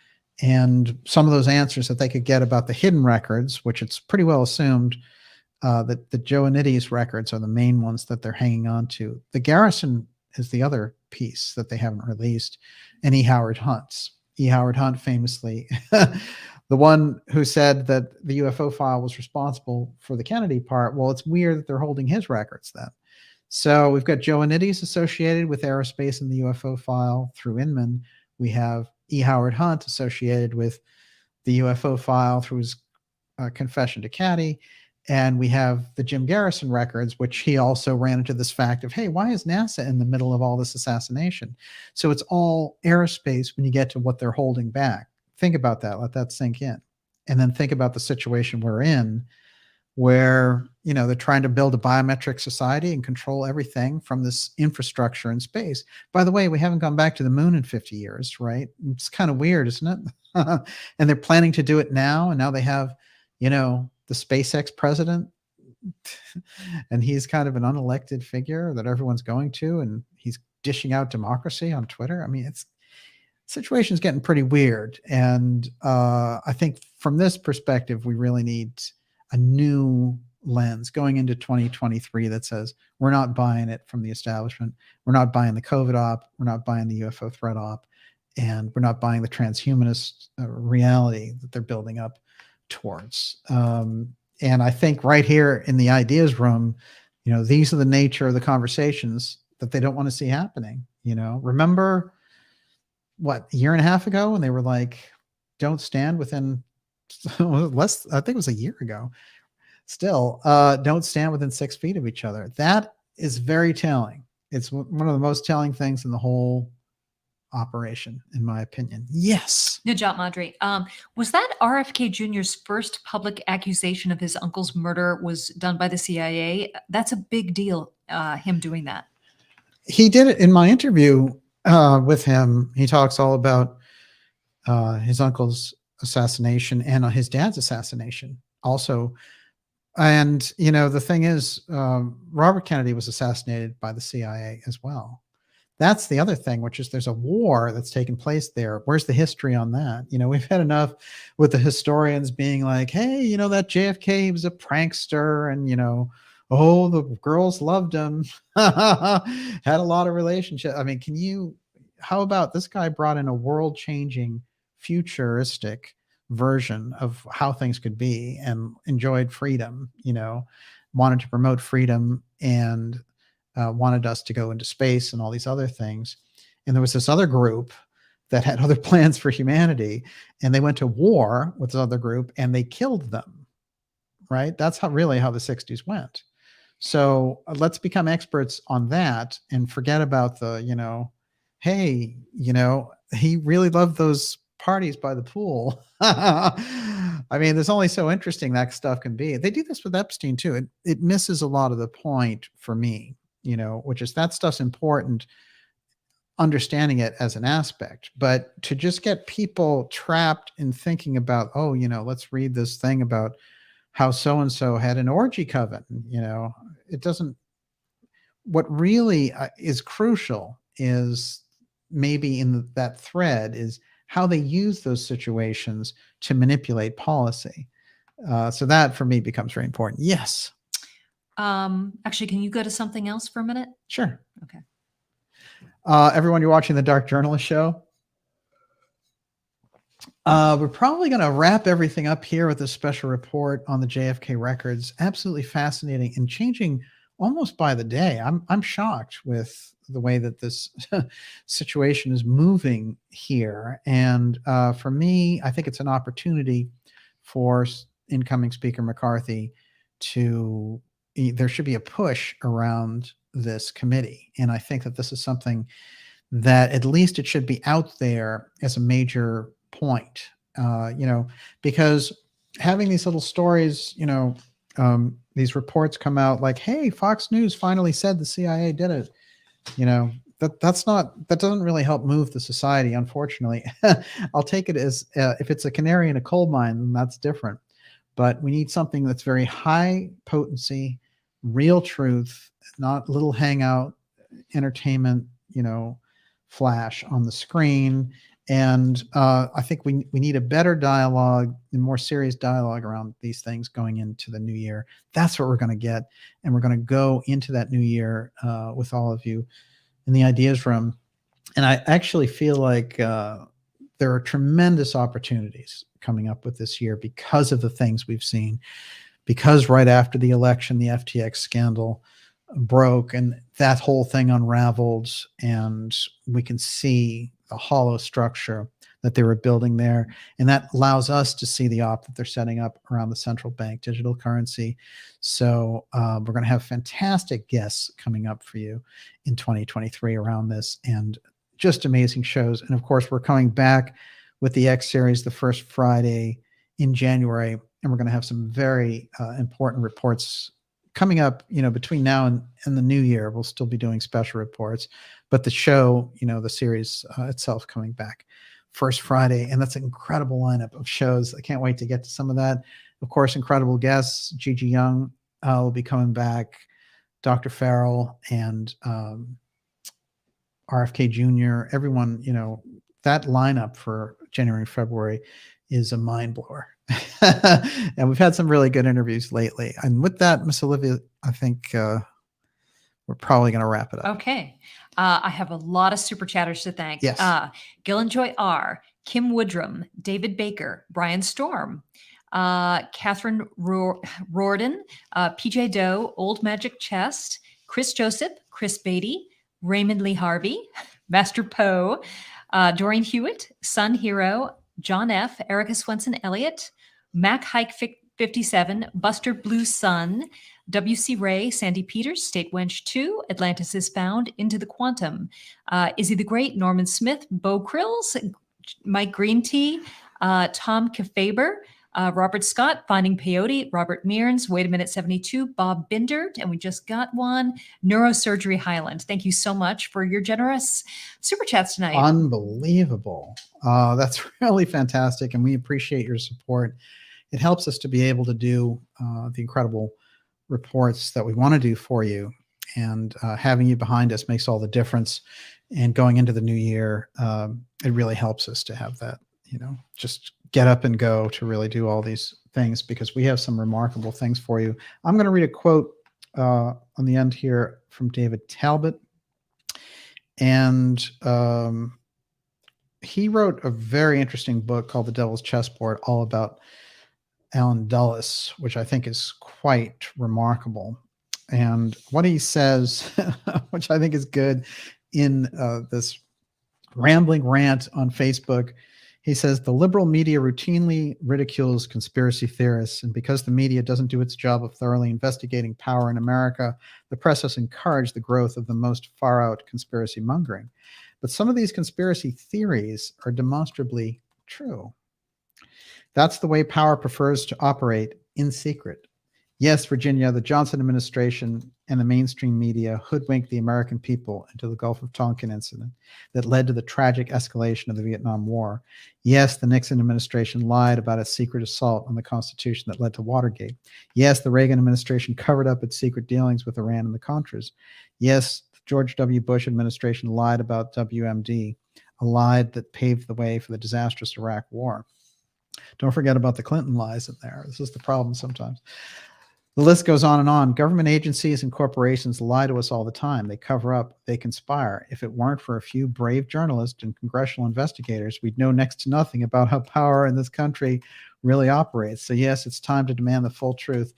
And some of those answers that they could get about the hidden records, which it's pretty well assumed that the Joannides records are the main ones that they're hanging on to. The Garrison is the other piece that they haven't released, and E. Howard Hunt's. E. Howard Hunt famously, the one who said that the UFO file was responsible for the Kennedy part. Well, it's weird that they're holding his records then. So we've got Joannides associated with aerospace and the UFO file through Inman. We have E. Howard Hunt associated with the UFO file through his confession to Caddy. And we have the Jim Garrison records, which he also ran into this fact of, hey, why is NASA in the middle of all this assassination? So it's all aerospace when you get to what they're holding back. Think about that. Let that sink in. And then think about the situation we're in where, you know, they're trying to build a biometric society and control everything from this infrastructure in space. By the way, we haven't gone back to the moon in 50 years, right? It's kind of weird, isn't it? And they're planning to do it now. And now they have, you know, the SpaceX president, and he's kind of an unelected figure that everyone's going to, and he's dishing out democracy on Twitter. I mean, situation's getting pretty weird. And I think from this perspective, we really need a new lens going into 2023 that says, we're not buying it from the establishment. We're not buying the COVID op. We're not buying the UFO threat op. And we're not buying the transhumanist reality that they're building up towards. And I think right here in the ideas room, you know, these are the nature of the conversations that they don't want to see happening. You know, remember what, a year and a half ago when they were like, don't stand within I think it was a year ago. Still, don't stand within 6 feet of each other. That is very telling. It's one of the most telling things in the whole operation, in my opinion. Yes. Najat Madri, was that RFK Jr.'s first public accusation of his uncle's murder was done by the CIA? That's a big deal, him doing that. He did it in my interview with him. He talks all about his uncle's assassination and his dad's assassination also. And, you know, the thing is, Robert Kennedy was assassinated by the CIA as well. That's the other thing, which is there's a war that's taken place there. Where's the history on that? You know, we've had enough with the historians being like, hey, you know, that JFK was a prankster and, you know, oh, the girls loved him, had a lot of relationship. I mean, how about this guy brought in a world-changing, futuristic version of how things could be and enjoyed freedom, you know, wanted to promote freedom and wanted us to go into space and all these other things. And there was this other group that had other plans for humanity, and they went to war with this other group and they killed them, right? That's really how the 60s went. So let's become experts on that and forget about the, you know, hey, you know, he really loved those parties by the pool. I mean, there's only so interesting that stuff can be. They do this with Epstein too. It misses a lot of the point for me, you know, which is that stuff's important, understanding it as an aspect, but to just get people trapped in thinking about, oh, you know, let's read this thing about how so-and-so had an orgy coven, you know, it doesn't, what really is crucial is maybe in that thread is how they use those situations to manipulate policy. So that for me becomes very important. Yes. Actually, can you go to something else for a minute? Sure. Okay. Everyone, you're watching the Dark Journalist Show. We're probably going to wrap everything up here with a special report on the JFK records. Absolutely fascinating and changing almost by the day. I'm shocked with the way that this situation is moving here. And for me, I think it's an opportunity for incoming Speaker McCarthy to, there should be a push around this committee. And I think that this is something that at least it should be out there as a major point, you know, because having these little stories, you know, these reports come out like, hey, Fox News finally said the CIA did it. You know, that doesn't really help move the society, unfortunately. I'll take it as if it's a canary in a coal mine, then that's different. But we need something that's very high potency, real truth, not little hangout entertainment, you know, flash on the screen. And I think we need a better dialogue and more serious dialogue around these things going into the new year. That's what we're going to get. And we're going to go into that new year with all of you in the ideas room. And I actually feel like there are tremendous opportunities coming up with this year because of the things we've seen, because right after the election, the FTX scandal broke and that whole thing unraveled, and we can see the hollow structure that they were building there. And that allows us to see the op that they're setting up around the central bank digital currency. So we're going to have fantastic guests coming up for you in 2023 around this, and just amazing shows. And of course, we're coming back with the X series the first Friday in January, and we're going to have some very important reports coming up, you know, between now and the new year. We'll still be doing special reports, but the show, you know, the series itself coming back first Friday. And that's an incredible lineup of shows. I can't wait to get to some of that. Of course, incredible guests. Gigi Young will be coming back, Dr. Farrell, and RFK Jr., everyone, you know, that lineup for January and February is a mind blower. And we've had some really good interviews lately. And with that, Miss Olivia, I think we're probably going to wrap it up. Okay. I have a lot of super chatters to thank. Yes. Gillenjoy R, Kim Woodrum, David Baker, Brian Storm, Catherine Rorden, PJ Doe, Old Magic Chest, Chris Joseph, Chris Beatty, Raymond Lee Harvey, Master Poe, Doreen Hewitt, Sun Hero, John F., Erica Swenson Elliott, Mac Hike 57, Buster Blue Sun, W.C. Ray, Sandy Peters, State Wench 2, Atlantis is Found, Into the Quantum, Izzy the Great, Norman Smith, Bo Krills, Mike Green Tea, Tom Kefeber, Robert Scott, Finding Peyote, Robert Mearns, Wait a Minute 72, Bob Binder, and we just got one, Neurosurgery Highland. Thank you so much for your generous super chats tonight. Unbelievable. That's really fantastic, and we appreciate your support. It helps us to be able to do the incredible reports that we want to do for you, and having you behind us makes all the difference. And going into the new year, it really helps us to have that, just get up and go to really do all these things, because we have some remarkable things for you. I'm going to read a quote on the end here from David Talbot. And he wrote a very interesting book called The Devil's Chessboard, all about Alan Dulles, which I think is quite remarkable. And what he says, which I think is good in this rambling rant on Facebook, he says, the liberal media routinely ridicules conspiracy theorists, and because the media doesn't do its job of thoroughly investigating power in America, the press has encouraged the growth of the most far-out conspiracy mongering. But some of these conspiracy theories are demonstrably true. That's the way power prefers to operate, in secret. Yes, Virginia, the Johnson administration and the mainstream media hoodwinked the American people into the Gulf of Tonkin incident that led to the tragic escalation of the Vietnam War. Yes, the Nixon administration lied about its secret assault on the Constitution that led to Watergate. Yes, the Reagan administration covered up its secret dealings with Iran and the Contras. Yes, the George W. Bush administration lied about WMD, a lie that paved the way for the disastrous Iraq War. Don't forget about the Clinton lies in there. This is the problem sometimes. The list goes on and on. Government agencies and corporations lie to us all the time. They cover up, they conspire. If it weren't for a few brave journalists and congressional investigators, we'd know next to nothing about how power in this country really operates. So yes, it's time to demand the full truth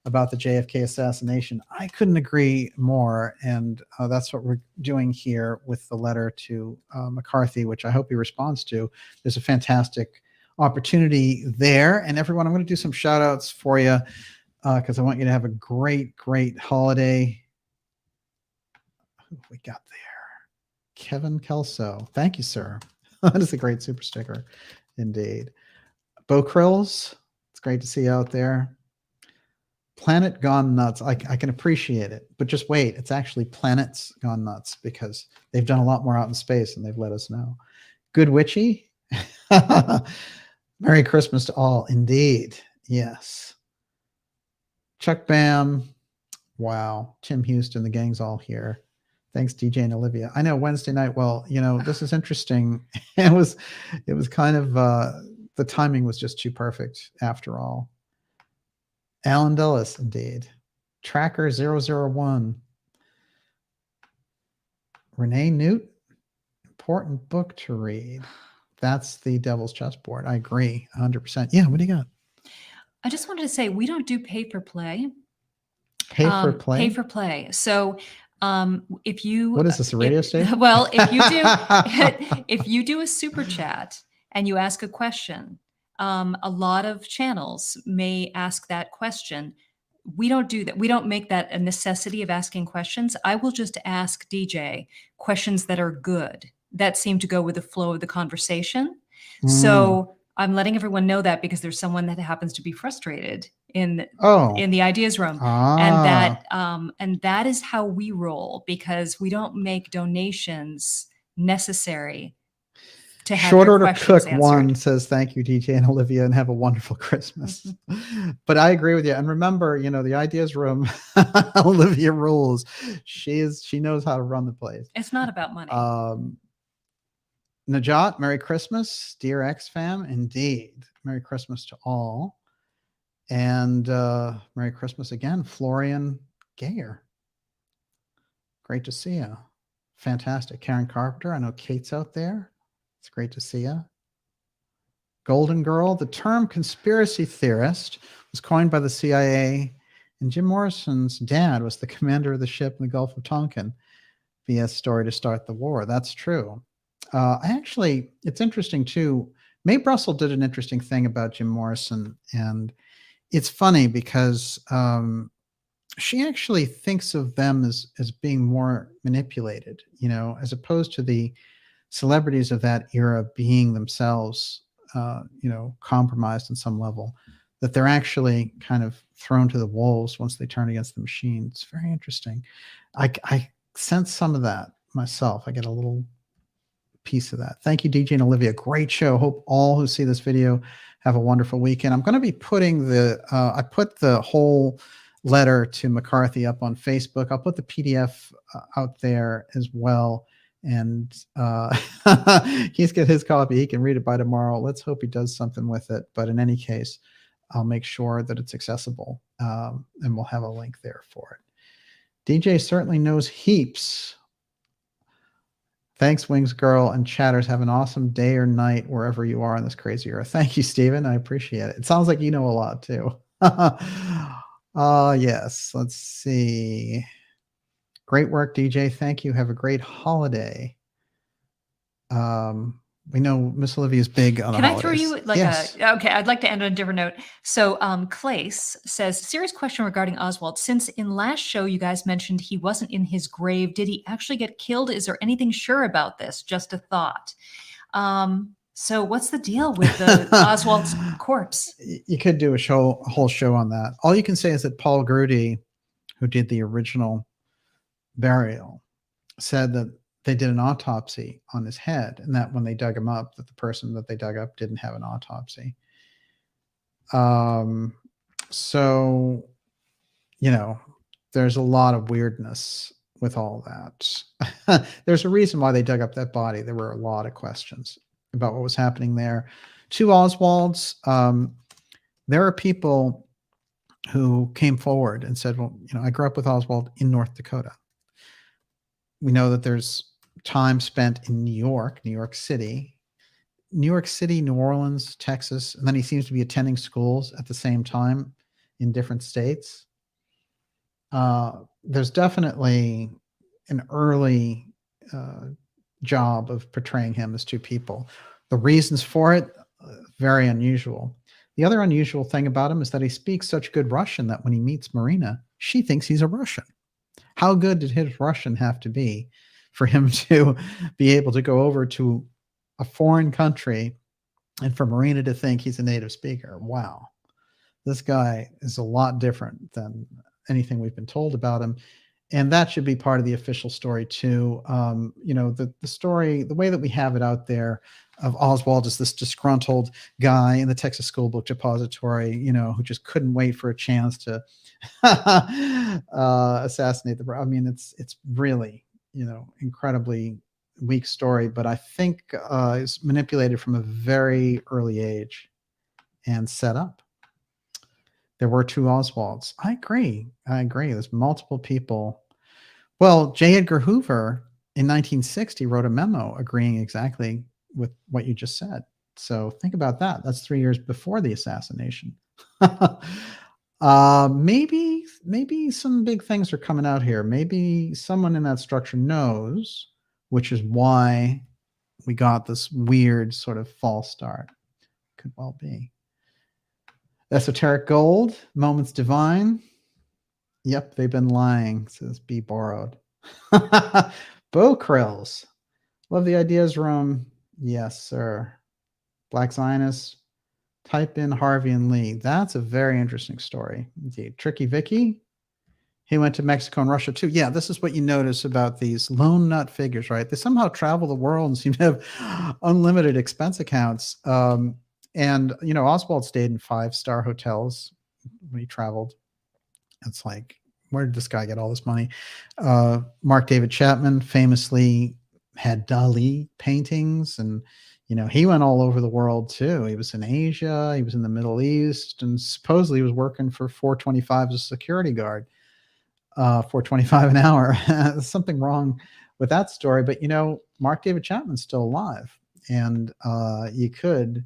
about the JFK assassination. I couldn't agree more. And that's what we're doing here with the letter to McCarthy, which I hope he responds to. There's a fantastic opportunity there. And everyone, I'm going to do some shout outs for you, because I want you to have a great, great holiday. Who we got there? Kevin Kelso. Thank you, sir. That is a great super sticker, indeed. Bo Krills, it's great to see you out there. Planet Gone Nuts. I can appreciate it, but just wait. It's actually Planets Gone Nuts, because they've done a lot more out in space and they've let us know. Good Witchy. Merry Christmas to all. Indeed. Yes. Chuck Bam. Wow. Tim Houston, the gang's all here. Thanks, DJ and Olivia. I know Wednesday night. Well, this is interesting. It was kind of, the timing was just too perfect after all. Alan Dulles, indeed. Tracker 001. Renee Newt. Important book to read. That's The Devil's Chessboard. I agree 100%. Yeah, what do you got? I just wanted to say, we don't do pay for play. Pay for play? Pay for play. So if you... What is this, a radio station? Well, if you do a super chat and you ask a question, a lot of channels may ask that question. We don't do that. We don't make that a necessity of asking questions. I will just ask DJ questions that are good, that seem to go with the flow of the conversation. So I'm letting everyone know that, because there's someone that happens to be frustrated in the ideas room, and that is how we roll, because we don't make donations necessary to have Short your Order questions Cook answered. 1 says, thank you, DJ and Olivia, and have a wonderful Christmas. But I agree with you. And remember, the ideas room, Olivia rules. She knows how to run the place. It's not about money. Najat, Merry Christmas. Dear X fam, indeed. Merry Christmas to all. And Merry Christmas again, Florian Gayer. Great to see you. Fantastic. Karen Carpenter, I know Kate's out there. It's great to see you. Golden Girl, the term conspiracy theorist was coined by the CIA, and Jim Morrison's dad was the commander of the ship in the Gulf of Tonkin via story to start the war. That's true. It's interesting too, Mae Brussel did an interesting thing about Jim Morrison, and it's funny because she actually thinks of them as being more manipulated, as opposed to the celebrities of that era being themselves, compromised in some level, that they're actually kind of thrown to the wolves once they turn against the machine. It's very interesting. I sense some of that myself. I get a little piece of that. Thank you, DJ and Olivia. Great show. Hope all who see this video have a wonderful weekend. I'm going to be putting I put the whole letter to McCarthy up on Facebook. I'll put the PDF out there as well. And he's got his copy. He can read it by tomorrow. Let's hope he does something with it. But in any case, I'll make sure that it's accessible, and we'll have a link there for it. DJ certainly knows heaps. Thanks, Wings Girl and Chatters. Have an awesome day or night wherever you are in this crazy era. Thank you, Stephen. I appreciate it. It sounds like you know a lot too. Yes. Let's see. Great work, DJ. Thank you. Have a great holiday. We know Miss Olivia is big on the holidays. Can I throw you like okay, I'd like to end on a different note. So Clace says, serious question regarding Oswald. Since in last show you guys mentioned he wasn't in his grave, did he actually get killed? Is there anything sure about this? Just a thought. So what's the deal with the Oswald's corpse? You could do a whole show on that. All you can say is that Paul Grudy, who did the original burial, said that they did an autopsy on his head, and that when they dug him up, that the person that they dug up didn't have an autopsy. So, there's a lot of weirdness with all that. There's a reason why they dug up that body. There were a lot of questions about what was happening there. To Oswald's, there are people who came forward and said, well, I grew up with Oswald in North Dakota. We know that there's time spent in New York City, New Orleans, Texas, and then he seems to be attending schools at the same time in different states. There's definitely an early job of portraying him as two people. The reasons for it, very unusual. The other unusual thing about him is that he speaks such good Russian that when he meets Marina, she thinks he's a Russian. How good did his Russian have to be for him to be able to go over to a foreign country and for Marina to think he's a native speaker? Wow. This guy is a lot different than anything we've been told about him. And that should be part of the official story too. The story, the way that we have it out there of Oswald as this disgruntled guy in the Texas School Book Depository, who just couldn't wait for a chance to assassinate the. I mean, it's really, incredibly weak story, but I think it's manipulated from a very early age and set up. There were two Oswalds. I agree. There's multiple people. Well, J. Edgar Hoover in 1960 wrote a memo agreeing exactly with what you just said. So think about that. That's 3 years before the assassination. Maybe some big things are coming out here. Maybe someone in that structure knows, which is why we got this weird sort of false start. Could well be. Esoteric Gold, Moments Divine. Yep, they've been lying, says Be Borrowed. Bo Krills. Love the ideas room. Yes, sir. Black Zionist. Type in Harvey and Lee. That's a very interesting story. Indeed. Tricky Vicky. He went to Mexico and Russia too. Yeah, this is what you notice about these lone nut figures, right? They somehow travel the world and seem to have unlimited expense accounts. And, Oswald stayed in 5-star hotels when he traveled. It's like, where did this guy get all this money? Mark David Chapman famously had Dali paintings, and, he went all over the world too. He was in Asia, he was in the Middle East, and supposedly he was working for $4.25 as a security guard, $4.25 an hour. There's something wrong with that story, but, Mark David Chapman's still alive, and you could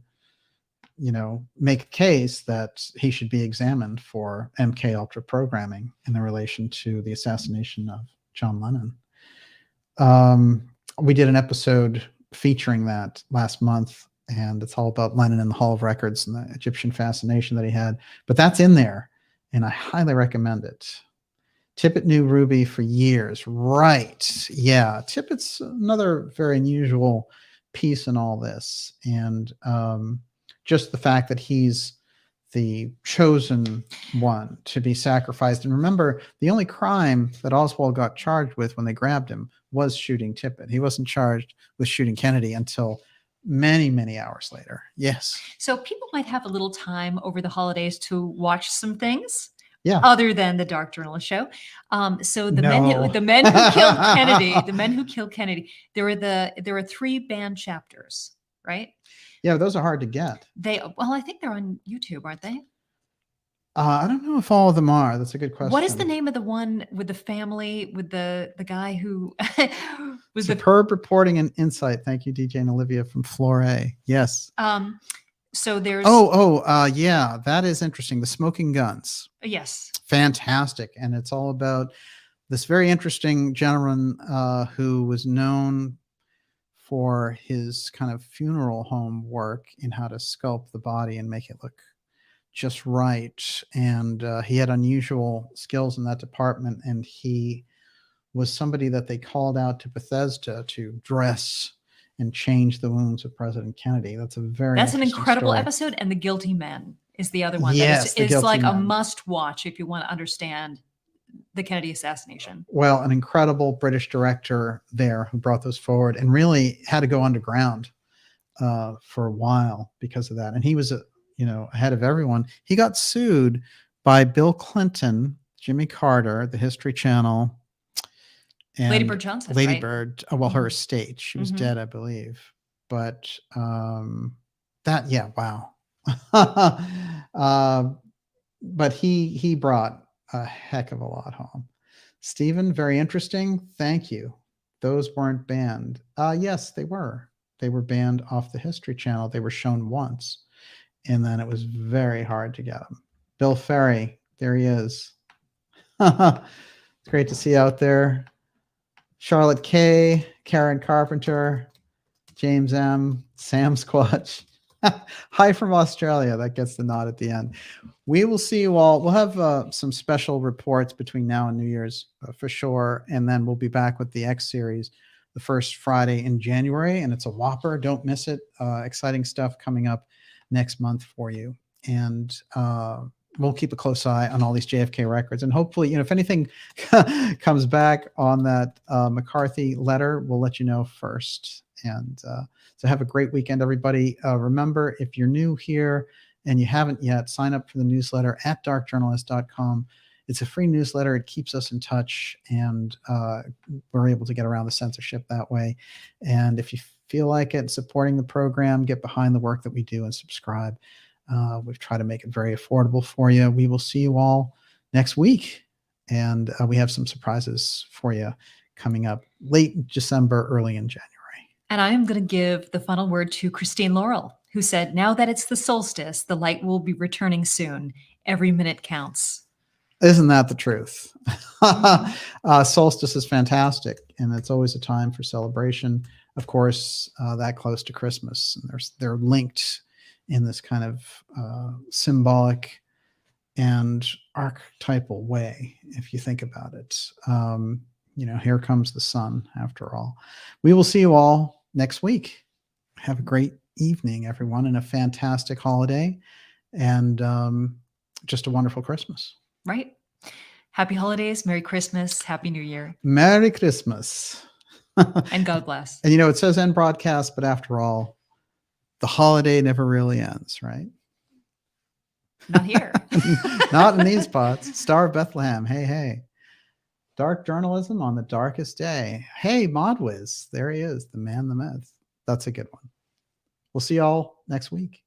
make a case that he should be examined for MK Ultra programming in relation to the assassination of John Lennon. We did an episode featuring that last month and it's all about Lenin and the Hall of Records and the Egyptian fascination that he had. But that's in there, and I highly recommend it. Tippett knew Ruby for years. Right. Yeah. Tippett's another very unusual piece in all this. And just the fact that he's the chosen one to be sacrificed. And remember, the only crime that Oswald got charged with when they grabbed him was shooting Tippett. He wasn't charged with shooting Kennedy until many, many hours later. Yes. So people might have a little time over the holidays to watch some things. Yeah. Other than the Dark Journalist show. So the No. men who killed Kennedy, there are 3 banned chapters, right? Yeah, those are hard to get. I think they're on YouTube, aren't they? I don't know if all of them are. That's a good question. What is the name of the one with the family, with the guy who was Superb reporting and insight. Thank you, DJ and Olivia from Floor A. Yes. So there's yeah, that is interesting. The Smoking Guns. Yes. Fantastic. And it's all about this very interesting gentleman who was known for his kind of funeral home work in how to sculpt the body and make it look just right. And he had unusual skills in that department. And he was somebody that they called out to Bethesda to dress and change the wounds of President Kennedy. That's an incredible story. episode. And The Guilty Men is the other one. Yes, that is like a must watch if you want to understand the Kennedy assassination. Well, an incredible British director there who brought those forward and really had to go underground for a while because of that. And he was, ahead of everyone. He got sued by Bill Clinton, Jimmy Carter, the History Channel, and Lady Bird Johnson. Lady right? Bird. Well, her estate. She was dead, I believe. But wow. But he brought a heck of a lot home. Stephen, very interesting. Thank you. Those weren't banned. Yes, they were. They were banned off the History Channel. They were shown once, and then it was very hard to get them. Bill Ferry, there he is. It's great to see you out there. Charlotte K, Karen Carpenter, James M, Sam Squatch. Hi from Australia. That gets the nod at the end. We will see you all. We'll have some special reports between now and New Year's for sure. And then we'll be back with the X series the first Friday in January. And it's a whopper. Don't miss it. Exciting stuff coming up next month for you. And we'll keep a close eye on all these JFK records. And hopefully, if anything comes back on that McCarthy letter, we'll let you know first. And so have a great weekend, everybody. Remember, if you're new here and you haven't yet, sign up for the newsletter at darkjournalist.com. It's a free newsletter. It keeps us in touch, and we're able to get around the censorship that way. And if you feel like it, supporting the program, get behind the work that we do and subscribe. We've tried to make it very affordable for you. We will see you all next week. And we have some surprises for you coming up late December, early in January. And I am going to give the final word to Christine Laurel, who said, now that it's the solstice, the light will be returning soon. Every minute counts. Isn't that the truth? Solstice is fantastic. And it's always a time for celebration. Of course, that close to Christmas. And they're linked in this kind of symbolic and archetypal way, if you think about it. Here comes the sun, after all. We will see you all next week. Have a great evening, everyone, and a fantastic holiday, and just a wonderful Christmas. Right. Happy holidays. Merry Christmas. Happy New Year. Merry Christmas. And God bless. And it says end broadcast, but after all, the holiday never really ends, right? Not here. Not in these spots. Star of Bethlehem. Hey, hey. Dark journalism on the darkest day. Hey, Modwiz. There he is. The man, the myth. That's a good one. We'll see y'all next week.